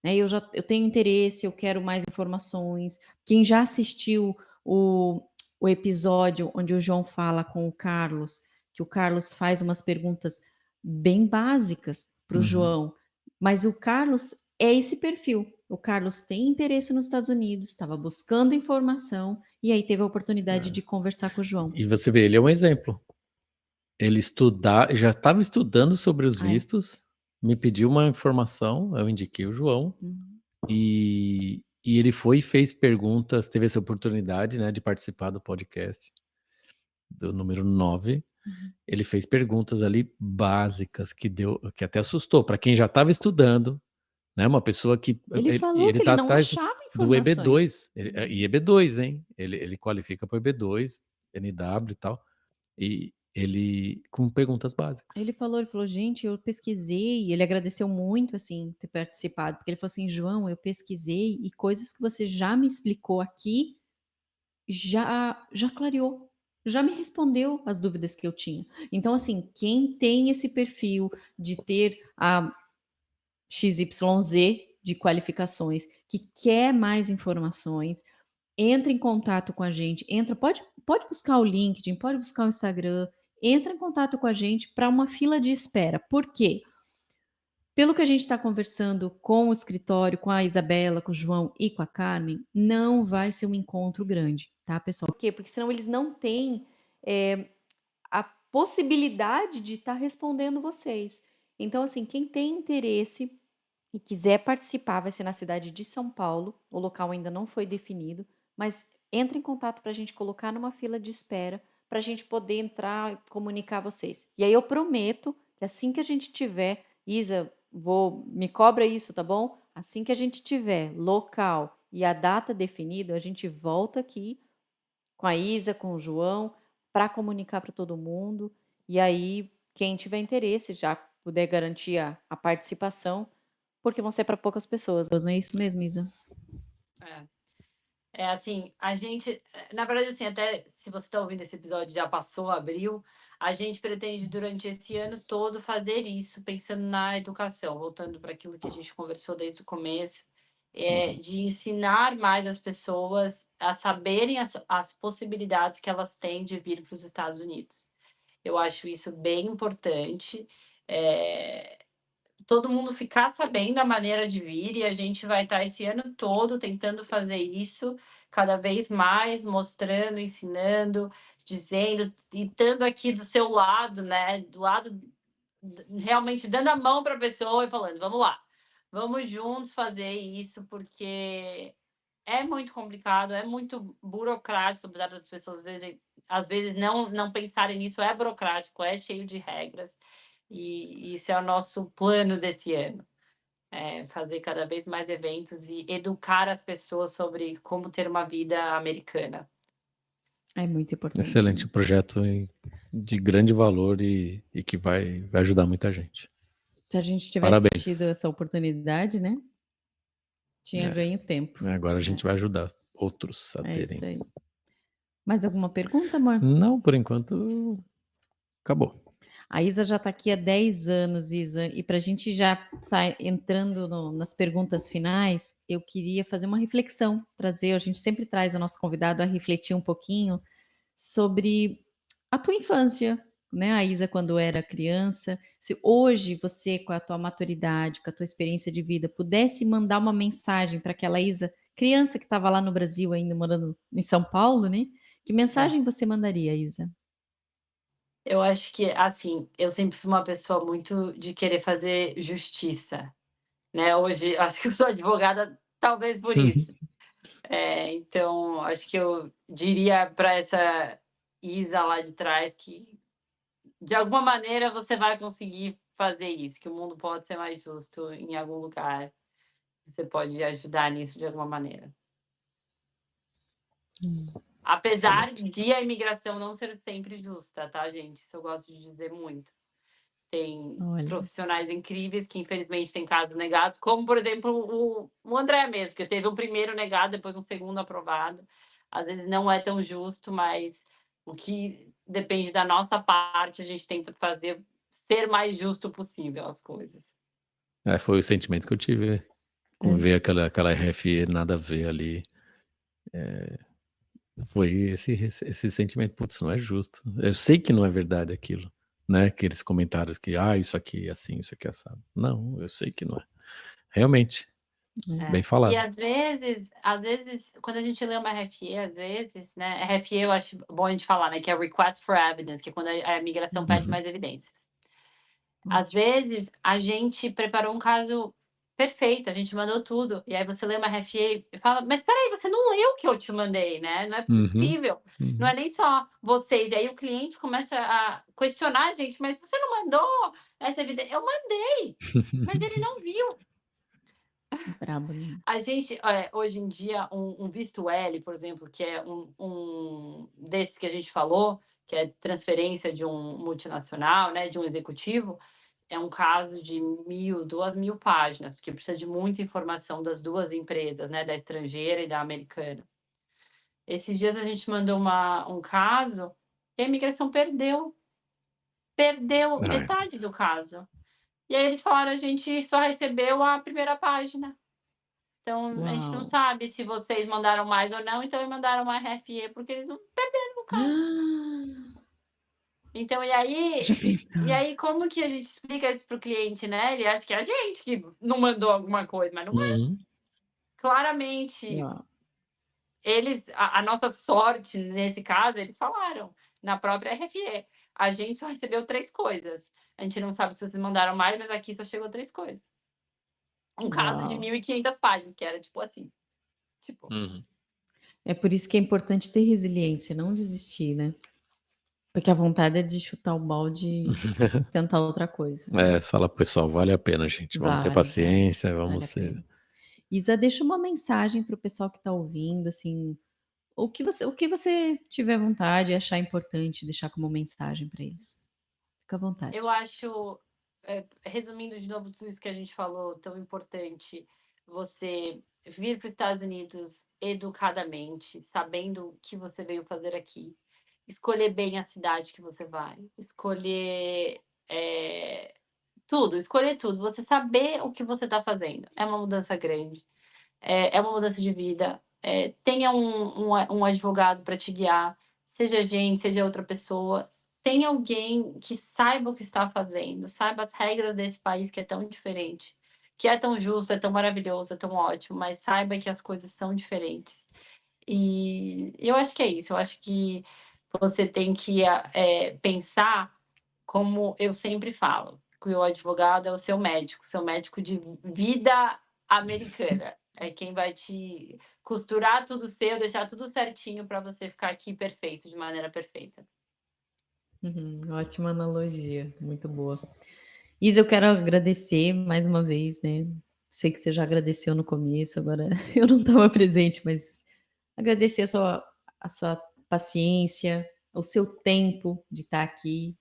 né? Eu tenho interesse, eu quero mais informações. Quem já assistiu o, o episódio onde o João fala com o Carlos, que o Carlos faz umas perguntas bem básicas para o Uhum. João, mas o Carlos é esse perfil. O Carlos tem interesse nos Estados Unidos, estava buscando informação e aí teve a oportunidade de conversar com o João. E você vê, ele é um exemplo. Ele já estava estudando sobre os Ah, é? vistos, me pediu uma informação, eu indiquei o João, Uhum. e ele foi e fez perguntas, teve essa oportunidade, né, de participar do podcast, do número 9. Uhum. Ele fez perguntas ali básicas que até assustou, para quem já estava estudando, né, uma pessoa que Ele falou ele que ele tá não atrás achava do informações. EB2, e EB2, hein, ele qualifica para o EB2, NW e tal. E ele com perguntas básicas. Ele falou: "Gente, eu pesquisei", ele agradeceu muito, assim, ter participado, porque ele falou assim: "João, eu pesquisei e coisas que você já me explicou aqui, já clareou, já me respondeu as dúvidas que eu tinha". Então, assim, quem tem esse perfil de ter a XYZ, de qualificações, que quer mais informações, entra em contato com a gente, pode buscar o LinkedIn, pode buscar o Instagram, entra em contato com a gente para uma fila de espera. Por quê? Pelo que a gente está conversando com o escritório, com a Isabela, com o João e com a Carmen, não vai ser um encontro grande, tá, pessoal? Por quê? Porque senão eles não têm a possibilidade de estar respondendo vocês. Então, assim, quem tem interesse e quiser participar, vai ser na cidade de São Paulo. O local ainda não foi definido, mas entre em contato para a gente colocar numa fila de espera, para a gente poder entrar e comunicar vocês. E aí eu prometo que assim que a gente tiver, Isa, me cobra isso, tá bom? Assim que a gente tiver local e a data definida, a gente volta aqui com a Isa, com o João, para comunicar para todo mundo. E aí, quem tiver interesse, já puder garantir a participação, porque vão ser para poucas pessoas. Não é isso mesmo, Isa? É assim, a gente, na verdade, assim, até se você está ouvindo esse episódio, já passou abril, a gente pretende durante esse ano todo fazer isso, pensando na educação, voltando para aquilo que a gente conversou desde o começo, de ensinar mais as pessoas a saberem as possibilidades que elas têm de vir para os Estados Unidos. Eu acho isso bem importante. Todo mundo ficar sabendo a maneira de vir, e a gente vai estar esse ano todo tentando fazer isso cada vez mais, mostrando, ensinando, dizendo, e estando aqui do seu lado, né? Do lado, realmente dando a mão para a pessoa e falando: vamos lá, vamos juntos fazer isso, porque é muito complicado, é muito burocrático, apesar das pessoas às vezes não pensarem nisso, é burocrático, é cheio de regras. E isso é o nosso plano desse ano. Fazer cada vez mais eventos e educar as pessoas sobre como ter uma vida americana. É muito importante. Excelente projeto de grande valor e que vai ajudar muita gente. Se a gente tivesse Parabéns. tido essa oportunidade, né? Tinha ganho tempo. Agora a gente vai ajudar outros a terem. Isso aí. Mais alguma pergunta, amor? Não, por enquanto, acabou. A Isa já está aqui há 10 anos, Isa, e para a gente já estar entrando nas perguntas finais, eu queria fazer uma reflexão, a gente sempre traz o nosso convidado a refletir um pouquinho sobre a tua infância, né? A Isa quando era criança, se hoje você, com a tua maturidade, com a tua experiência de vida, pudesse mandar uma mensagem para aquela Isa, criança que estava lá no Brasil ainda, morando em São Paulo, né? Que mensagem você mandaria, Isa? Eu acho que, assim, eu sempre fui uma pessoa muito de querer fazer justiça, né? Hoje, acho que eu sou advogada, talvez por isso. Então, acho que eu diria para essa Isa lá de trás que, de alguma maneira, você vai conseguir fazer isso, que o mundo pode ser mais justo em algum lugar. Você pode ajudar nisso de alguma maneira. Apesar de a imigração não ser sempre justa, tá, gente? Isso eu gosto de dizer muito. Tem profissionais incríveis que, infelizmente, têm casos negados, como, por exemplo, o André mesmo, que teve um primeiro negado, depois um segundo aprovado. Às vezes não é tão justo, mas o que depende da nossa parte, a gente tenta fazer ser mais justo possível as coisas. Foi o sentimento que eu tive com ver aquela RFE nada a ver ali. Foi esse sentimento, putz, não é justo. Eu sei que não é verdade aquilo, né? Aqueles comentários que, isso aqui é assim, isso aqui é assado. Não, eu sei que não é. Realmente, bem falado. E às vezes, quando a gente lê uma RFE, às vezes, né? RFE eu acho bom a gente falar, né? Que é Request for Evidence, que é quando a imigração pede mais evidências. Às vezes, a gente preparou um caso perfeito, a gente mandou tudo, e aí você lê uma RFE e fala, mas peraí, você não leu o que eu te mandei, né? Não é possível. Não é nem só vocês. E aí o cliente começa a questionar a gente, mas você não mandou essa evidência? Eu mandei, mas ele não viu. Brabo, né? A gente, hoje em dia, um visto L, por exemplo, que é um desses que a gente falou, que é transferência de um multinacional, né, de um executivo, é um caso de 1.000, 2.000 páginas, porque precisa de muita informação das duas empresas, né, da estrangeira e da americana. Esses dias a gente mandou um caso e a imigração perdeu metade do caso. E aí eles falaram, a gente só recebeu a primeira página. Então, a gente não Uau! sabe se vocês mandaram mais ou não, então eles mandaram uma RFE, porque eles não perderam o caso. Então, Já pensou? e aí, como que a gente explica isso para o cliente, né? Ele acha que é a gente que não mandou alguma coisa, mas não é. Uhum. Claramente, Uau! a nossa sorte nesse caso, eles falaram na própria RFE. A gente só recebeu 3 coisas. A gente não sabe se vocês mandaram mais, mas aqui só chegou 3 coisas. Um caso de Uau! 1.500 páginas, que era tipo assim. Tipo, Uhum. É por isso que é importante ter resiliência, não desistir, né? Porque a vontade é de chutar o balde e tentar outra coisa. Fala pro pessoal, vale a pena, gente. Vamos ter Vale, paciência, vale vamos a ser. pena. Isa, deixa uma mensagem para o pessoal que está ouvindo, assim, o que você tiver vontade e achar importante deixar como mensagem para eles. Fica à vontade. eu acho, resumindo de novo tudo isso que a gente falou, tão importante você vir para os Estados Unidos educadamente, sabendo o que você veio fazer aqui, escolher bem a cidade que você vai, escolher tudo, escolher tudo, você saber o que você está fazendo. É uma mudança grande, é uma mudança de vida. Tenha um advogado para te guiar, seja a gente, seja outra pessoa. Tenha alguém que saiba o que está fazendo, saiba as regras desse país que é tão diferente, que é tão justo, é tão maravilhoso, é tão ótimo, mas saiba que as coisas são diferentes. E eu acho que é isso. Eu acho que você tem que pensar, como eu sempre falo, que o advogado é o seu médico de vida americana. É quem vai te costurar tudo seu, deixar tudo certinho para você ficar aqui perfeito, de maneira perfeita. Ótima analogia, muito boa. Isa, eu quero agradecer mais uma vez, né? Sei que você já agradeceu no começo, agora eu não estava presente, mas agradecer a sua paciência, o seu tempo de estar aqui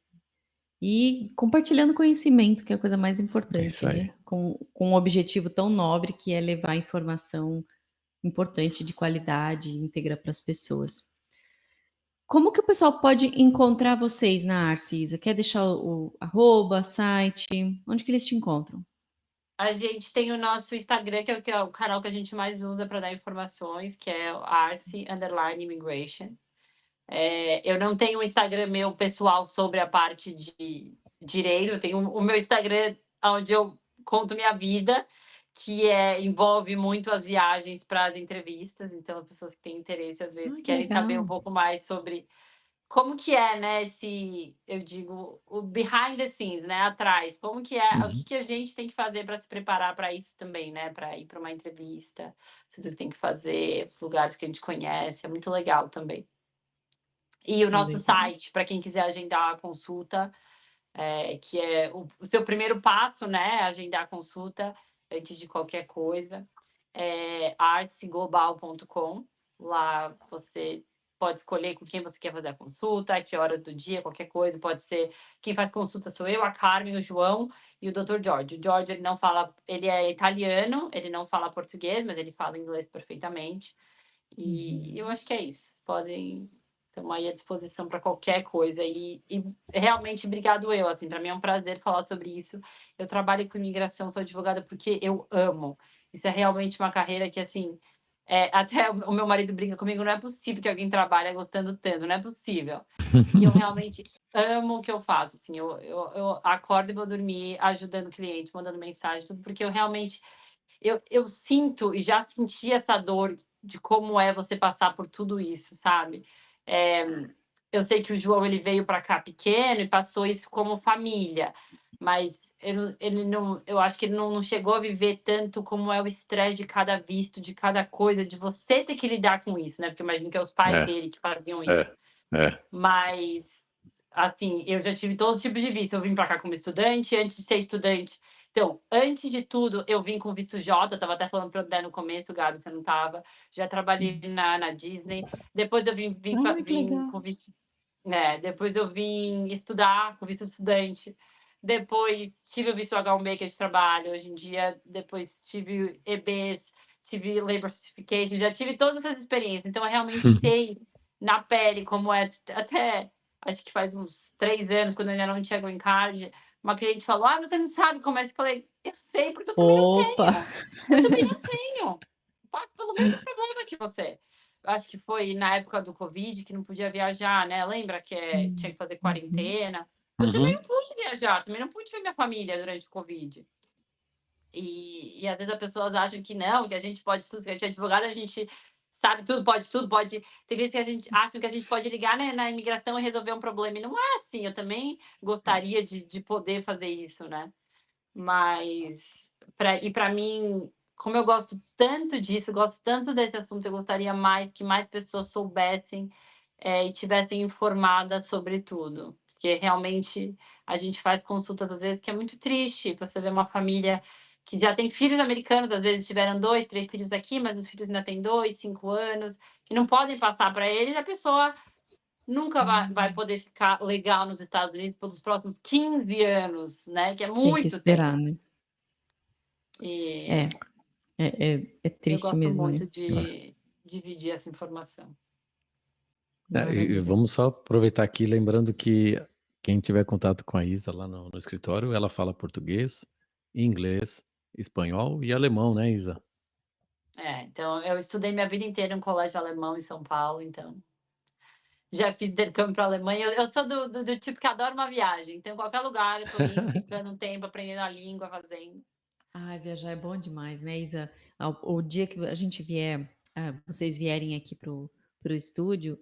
e compartilhando conhecimento, que é a coisa mais É importante, isso aí. né? Com um objetivo tão nobre que é levar informação importante, de qualidade, íntegra para as pessoas. Como que o pessoal pode encontrar vocês na Arce, Isa? Quer deixar o arroba, site? Onde que eles te encontram? A gente tem o nosso Instagram, que é o canal que a gente mais usa para dar informações, que é o Arce_Immigration. Eu não tenho um Instagram meu pessoal sobre a parte de direito, eu tenho o meu Instagram onde eu conto minha vida, que envolve muito as viagens para as entrevistas. Então, as pessoas que têm interesse, às vezes, Que querem saber legal. um pouco mais sobre como que é, né, eu digo, o behind the scenes, né, atrás. Como que é, o Uhum. que a gente tem que fazer para se preparar para isso também, né, para ir para uma entrevista, tudo que tem que fazer, os lugares que a gente conhece, é muito legal também. E o nosso Legal. site, para quem quiser agendar a consulta, que é o seu primeiro passo, né, agendar a consulta antes de qualquer coisa, é arceglobal.com. Lá você pode escolher com quem você quer fazer a consulta, a que horas do dia, qualquer coisa. Pode ser, quem faz consulta sou eu, a Carmen, o João e o Dr. George. O George, ele não fala, ele é italiano, ele não fala português, mas ele fala inglês perfeitamente. E eu acho que é isso. Podem, estamos aí à disposição para qualquer coisa. E realmente, obrigado eu. Assim, para mim é um prazer falar sobre isso. Eu trabalho com imigração, sou advogada porque eu amo. Isso é realmente uma carreira que, assim, até o meu marido brinca comigo, não é possível que alguém trabalhe gostando tanto, não é possível. E eu realmente amo o que eu faço. Assim, eu acordo e vou dormir ajudando o cliente, mandando mensagem, tudo, porque eu realmente eu sinto e já senti essa dor de como é você passar por tudo isso, sabe? Eh, eu sei que o João, ele veio para cá pequeno e passou isso como família, mas ele não, eu acho que ele não chegou a viver tanto como é o estresse de cada visto, de cada coisa, de você ter que lidar com isso, né, porque eu imagino que é os pais É, dele que faziam isso. é, é. Mas, assim, eu já tive todos os tipos de visto. Eu vim para cá como estudante, antes de ser estudante. Então, antes de tudo, eu vim com visto J. Eu estava até falando para o Dé no começo, Gabi, você não estava. Já trabalhei na Disney. Depois eu Que vim legal. com visto. Depois eu vim estudar com visto de estudante. Depois tive o visto H1B, que é de trabalho. Hoje em dia, depois tive EBs, tive Labor Certification, já tive todas essas experiências. Então, eu realmente sei na pele como é. Até acho que faz uns 3 anos, quando eu ainda não tinha green card, uma cliente falou: "Ah, você não sabe como é?" Eu falei: "Eu sei, porque eu também não Opa! tenho. Eu também não tenho. passa pelo mesmo problema que você. Eu acho que foi na época do Covid que não podia viajar, né? Lembra que tinha que fazer Uhum. quarentena? Eu também Uhum. não pude viajar, também não pude ver minha família durante o Covid. E às vezes as pessoas acham que não, que a gente pode tudo, que a gente é advogado, a gente sabe tudo, pode. Tem vezes que a gente acha que a gente pode ligar, né, na imigração e resolver um problema. E não é assim. Eu também gostaria de poder fazer isso, né? Mas para mim, como eu gosto tanto disso, gosto tanto desse assunto, eu gostaria mais que mais pessoas soubessem e tivessem informadas sobre tudo. Porque realmente a gente faz consultas às vezes que é muito triste. Você vê uma família que já tem filhos americanos, às vezes tiveram 2, 3 filhos aqui, mas os filhos ainda têm 2, 5 anos, que não podem passar para eles, a pessoa nunca vai poder ficar legal nos Estados Unidos pelos próximos 15 anos, né? Que é Tem que muito tempo. esperar, né? E É eu triste gosto mesmo, né? muito de dividir essa informação. E Maravilha. vamos só aproveitar aqui, lembrando que quem tiver contato com a Isa lá no escritório, ela fala português, inglês, espanhol e alemão, né, Isa? Então eu estudei minha vida inteira em um colégio alemão em São Paulo, então já fiz intercâmbio para a Alemanha. Eu sou do tipo que adora uma viagem, então qualquer lugar eu tô indo, ficando um tempo, aprendendo a língua, fazendo. Ai, viajar é bom demais, né, Isa? O dia que a gente vier, vocês vierem aqui pro estúdio,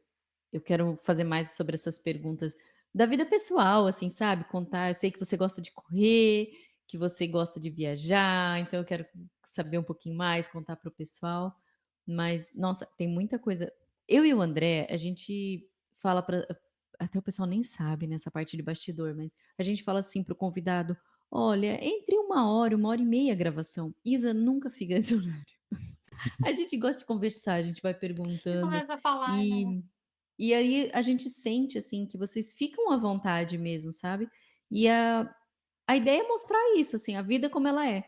eu quero fazer mais sobre essas perguntas da vida pessoal, assim, sabe? Contar. Eu sei que você gosta de correr, que você gosta de viajar, então eu quero saber um pouquinho mais, contar para o pessoal. Mas, nossa, tem muita coisa. Eu e o André, a gente fala para. Até o pessoal nem sabe nessa parte de bastidor, mas a gente fala assim pro convidado: olha, entre 1 hora e 1 hora e meia a gravação. Isa nunca fica nesse horário. A gente gosta de conversar, a gente vai E perguntando. começa a falar, né? E aí a gente sente, assim, que vocês ficam à vontade mesmo, sabe? E a ideia é mostrar isso, assim, a vida como ela é,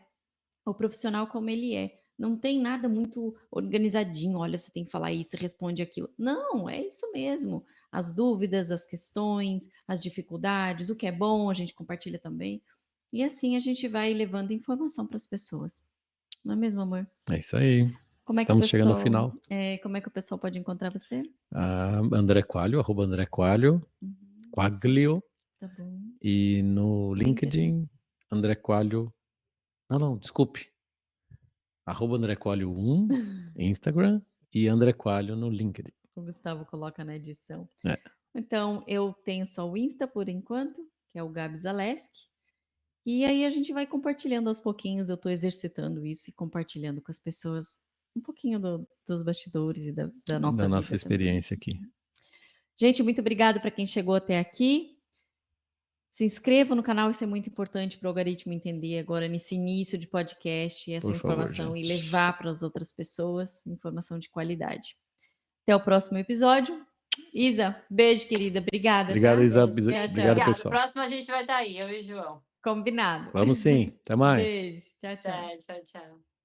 o profissional como ele é. Não tem nada muito organizadinho, olha, você tem que falar isso, responde aquilo. Não, é isso mesmo. As dúvidas, as questões, as dificuldades, o que é bom, a gente compartilha também. E assim a gente vai levando informação para as pessoas. Não é mesmo, amor? É isso aí. Como é que o Estamos chegando ao pessoal, final. como é que o pessoal pode encontrar você? André Coalho, @ André Coalho, Isso, Quaglio, tá bom. e no LinkedIn, André Coalho. Não, desculpe. @ André Coalho 1, Instagram, e André Coalho no LinkedIn. O Gustavo coloca na edição. É. Então, eu tenho só o Insta por enquanto, que é o Gabi Zaleski. E aí a gente vai compartilhando aos pouquinhos. Eu estou exercitando isso e compartilhando com as pessoas um pouquinho dos bastidores e da nossa Da vida nossa também. experiência aqui. Gente, muito obrigada para quem chegou até aqui. Se inscreva no canal, isso é muito importante para o algoritmo entender agora nesse início de podcast essa Por favor, informação e gente. levar para as outras pessoas informação de qualidade. Até o próximo episódio. Isa, beijo, querida. Obrigada, Obrigado, tá? Isa. Beijo, gente. Obrigado, Obrigada. pessoal. Próximo a gente vai estar aí, eu e o João. Combinado. Vamos sim. Até mais. Beijo. Tchau, tchau. Tchau, tchau, tchau.